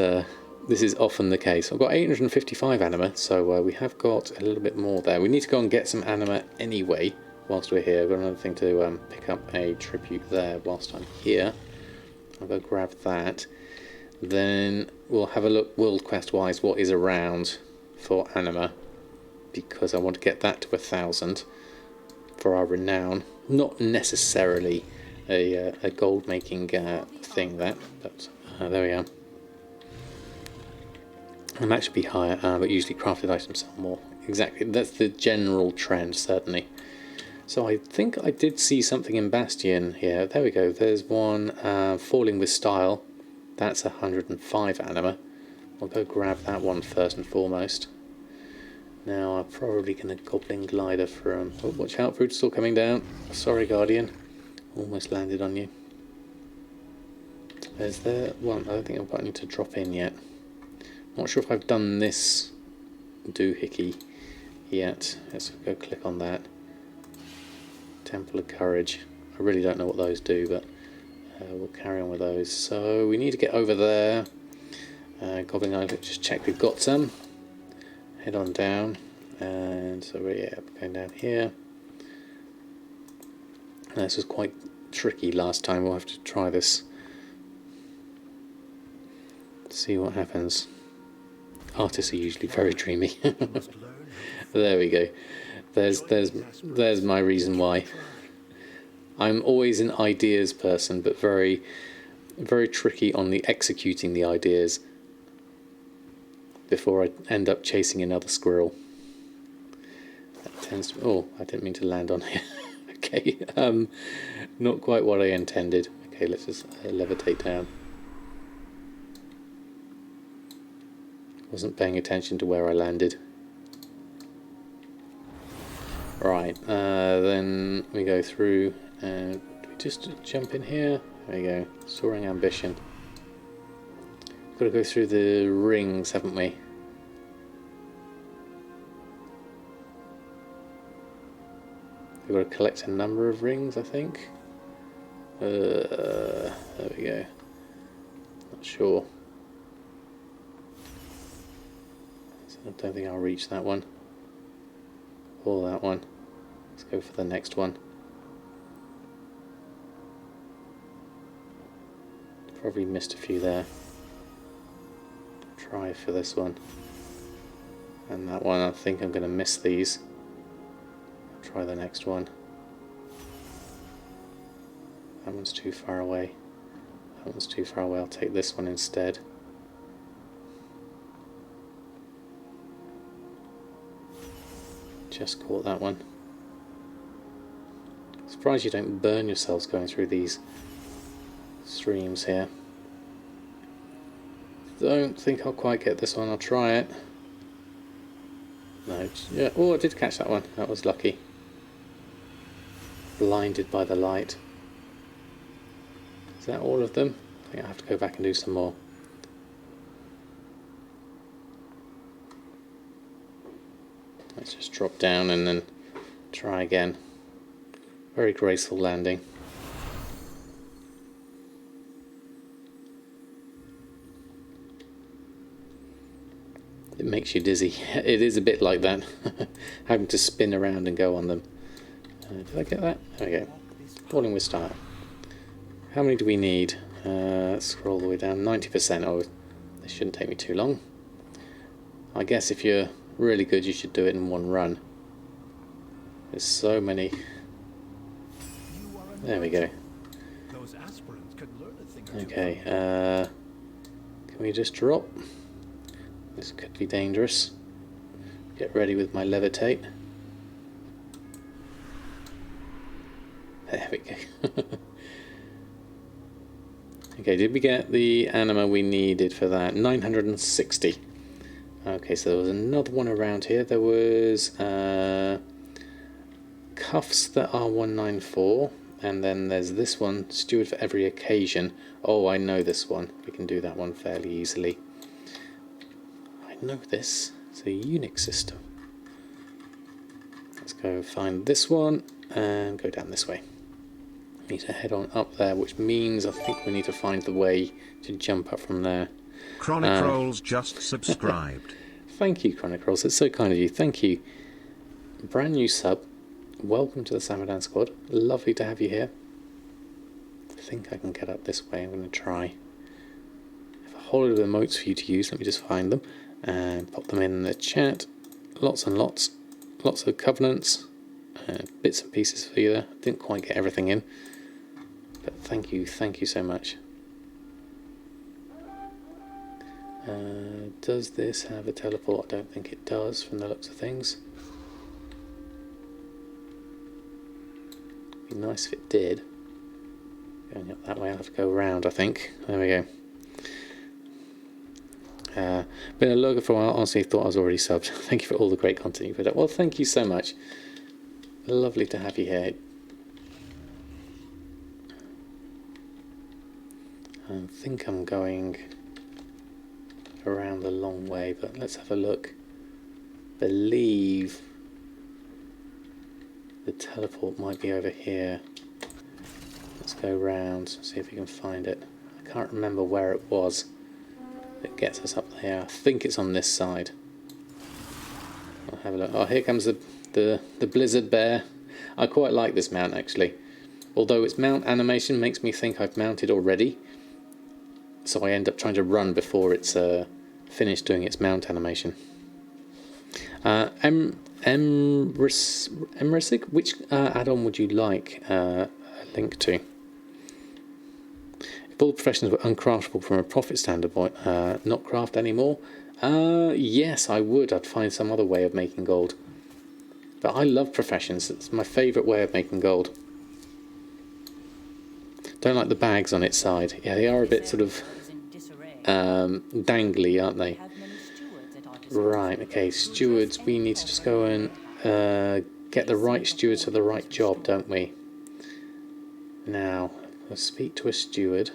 often the case. I've got 855 anima, so we have got a little bit more there. We need to go and get some anima anyway whilst we're here. I've got another thing to pick up a tribute there whilst I'm here. I'll go grab that. Then we'll have a look world quest wise what is around for anima, because I want to get that to 1,000 for our renown. Not necessarily a gold making thing that, but there we are. I'm actually higher, but usually crafted items sell more. Exactly, that's the general trend, certainly. So I think I did see something in Bastion here. There we go, there's one falling with style. That's 105 anima. I'll go grab that one first and foremost. Now I'm probably going to goblin glider from... Oh, watch out, fruit's still coming down. Sorry, Guardian. Almost landed on you. There's the one. I don't think I've got any to drop in yet. Not sure if I've done this doohickey yet. Let's go click on that. Temple of Courage. I really don't know what those do, but we'll carry on with those. So we need to get over there. Goblin glider, just check we've got some. Head on down, and so we're going down here. This was quite tricky last time. We'll have to try this. See what happens. Artists are usually very dreamy. There we go. There's my reason why. I'm always an ideas person, but very tricky on the executing the ideas before I end up chasing another squirrel. That tends to... Oh, I didn't mean to land on here. Okay, not quite what I intended. Okay, let's just levitate down. Wasn't paying attention to where I landed. Right, then we go through and do we just jump in here? There we go, soaring ambition. Got to go through the rings, haven't we? We've got to collect a number of rings, I think. There we go. Not sure. So I don't think I'll reach that one. Or that one. Let's go for the next one. Probably missed a few there. Try for this one. And that one, I think I'm going to miss these. Try the next one. That one's too far away. That one's too far away. I'll take this one instead. Just caught that one. Surprised you don't burn yourselves going through these streams here. Don't think I'll quite get this one. I'll try it. No, yeah. Oh, I did catch that one. That was lucky. Blinded by the light. Is that all of them? I think I have to go back and do some more. Let's just drop down and then try again. Very graceful landing. It makes you dizzy. It is a bit like that. Having to spin around and go on them. Did I get that? There we go. Falling with style. How many do we need? Scroll all the way down. 90%. Oh, this shouldn't take me too long. I guess if you're really good, you should do it in one run. There's so many. There we go. Okay. Can we just drop? This could be dangerous. Get ready with my levitate. There we go. Okay, did we get the anima we needed for that? 960. Okay, so there was another one around here. There was cuffs that are 194, and then there's this one, steward for every occasion. Oh, I know this one. We can do that one fairly easily. I know this. It's a Unix system. Let's go find this one and go down this way. We need to head on up there, which means I think we need to find the way to jump up from there. Chronic Rolls just subscribed. Thank you, Chronic Rolls. It's so kind of you. Thank you. Brand new sub. Welcome to the Samadan squad. Lovely to have you here. I think I can get up this way. I'm going to try. I have a whole lot of emotes for you to use. Let me just find them and pop them in the chat. Lots and lots. Lots of covenants. Bits and pieces for you there. Didn't quite get everything in. But thank you so much. Does this have a teleport? I don't think it does from the looks of things. Be nice if it did. Going up that way, I'll have to go around, I think. There we go. Been a lurker for a while, honestly thought I was already subbed. Thank you for all the great content you put up. Well, thank you so much. Lovely to have you here. I think I'm going around the long way, but let's have a look. Believe the teleport might be over here. Let's go round, see if we can find it. I can't remember where it was that gets us up there. I think it's on this side. I'll have a look. Oh, here comes the blizzard bear. I quite like this mount actually. Although its mount animation makes me think I've mounted already. So I end up trying to run before it's finished doing its mount animation. Emrisic, which add-on would you like a link to? If all professions were uncraftable from a profit standpoint, not craft anymore? Yes, I would. I'd find some other way of making gold. But I love professions. It's my favourite way of making gold. Don't like the bags on its side. Yeah, they are a bit sort of dangly, aren't they? Right, okay, stewards. We need to just go and get the right stewards for the right job, don't we? Now, let's speak to a steward.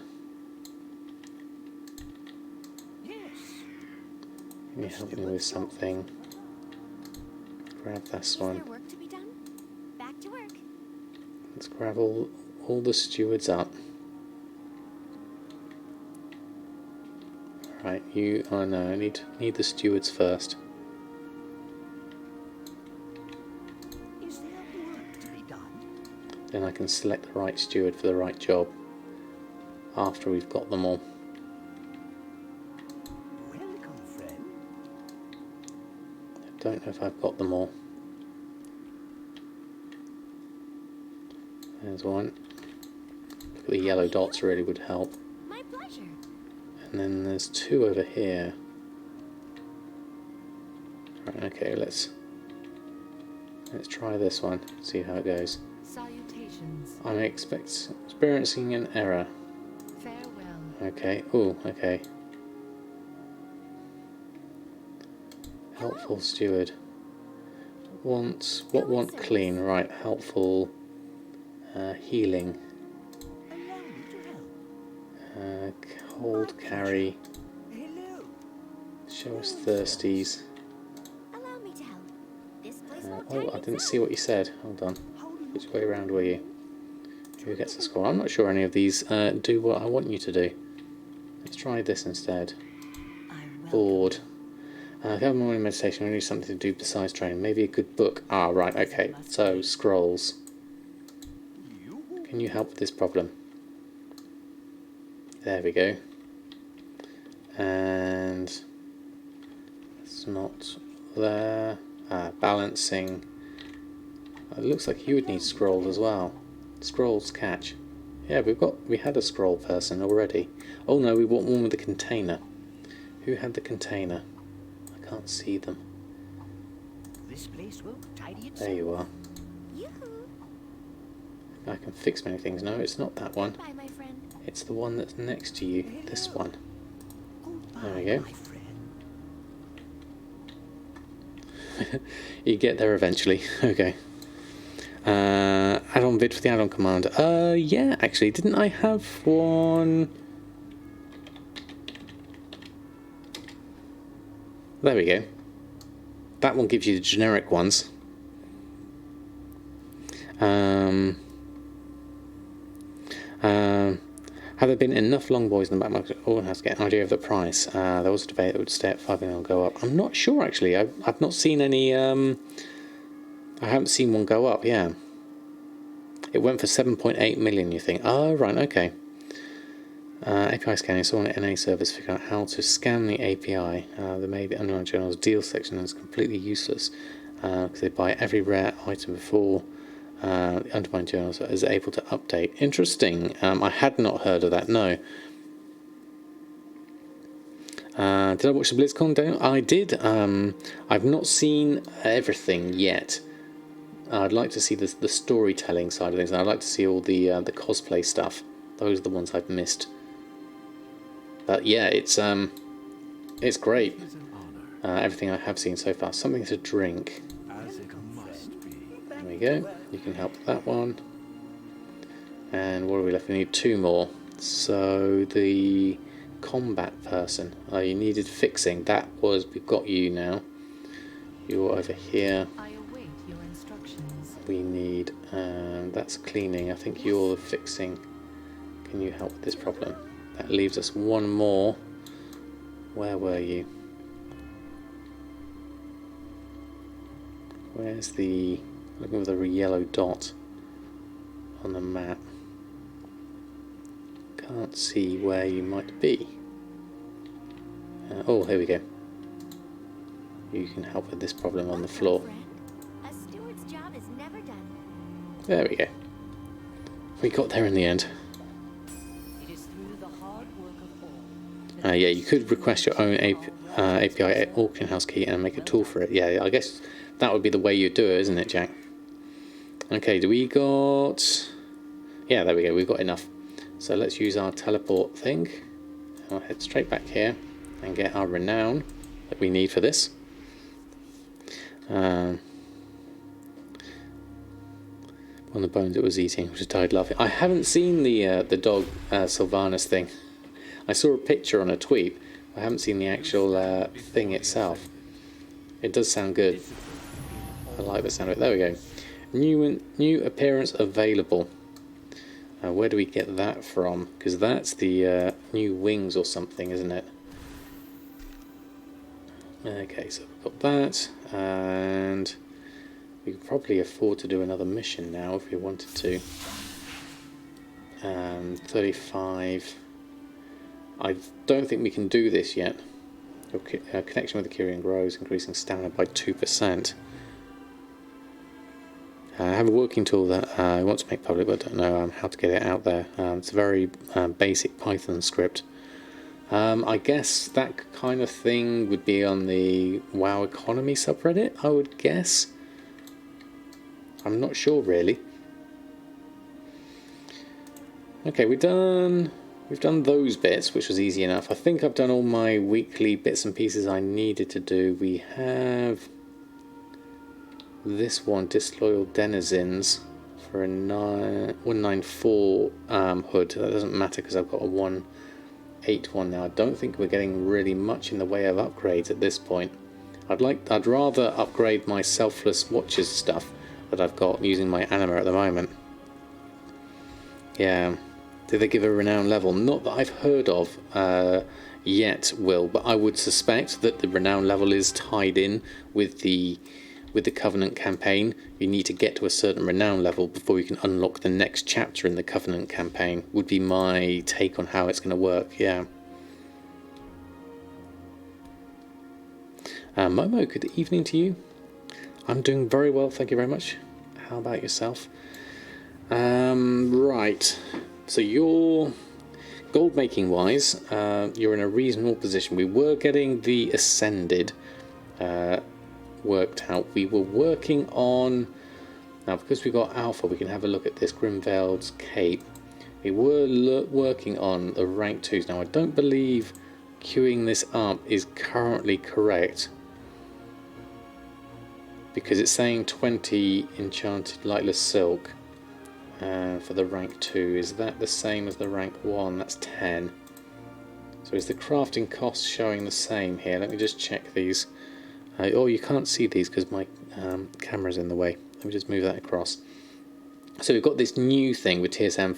Can you help me with something? Grab this one. Let's grab all the stewards up. Right, you. Oh no, I need the stewards first. Is there work to be done? Then I can select the right steward for the right job. After we've got them all. Welcome, friend. I don't know if I've got them all. There's one. Look at the yellow dots, really would help. My pleasure. And then there's two over here. Right, okay, let's try this one. See how it goes. Salutations. I'm experiencing an error. Farewell. Okay. Oh, okay. Helpful steward. Want clean? Right. Helpful. Healing. Allow me to help. Hold carry. Hello. Show us thirsties. Allow me to help. This place won't Oh, tide I didn't itself. see what you said. Hold on. How do you Which way around were you? Who gets the score? I'm not sure any of these do what I want you to do. Let's try this instead. Bored. If you have morning meditation, we need something to do besides training. Maybe a good book. Ah, right, okay. So, scrolls. Can you help with this problem? There we go. And it's not there. Balancing. It looks like you would need scrolls as well. Scrolls catch. Yeah, we had a scroll person already. Oh no, we want one with a container. Who had the container? I can't see them. This place will tidy itself. There you are. Yoo-hoo. I can fix many things. No, it's not that one. Bye, my friend. It's the one that's next to you. This one. Goodbye, There we go. my friend. You get there eventually. Okay. Add-on vid for the add-on command. Yeah, actually, didn't I have one? There we go. That one gives you the generic ones. Have there been enough long boys in the back market? All has to get an idea of the price. There was a debate that would stay at 5 million and go up. I'm not sure actually. I've not seen any. I haven't seen one go up. Yeah, it went for 7.8 million. You think? Oh right, okay. API scanning. Someone at NA service figured out how to scan the API. They made the Underground Journal's deal section is completely useless because they buy every rare item before the Underground Journal is able to update. Interesting. I had not heard of that. No. Did I watch the BlizzCon demo? I did. I've not seen everything yet. I'd like to see the storytelling side of things, and I'd like to see all the cosplay stuff. Those are the ones I've missed. But yeah, it's great. Everything I have seen so far. Something to drink. There we go. You can help with that one. And what are we left? We need 2 more. So the combat person. You needed fixing. We've got you now. You're over here. I await your instructions. We need, that's cleaning. I think you're the fixing. Can you help with this problem? That leaves us 1 more. Where were you? Where's the... looking for the yellow dot on the map. Can't see where you might be. Oh, here we go. You can help with this problem on the floor. A steward's job is never done. There we go. We got there in the end. It is through the hard work of all. Yeah, you could request your own API auction house key and make a tool for it. Yeah, I guess that would be the way you do it, isn't it, Jack? Okay, do we got... yeah, there we go, we've got enough. So let's use our teleport thing. I'll head straight back here and get our renown that we need for this. One of the bones it was eating, which died laughing. I haven't seen the dog Sylvanas thing. I saw a picture on a tweet. I haven't seen the actual thing itself. It does sound good. I like the sound of it. There we go. New appearance available. Where do we get that from? Because that's the new wings or something, isn't it? Okay, so we've got that, and we could probably afford to do another mission now if we wanted to. 35. I don't think we can do this yet. Your connection with the Kyrian grows, increasing stamina by 2%. I have a working tool that I want to make public, but I don't know how to get it out there. It's a very basic Python script. I guess that kind of thing would be on the WoW Economy subreddit, I would guess. I'm not sure really. Okay, we've done those bits, which was easy enough. I think I've done all my weekly bits and pieces I needed to do. We have this one, Disloyal Denizens, for a 194 hood. That doesn't matter because I've got a 181 now. I don't think we're getting really much in the way of upgrades at this point. I'd rather upgrade my selfless watches stuff that I've got using my anima at the moment. Yeah. Did they give a renown level? Not that I've heard of yet, Will, but I would suspect that the renown level is tied in with the Covenant campaign. You need to get to a certain renown level before you can unlock the next chapter in the Covenant campaign, would be my take on how it's going to work, yeah. Momo, good evening to you. I'm doing very well, thank you very much. How about yourself? Right, so you're gold making wise, you're in a reasonable position. We were getting the Ascended worked out. We were working on, now because we got Alpha, we can have a look at this Grimveld's Cape. We were working on the rank 2s. Now I don't believe queuing this up is currently correct, because it's saying 20 enchanted lightless silk for the rank 2. Is that the same as the rank 1? That's 10. So is the crafting cost showing the same here? Let me just check these. Oh, you can't see these because my camera's in the way. Let me just move that across. So we've got this new thing with TSM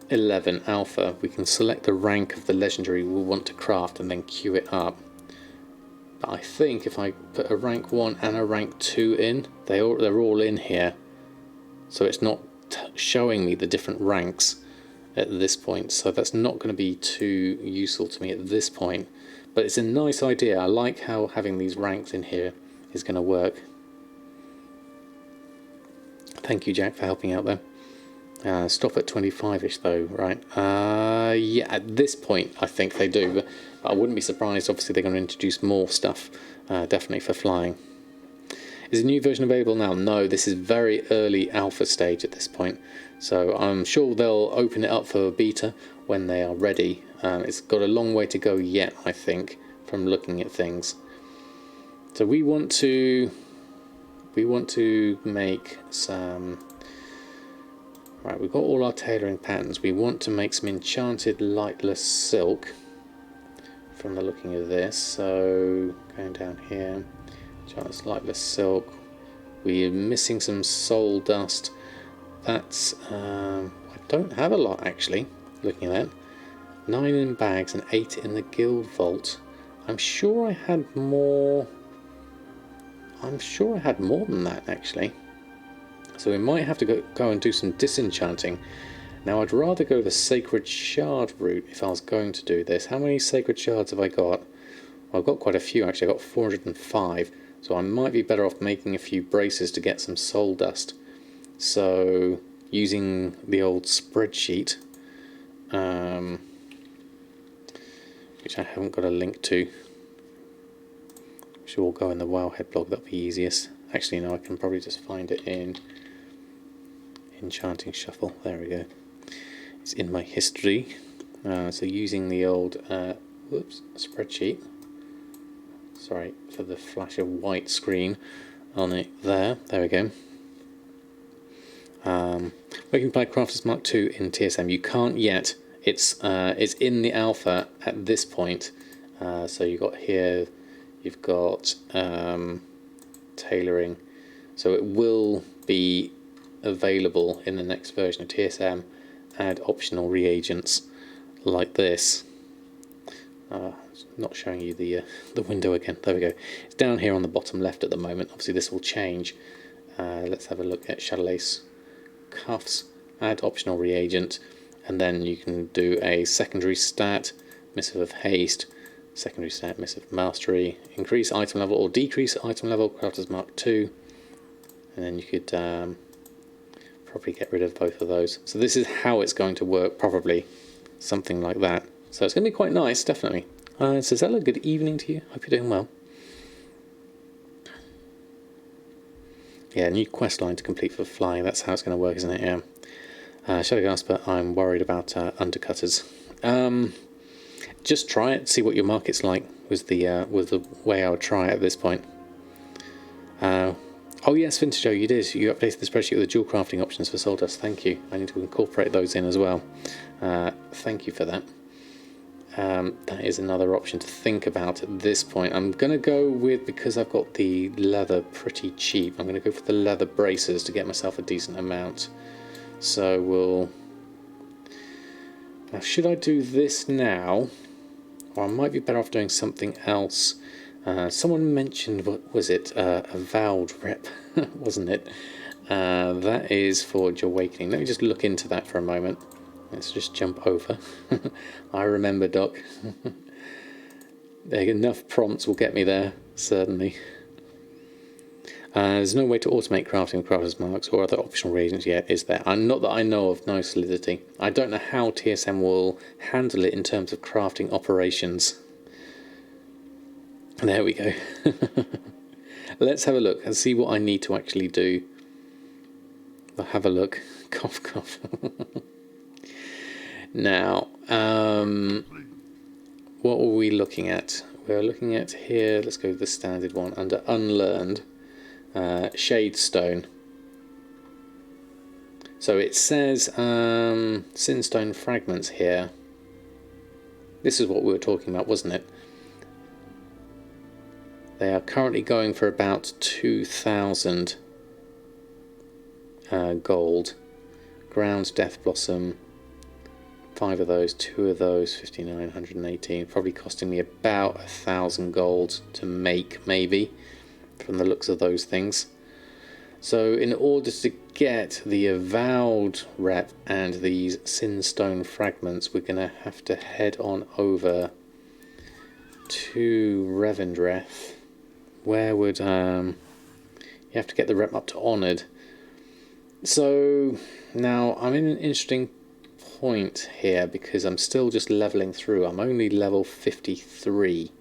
11 alpha, we can select the rank of the legendary we want to craft and then queue it up. But I think if I put a rank 1 and a rank 2 in, they're all in here. So it's not showing me the different ranks at this point. So that's not going to be too useful to me at this point. But it's a nice idea. I like how having these ranks in here is going to work. Thank you, Jack, for helping out there. Stop at 25-ish though, right? Yeah, at this point I think they do, but I wouldn't be surprised. Obviously they're going to introduce more stuff, definitely for flying. Is a new version available now? No, this is very early alpha stage at this point, so I'm sure they'll open it up for beta when they are ready. It's got a long way to go yet, I think, from looking at things. So we want to make some. Right, we've got all our tailoring patterns. We want to make some enchanted lightless silk from the looking of this. So going down here, enchanted lightless silk. We're missing some soul dust. That's I don't have a lot actually. Looking at that, 9 in bags and 8 in the guild vault. I'm sure I had more. I'm sure I had more than that actually. So we might have to go and do some disenchanting. Now I'd rather go the sacred shard route if I was going to do this. How many sacred shards have I got? Well, I've got quite a few actually. I've got 405. So I might be better off making a few braces to get some soul dust. So using the old spreadsheet, which I haven't got a link to. Which will go in the Wowhead blog. That'll be easiest. Actually, no, I can probably just find it in Enchanting Shuffle. There we go. It's in my history. So using the old spreadsheet. Sorry for the flash of white screen on it there. There we go. Working by Crafters Mark II in TSM. You can't yet. It's in the alpha at this point. So you got here. You've got tailoring. So it will be available in the next version of TSM. Add optional reagents like this. It's not showing you the window again. There we go. It's down here on the bottom left at the moment. Obviously this will change. Let's have a look at Shadow Lace cuffs. Add optional reagent, and then you can do a secondary stat, Missive of Haste, secondary stat, Missive of Mastery, increase item level or decrease item level, Crafters Mark II, and then you could probably get rid of both of those. So this is how it's going to work, probably something like that. So it's going to be quite nice, definitely. So Zella, good evening to you. Hope you're doing well. Yeah, new quest line to complete for flying. That's how it's going to work, isn't it? Yeah. Shadow Gasper, I'm worried about undercutters. Just try it, see what your market's like. Was the way I would try it at this point. Oh yes, Vintage Joe, you did. You updated the spreadsheet with the dual crafting options for soul dust. Thank you. I need to incorporate those in as well. Thank you for that. That is another option to think about at this point. I'm going to go with, because I've got the leather pretty cheap, I'm going to go for the leather braces to get myself a decent amount. So we'll... Now, should I do this now? Or I might be better off doing something else. Someone mentioned, what was it? A vowed rep, wasn't it? That is for Awakening. Let me just look into that for a moment. Let's just jump over. I remember, Doc. Enough prompts will get me there, certainly. There's no way to automate crafting with Crafter's Marks or other optional reagents yet, is there? Not that I know of, no Solidity. I don't know how TSM will handle it in terms of crafting operations. There we go. Let's have a look and see what I need to actually do. I'll have a look. Cough, cough. Now, what were we looking at? We're looking at here, let's go to the standard one, under Unlearned, Shadestone. So it says Sinstone Fragments here. This is what we were talking about, wasn't it? They are currently going for about 2,000 gold. Ground Death Blossom. 5 of those, 2 of those, 5,918, probably costing me about 1,000 gold to make, maybe, from the looks of those things. So in order to get the Avowed rep and these Sinstone fragments, we're going to have to head on over to Revendreth. Where would you have to get the rep up to Honoured. So now I'm in an interesting point here because I'm still just leveling through. I'm only level 53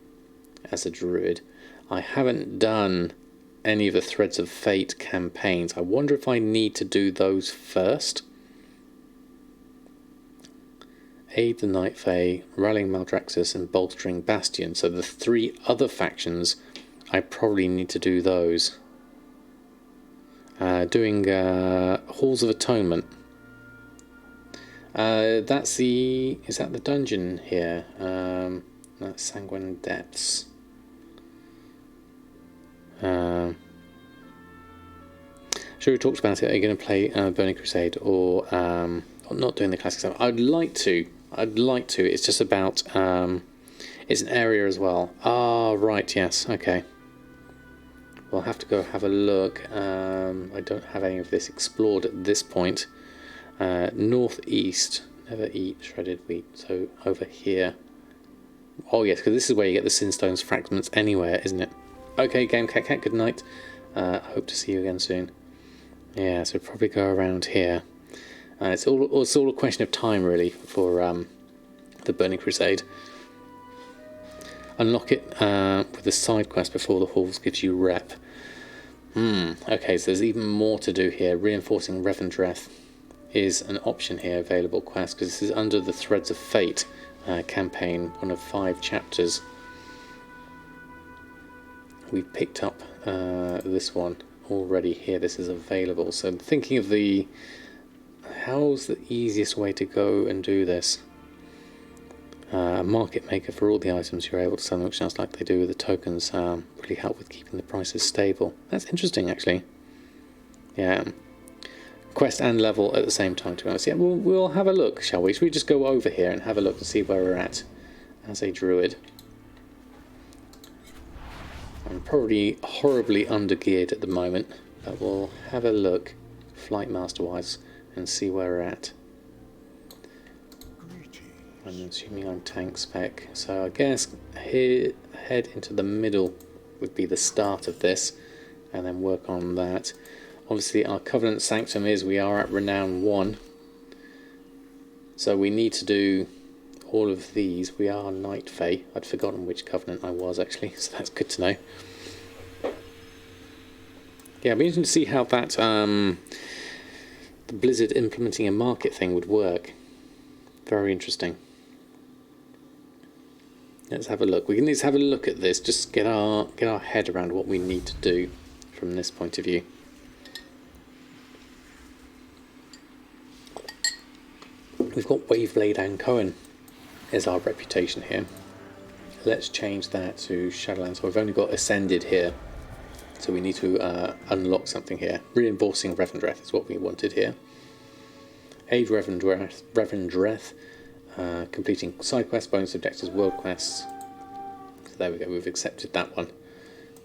as a druid. I haven't done any of the Threads of Fate campaigns. I wonder if I need to do those first. Aid the Night Fae, rallying Maldraxxus and bolstering Bastion. So the 3 other factions, I probably need to do those. Doing Halls of Atonement. That's the... Is that the dungeon here? That's Sanguine Depths. Sure, we talked about it. Are you going to play Burning Crusade or not doing the classic stuff? I'd like to. It's just about it's an area as well. Ah, right. Yes. Okay. We'll have to go have a look. I don't have any of this explored at this point. Northeast. Never eat shredded wheat. So over here. Oh yes, because this is where you get the Sinstone's fragments anywhere, isn't it? Okay, Game Cat Cat. Good night. Hope to see you again soon. Yeah, so probably go around here. It's all a question of time, really, for the Burning Crusade. Unlock it with the side quest before the halls gives you rep. Okay, so there's even more to do here. Reinforcing Revendreth is an option here, available quest, because this is under the Threads of Fate campaign, one of 5 chapters. We've picked up this one already here. This is available. So thinking of how's the easiest way to go and do this? Market maker for all the items you're able to sell, which sounds like they do with the tokens. Really help with keeping the prices stable. That's interesting, actually. Yeah. Quest and level at the same time, to be honest. Yeah, we'll have a look, shall we? Should we just go over here and have a look and see where we're at as a druid? I'm probably horribly undergeared at the moment, but we'll have a look, Flight Master wise, and see where we're at. I'm assuming I'm tank spec, so I guess head into the middle would be the start of this, and then work on that. Obviously our Covenant Sanctum is we are at Renown 1, so we need to do all of these. We are Night Fae. I'd forgotten which Covenant I was actually, so that's good to know. Yeah, it'd be interesting to see how that the Blizzard implementing a market thing would work. Very interesting. Let's have a look. We can just have a look at this, just get our head around what we need to do from this point of view. We've got Waveblade and Cohen as our reputation here. Let's change that to Shadowlands. So we've only got Ascended here, so we need to unlock something here. Reinforcing Revendreth is what we wanted here. Aid Revendreth, completing side quests, bonus objectives, world quests. So there we go, we've accepted that one.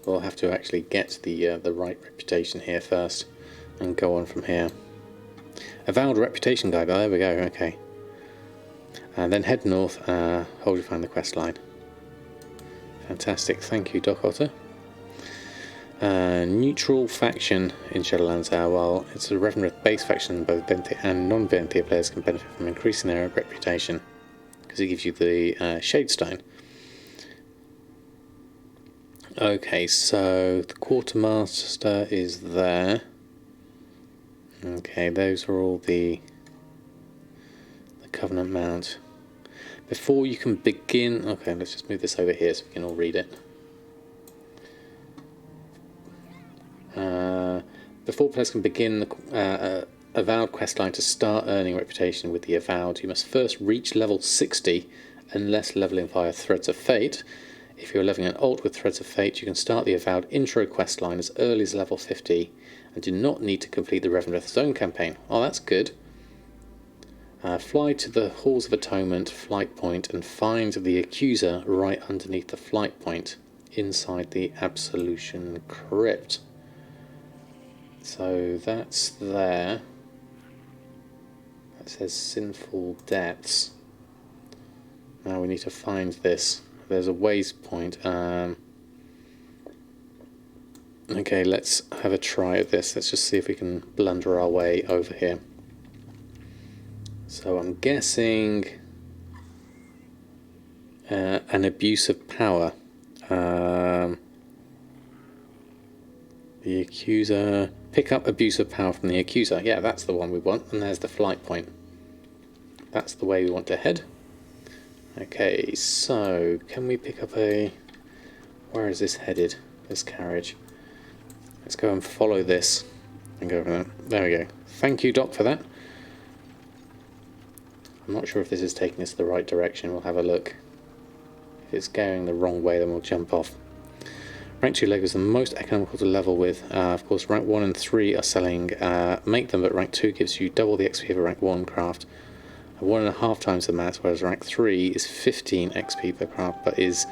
We'll have to actually get the right reputation here first and go on from here. Avowed reputation guide, oh, there we go, okay. And then head north, hold to find the quest line. Fantastic, thank you, Doc Otter. Neutral faction in Shadowlands. Well, it's a Revendreth base faction. Both Venthyr and non-Venthyr players can benefit from increasing their reputation because it gives you the Shadestone. Okay, so the Quartermaster is there. Okay, those are all the Covenant Mount. Before you can begin... Okay, let's just move this over here so we can all read it. Before players can begin the Avowed questline to start earning reputation with the Avowed, you must first reach level 60 unless leveling via Threads of Fate. If you're leveling an alt with Threads of Fate, you can start the Avowed intro questline as early as level 50 and do not need to complete the Revendreth Zone campaign. Oh, that's good. Fly to the Halls of Atonement flight point and find the accuser right underneath the flight point inside the Absolution Crypt. So that's there. That says Sinful Depths. Now we need to find this. There's a waypoint. Okay, let's have a try at this. Let's just see if we can blunder our way over here. So I'm guessing an abuse of power. The accuser. Pick up abuse of power from the accuser. Yeah, that's the one we want. And there's the flight point. That's the way we want to head. Okay, so can we pick up a... Where is this headed? This carriage. Let's go and follow this. And go over there. There we go. Thank you, Doc, for that. I'm not sure if this is taking us the right direction. We'll have a look. If it's going the wrong way, then we'll jump off. Rank 2 Lego is the most economical to level with. Of course, rank 1 and 3 are selling make them, but rank 2 gives you double the XP of a rank 1 craft. 1.5 times the max, whereas rank 3 is 15 XP per craft, but is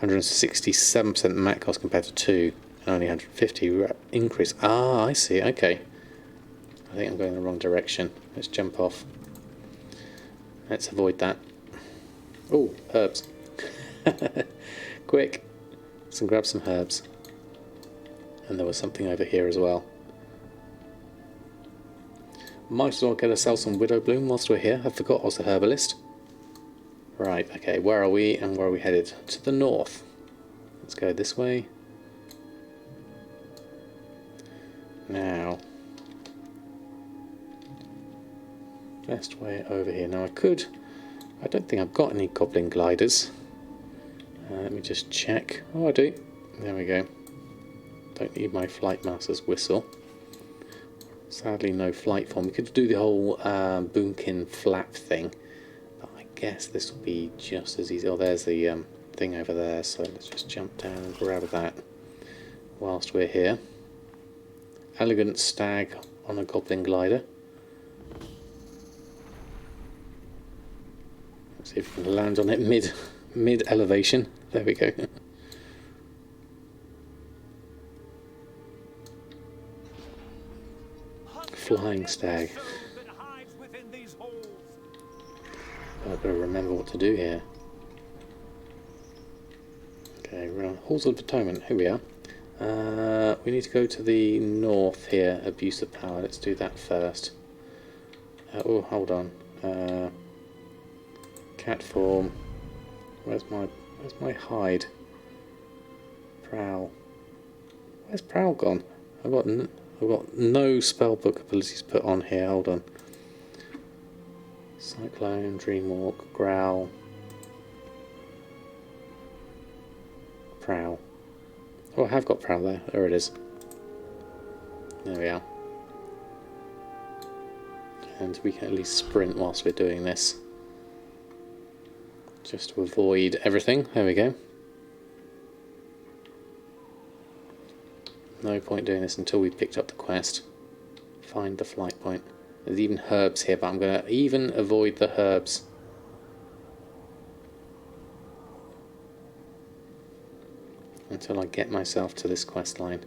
167% mat cost compared to 2, and only 150 increase. Ah, I see, okay. I think I'm going the wrong direction. Let's jump off. Let's avoid that. Oh, herbs. Quick. Let's grab some herbs. And there was something over here as well. Might as well get ourselves some Widow Bloom whilst we're here. I forgot I was a herbalist. Right, okay, where are we and where are we headed? To the north. Let's go this way. Now, best way over here. Now I don't think I've got any goblin gliders. Let me just check. Oh, I do. There we go. Don't need my Flight Master's whistle. Sadly, no flight form. We could do the whole boomkin flap thing, but I guess this will be just as easy. Oh, there's the thing over there, so let's just jump down and grab that whilst we're here. Elegant stag on a goblin glider. Let's see if we can land on it mid elevation. There we go. Flying stag. I've got to remember what to do here. Okay, we're on Halls of Atonement. Here we are. We need to go to the north here. Abuse of power. Let's do that first. Oh, hold on. Cat form. Where's my hide? Prowl. Where's Prowl gone? I've got no spellbook abilities put on here. Hold on. Cyclone, Dreamwalk, Growl, Prowl. Oh, I have got Prowl there. There it is. There we are. And we can at least sprint whilst we're doing this. Just to avoid everything. There we go. No point doing this until we've picked up the quest. Find the flight point. There's even herbs here, but I'm going to even avoid the herbs. Until I get myself to this quest line.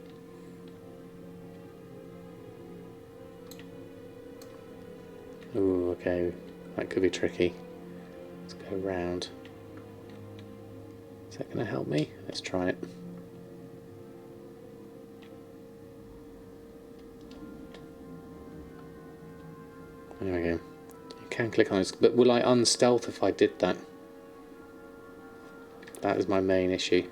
Ooh, okay. That could be tricky. Let's go round. Is that going to help me? Let's try it. There we go. You can click on this, but will I unstealth if I did that? That is my main issue.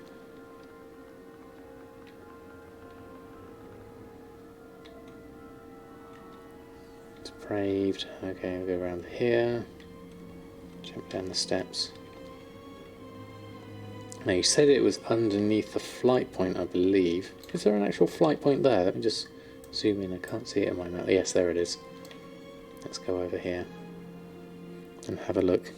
Depraved. Okay, we'll go around here. Jump down the steps. Now you said it was underneath the flight point, I believe. Is there an actual flight point there? Let me just zoom in. I can't see it in my map. Yes, there it is. Let's go over here and have a look.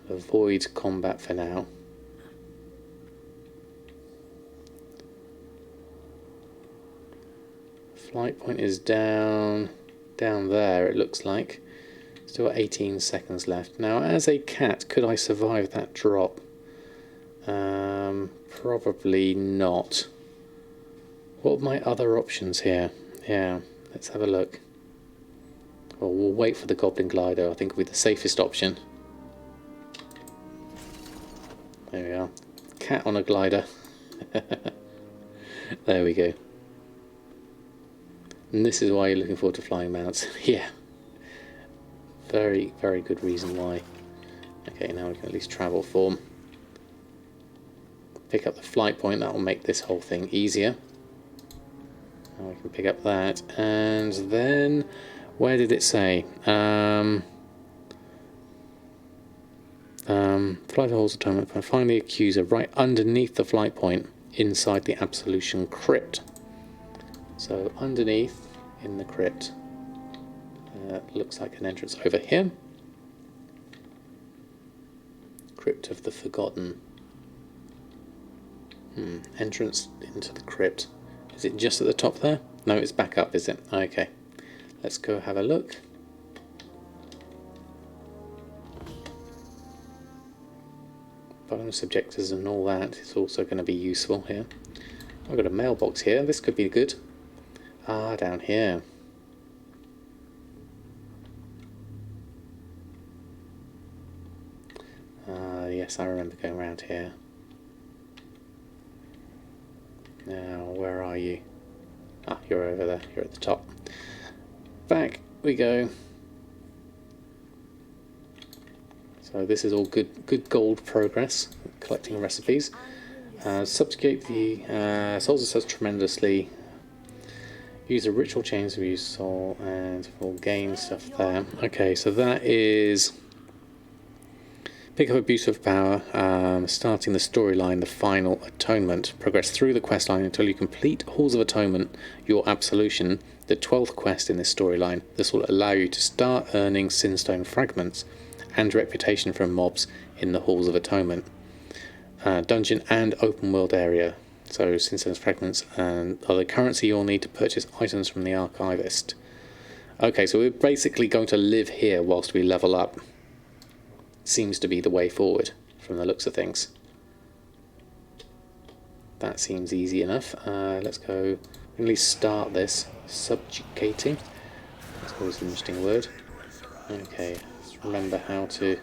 Avoid combat for now. Flight point is down there, it looks like. Still got 18 seconds left. Now, as a cat, could I survive that drop? Probably not. What are my other options here? Yeah, let's have a look. Well, we'll wait for the Goblin Glider. I think will be the safest option. There we are. Cat on a glider. There we go. And this is why you're looking forward to flying mounts. Yeah. Very, very good reason why. Okay, now we can at least travel form. Pick up the flight point, that will make this whole thing easier. Now we can pick up that, and then where did it say? Fly the halls of atonement. Find the accuser right underneath the flight point, inside the absolution crypt. So underneath in the crypt. Looks like an entrance over here. Crypt of the Forgotten. Entrance into the crypt. Is it just at the top there? No, it's back up, is it? Okay. Let's go have a look. Bonus objectives and all that is also going to be useful here. I've got a mailbox here. This could be good. Ah, down here. Yes, I remember going around here. Now, where are you? Ah, you're over there. You're at the top. Back we go. So this is all good gold progress. Collecting recipes. Subjugate the souls of such tremendously. Use a ritual chains of use soul and we'll gain stuff there. Okay, so that is pick up abuse of power, starting the storyline, the final atonement. Progress through the quest line until you complete Halls of Atonement, your absolution, the 12th quest in this storyline. This will allow you to start earning Sinstone fragments and reputation from mobs in the Halls of Atonement. Dungeon and open world area. So Sinstone fragments and other currency you'll need to purchase items from the archivist. Okay, so we're basically going to live here whilst we level up. Seems to be the way forward from the looks of things. That seems easy enough. Let's go at least start this. Subjugating. That's always an interesting word. Okay, let's remember how to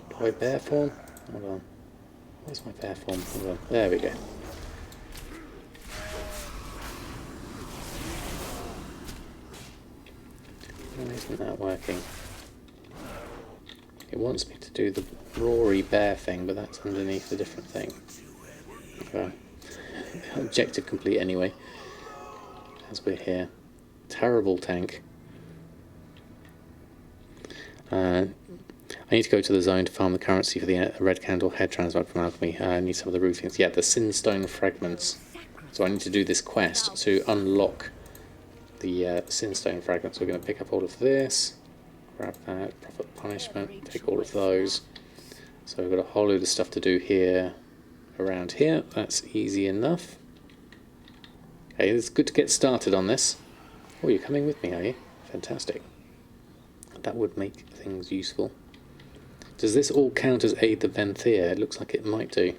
deploy bear form. Hold on. Where's my bear form? Hold on. There we go. Why isn't that working? It wants me to do the Rory bear thing, but that's underneath a different thing. Okay. Objective complete anyway. As we're here. Terrible tank. I need to go to the zone to farm the currency for the red candle head transmog from alchemy. I need some of the roofings. Yeah, the Sinstone fragments. So I need to do this quest to unlock the Sinstone fragments. We're going to pick up all of this. Grab that, profit punishment, take all of those. So we've got a whole load of stuff to do here, around here. That's easy enough. Okay, it's good to get started on this. Oh, you're coming with me, are you? Fantastic. That would make things useful. Does this all count as aid the Venthea? It looks like it might do.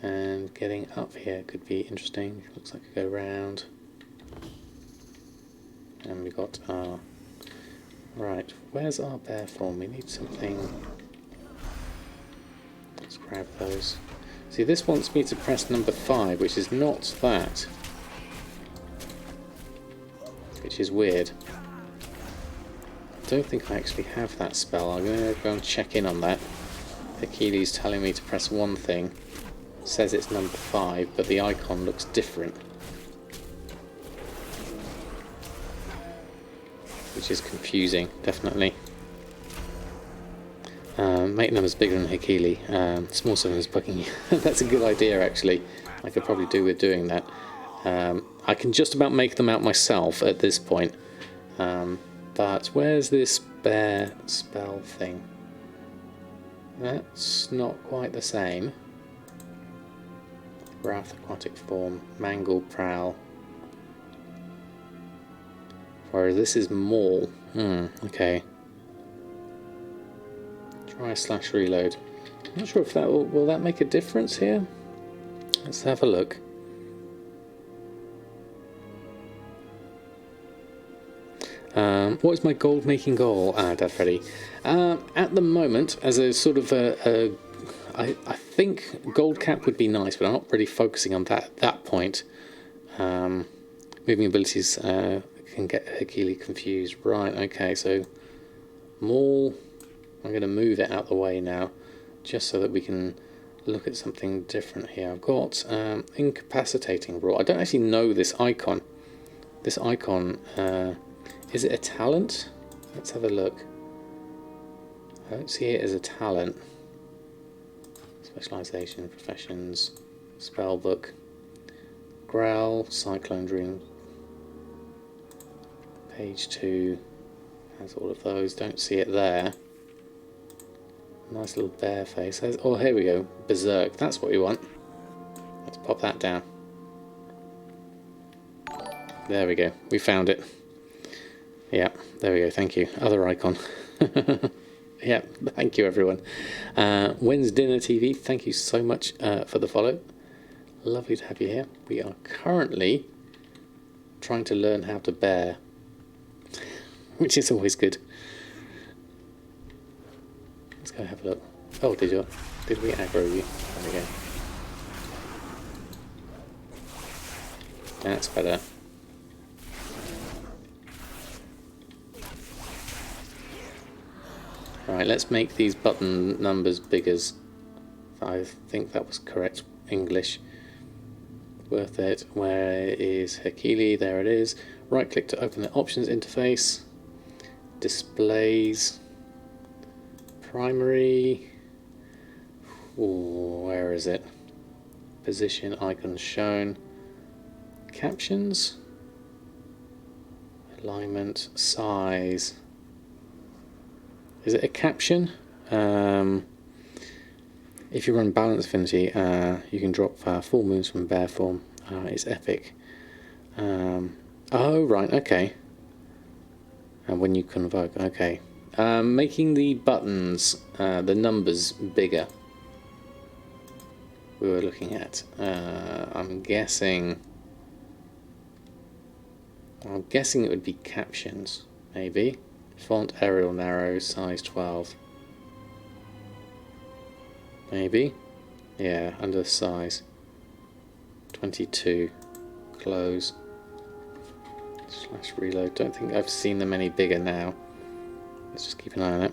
And getting up here could be interesting. Looks like I go round. And we got our... Right, where's our bear form? We need something... Let's grab those. See, this wants me to press number 5, which is not that. Which is weird. I don't think I actually have that spell. I'm going to go and check in on that. Achilles telling me to press one thing. Says it's number 5, but the icon looks different. Which is confusing, definitely. Make numbers bigger than Hikili. Small 7 is bugging you. That's a good idea, actually. I could probably do with doing that. I can just about make them out myself at this point. But where's this bear spell thing? That's not quite the same. Wrath, aquatic form, mangle, prowl. Whereas this is maul. Okay. Try slash reload. I'm not sure if that will that make a difference here. Let's have a look. What is my gold making goal? Dad Freddy. At the moment, as a sort of I think gold cap would be nice, but I'm not really focusing on that point. Moving abilities can get Hercule confused. Right, okay, so maul. I'm going to move it out the way now, just so that we can look at something different here. I've got incapacitating raw. I don't actually know this icon. This icon, is it a talent? Let's have a look. I don't see it as a talent. Specialization, professions, spellbook, growl, cyclone dream. Page 2 has all of those. Don't see it there. Nice little bear face. Oh, here we go. Berserk. That's what we want. Let's pop that down. There we go. We found it. Yeah, there we go. Thank you. Other icon. Yeah, thank you, everyone. When's Dinner TV? Thank you so much for the follow. Lovely to have you here. We are currently trying to learn how to bear, which is always good. Let's go have a look. Oh, did we aggro you? There we go. That's better. Right, let's make these button numbers bigger. I think that was correct English. Worth it. Where is Hercule? There it is. Right click to open the options interface. Displays. Primary. Ooh, where is it? Position icon shown. Captions. Alignment. Size. Is it a caption? If you run balance affinity, you can drop full moons from bear form. It's epic. Oh right, okay. And when you convoke, okay. Making the buttons, the numbers bigger. We were looking at. I'm guessing it would be captions, maybe. Font Arial narrow, size 12. Maybe. Yeah, under size. 22. Close. Slash reload. Don't think I've seen them any bigger now. Let's just keep an eye on it.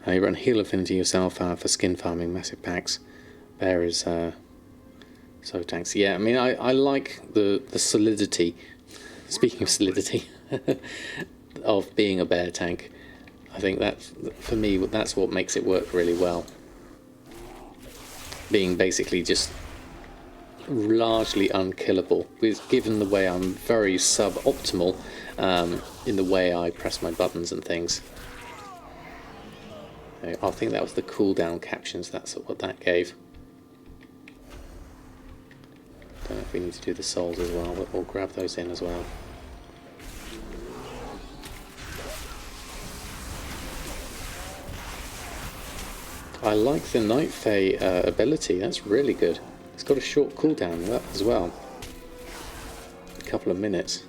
You run heal affinity yourself for skin farming, massive packs. Bear is so tanks. Yeah, I mean I like the solidity. Speaking of solidity, of being a bear tank, I think that for me that's what makes it work really well. Being basically just largely unkillable, given the way I'm very suboptimal in the way I press my buttons and things. I think that was the cooldown captions. That's what that gave. Don't know if we need to do the souls as well, but we'll grab those in as well. I like the Night Fae ability. That's really good. It's got a short cooldown as well. A couple of minutes.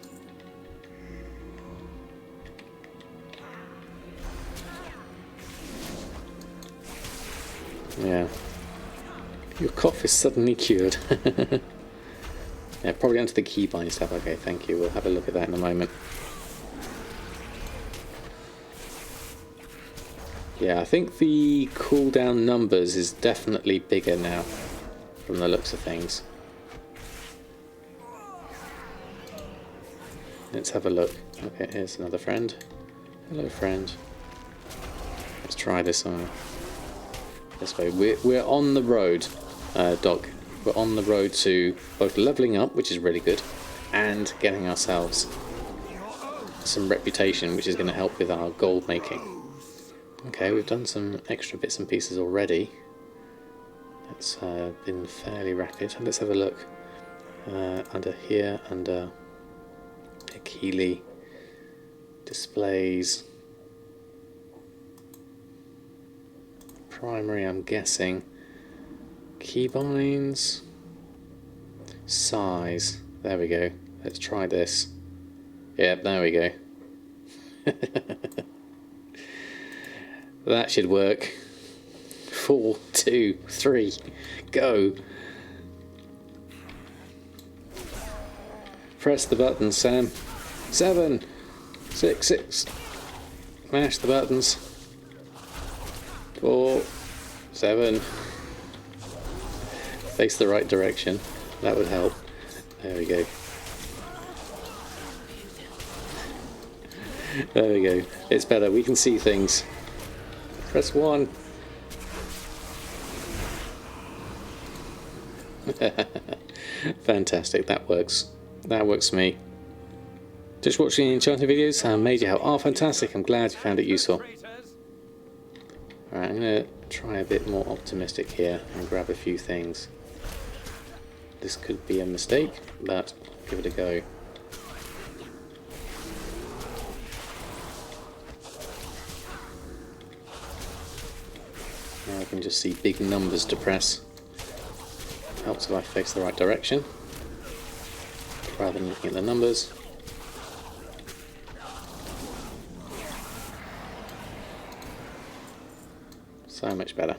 Yeah. Your cough is suddenly cured. Yeah, probably onto the keybind stuff. Okay, thank you. We'll have a look at that in a moment. Yeah, I think the cooldown numbers is definitely bigger now, from the looks of things. Let's have a look. Okay, here's another friend. Hello, friend. Let's try this on. This way. We're on the road, Doc. We're on the road to both leveling up, which is really good, and getting ourselves some reputation, which is going to help with our gold making. Okay, we've done some extra bits and pieces already. It's been fairly rapid. Let's have a look. Under here, under Keeley, displays, primary, I'm guessing, keybinds, size. There we go. Let's try this. Yep, there we go. That should work. 4, 2, 3, go. Press the button, Sam. 7, 6, 6. Mash the buttons. 4, 7. Face the right direction. That would help. There we go. There we go. It's better. We can see things. Press 1. Fantastic. That works. That works for me. Just watching the Enchanting videos made you help. Oh, fantastic. I'm glad you found it useful. Alright, I'm going to try a bit more optimistic here and grab a few things. This could be a mistake, but give it a go. Now I can just see big numbers to press. Helps if I face the right direction, rather than looking at the numbers. So much better.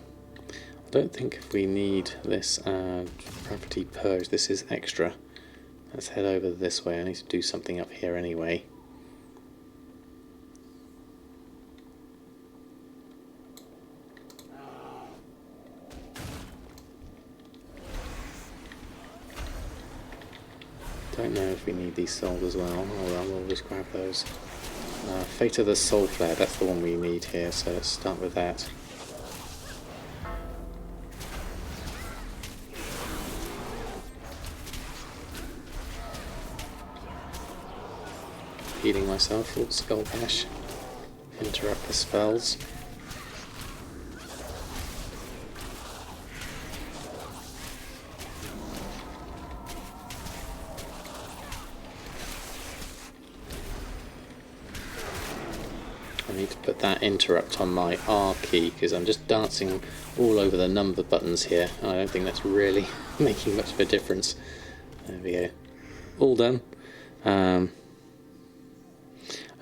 I don't think if we need this gravity purge, this is extra. Let's head over this way. I need to do something up here anyway. Don't know if we need these souls as well. Oh well, we'll just grab those. Fate of the Soul Flare, that's the one we need here, so let's start with that. Healing myself, full Skull Bash. Interrupt the spells. I need to put that interrupt on my R key because I'm just dancing all over the number buttons here. I don't think that's really making much of a difference. There we go. All done.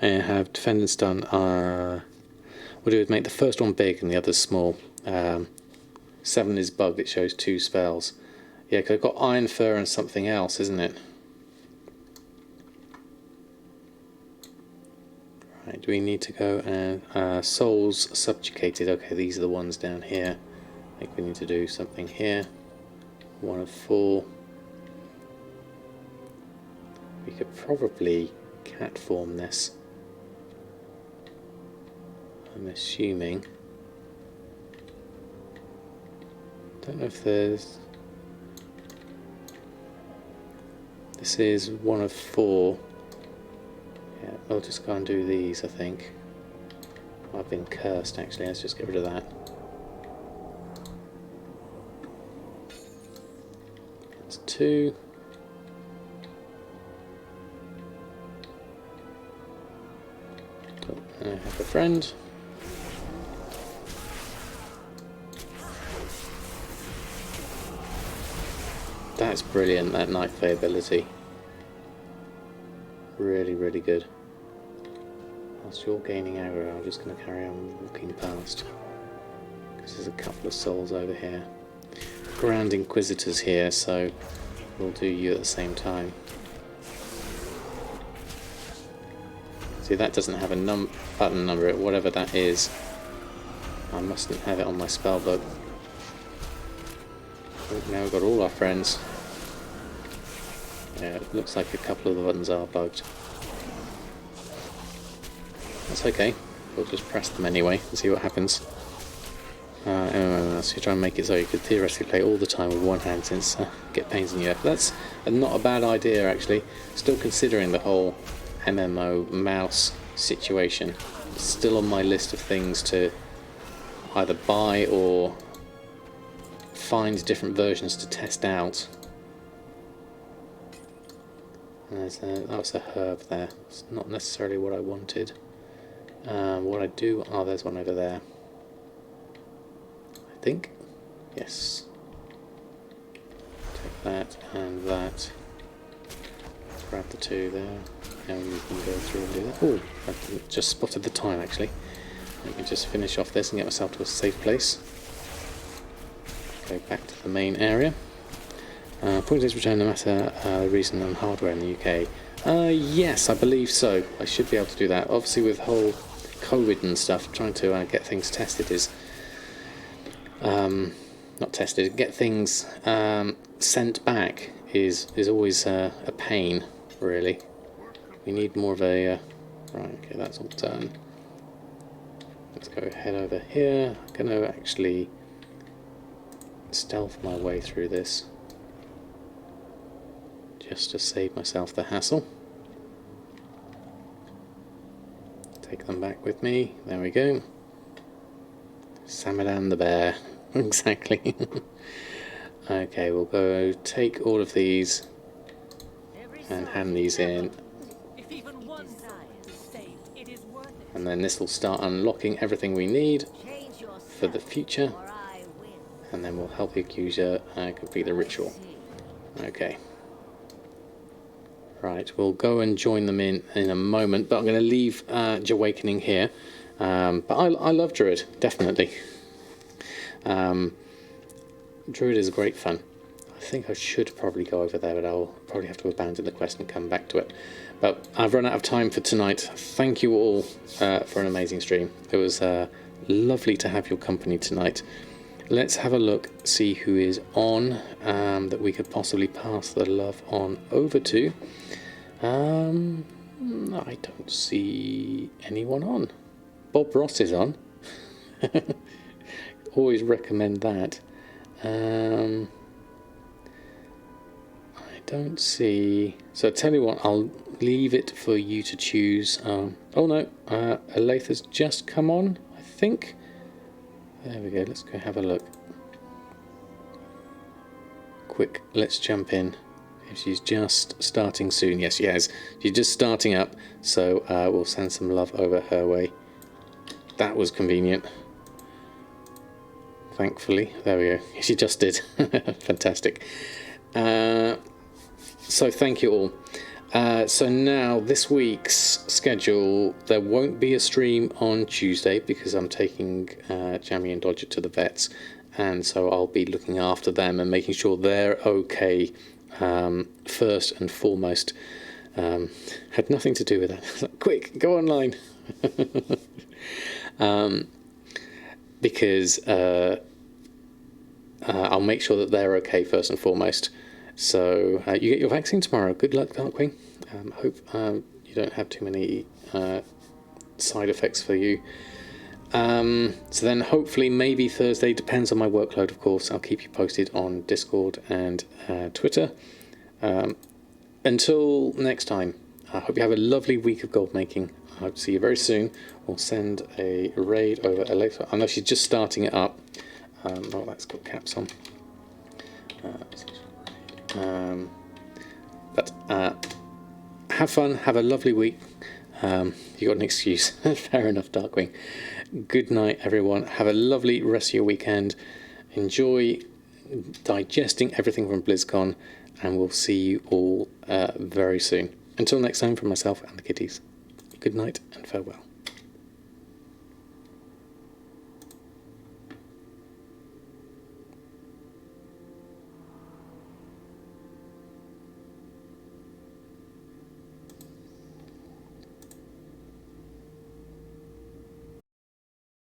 I have defend and stun. We'll do is make the first one big and the others small. 7 is bugged, it shows 2 spells. Yeah, because I've got Iron Fur and something else, isn't it? Right, do we need to go and Souls Subjugated? Okay, these are the ones down here. I think we need to do something here. 1 of 4. We could probably cat form this. I'm assuming. Don't know if there's. This is 1 of 4. Yeah, I'll just go and do these, I think. I've been cursed actually, let's just get rid of that. That's 2. Cool. I have a friend. That's brilliant, that Night Fae ability. Really, really good. Whilst you're gaining aggro, I'm just going to carry on walking past. Because there's a couple of souls over here. Grand Inquisitors here, so we'll do you at the same time. See, that doesn't have a button number, whatever that is. I mustn't have it on my spellbook. Oh, now we've got all our friends. Yeah, it looks like a couple of the buttons are bugged. That's okay, we'll just press them anyway and see what happens. So you try and make it so you could theoretically play all the time with one hand since get pains in your neck. That's not a bad idea actually, still considering the whole MMO mouse situation. It's still on my list of things to either buy or find different versions to test out. And that was a herb there. It's not necessarily what I wanted. What I do... Oh, there's one over there. I think. Yes. Take that and that. Grab the two there. And we can go through and do that. Oh, I just spotted the time actually. Let me just finish off this and get myself to a safe place. Go back to the main area. Point is return no matter the reason on hardware in the UK. Yes, I believe so. I should be able to do that. Obviously with whole COVID and stuff, trying to get things tested is... not tested, get things sent back is always a pain, really. We need more of a... right, okay, that's all done. Let's go head over here. I'm going to actually stealth my way through this, just to save myself the hassle. Take them back with me. There we go. Samadan the bear. Exactly. Okay, we'll go take all of these and hand these in. And then this will start unlocking everything we need for the future. And then we'll help the accuser complete the ritual. Okay. Right, we'll go and join them in a moment, but I'm going to leave Awakening here. But I love Druid, definitely. Druid is great fun. I think I should probably go over there, but I'll probably have to abandon the quest and come back to it. But I've run out of time for tonight. Thank you all for an amazing stream. It was lovely to have your company tonight. Let's have a look, see who is on that we could possibly pass the love on over to. I don't see anyone on. Bob Ross is on. Always recommend that. I don't see... So I tell you what, I'll leave it for you to choose. Oh no, Elaith has just come on, I think. There we go, let's go have a look. Quick, let's jump in. She's just starting soon. Yes, she has. She's just starting up, so we'll send some love over her way. That was convenient. Thankfully. There we go. She just did. Fantastic. So thank you all. So now this week's schedule, there won't be a stream on Tuesday because I'm taking Jamie and Dodger to the vets, and so I'll be looking after them and making sure they're okay first and foremost. Had nothing to do with that. Quick, go online. Because I'll make sure that they're okay first and foremost. So you get your vaccine tomorrow. Good luck, Darkwing. Hope you don't have too many side effects for you. So then hopefully maybe Thursday, depends on my workload of course. I'll keep you posted on Discord and Twitter. Until next time, I hope you have a lovely week of gold making. I hope to see you very soon. We'll send a raid over Alexa. I know she's just starting it up. Oh, that's got caps on. But have fun, have a lovely week. You got an excuse. Fair enough, Darkwing. Good night, everyone. Have a lovely rest of your weekend. Enjoy digesting everything from BlizzCon, and we'll see you all very soon. Until next time, from myself and the kiddies, good night and farewell.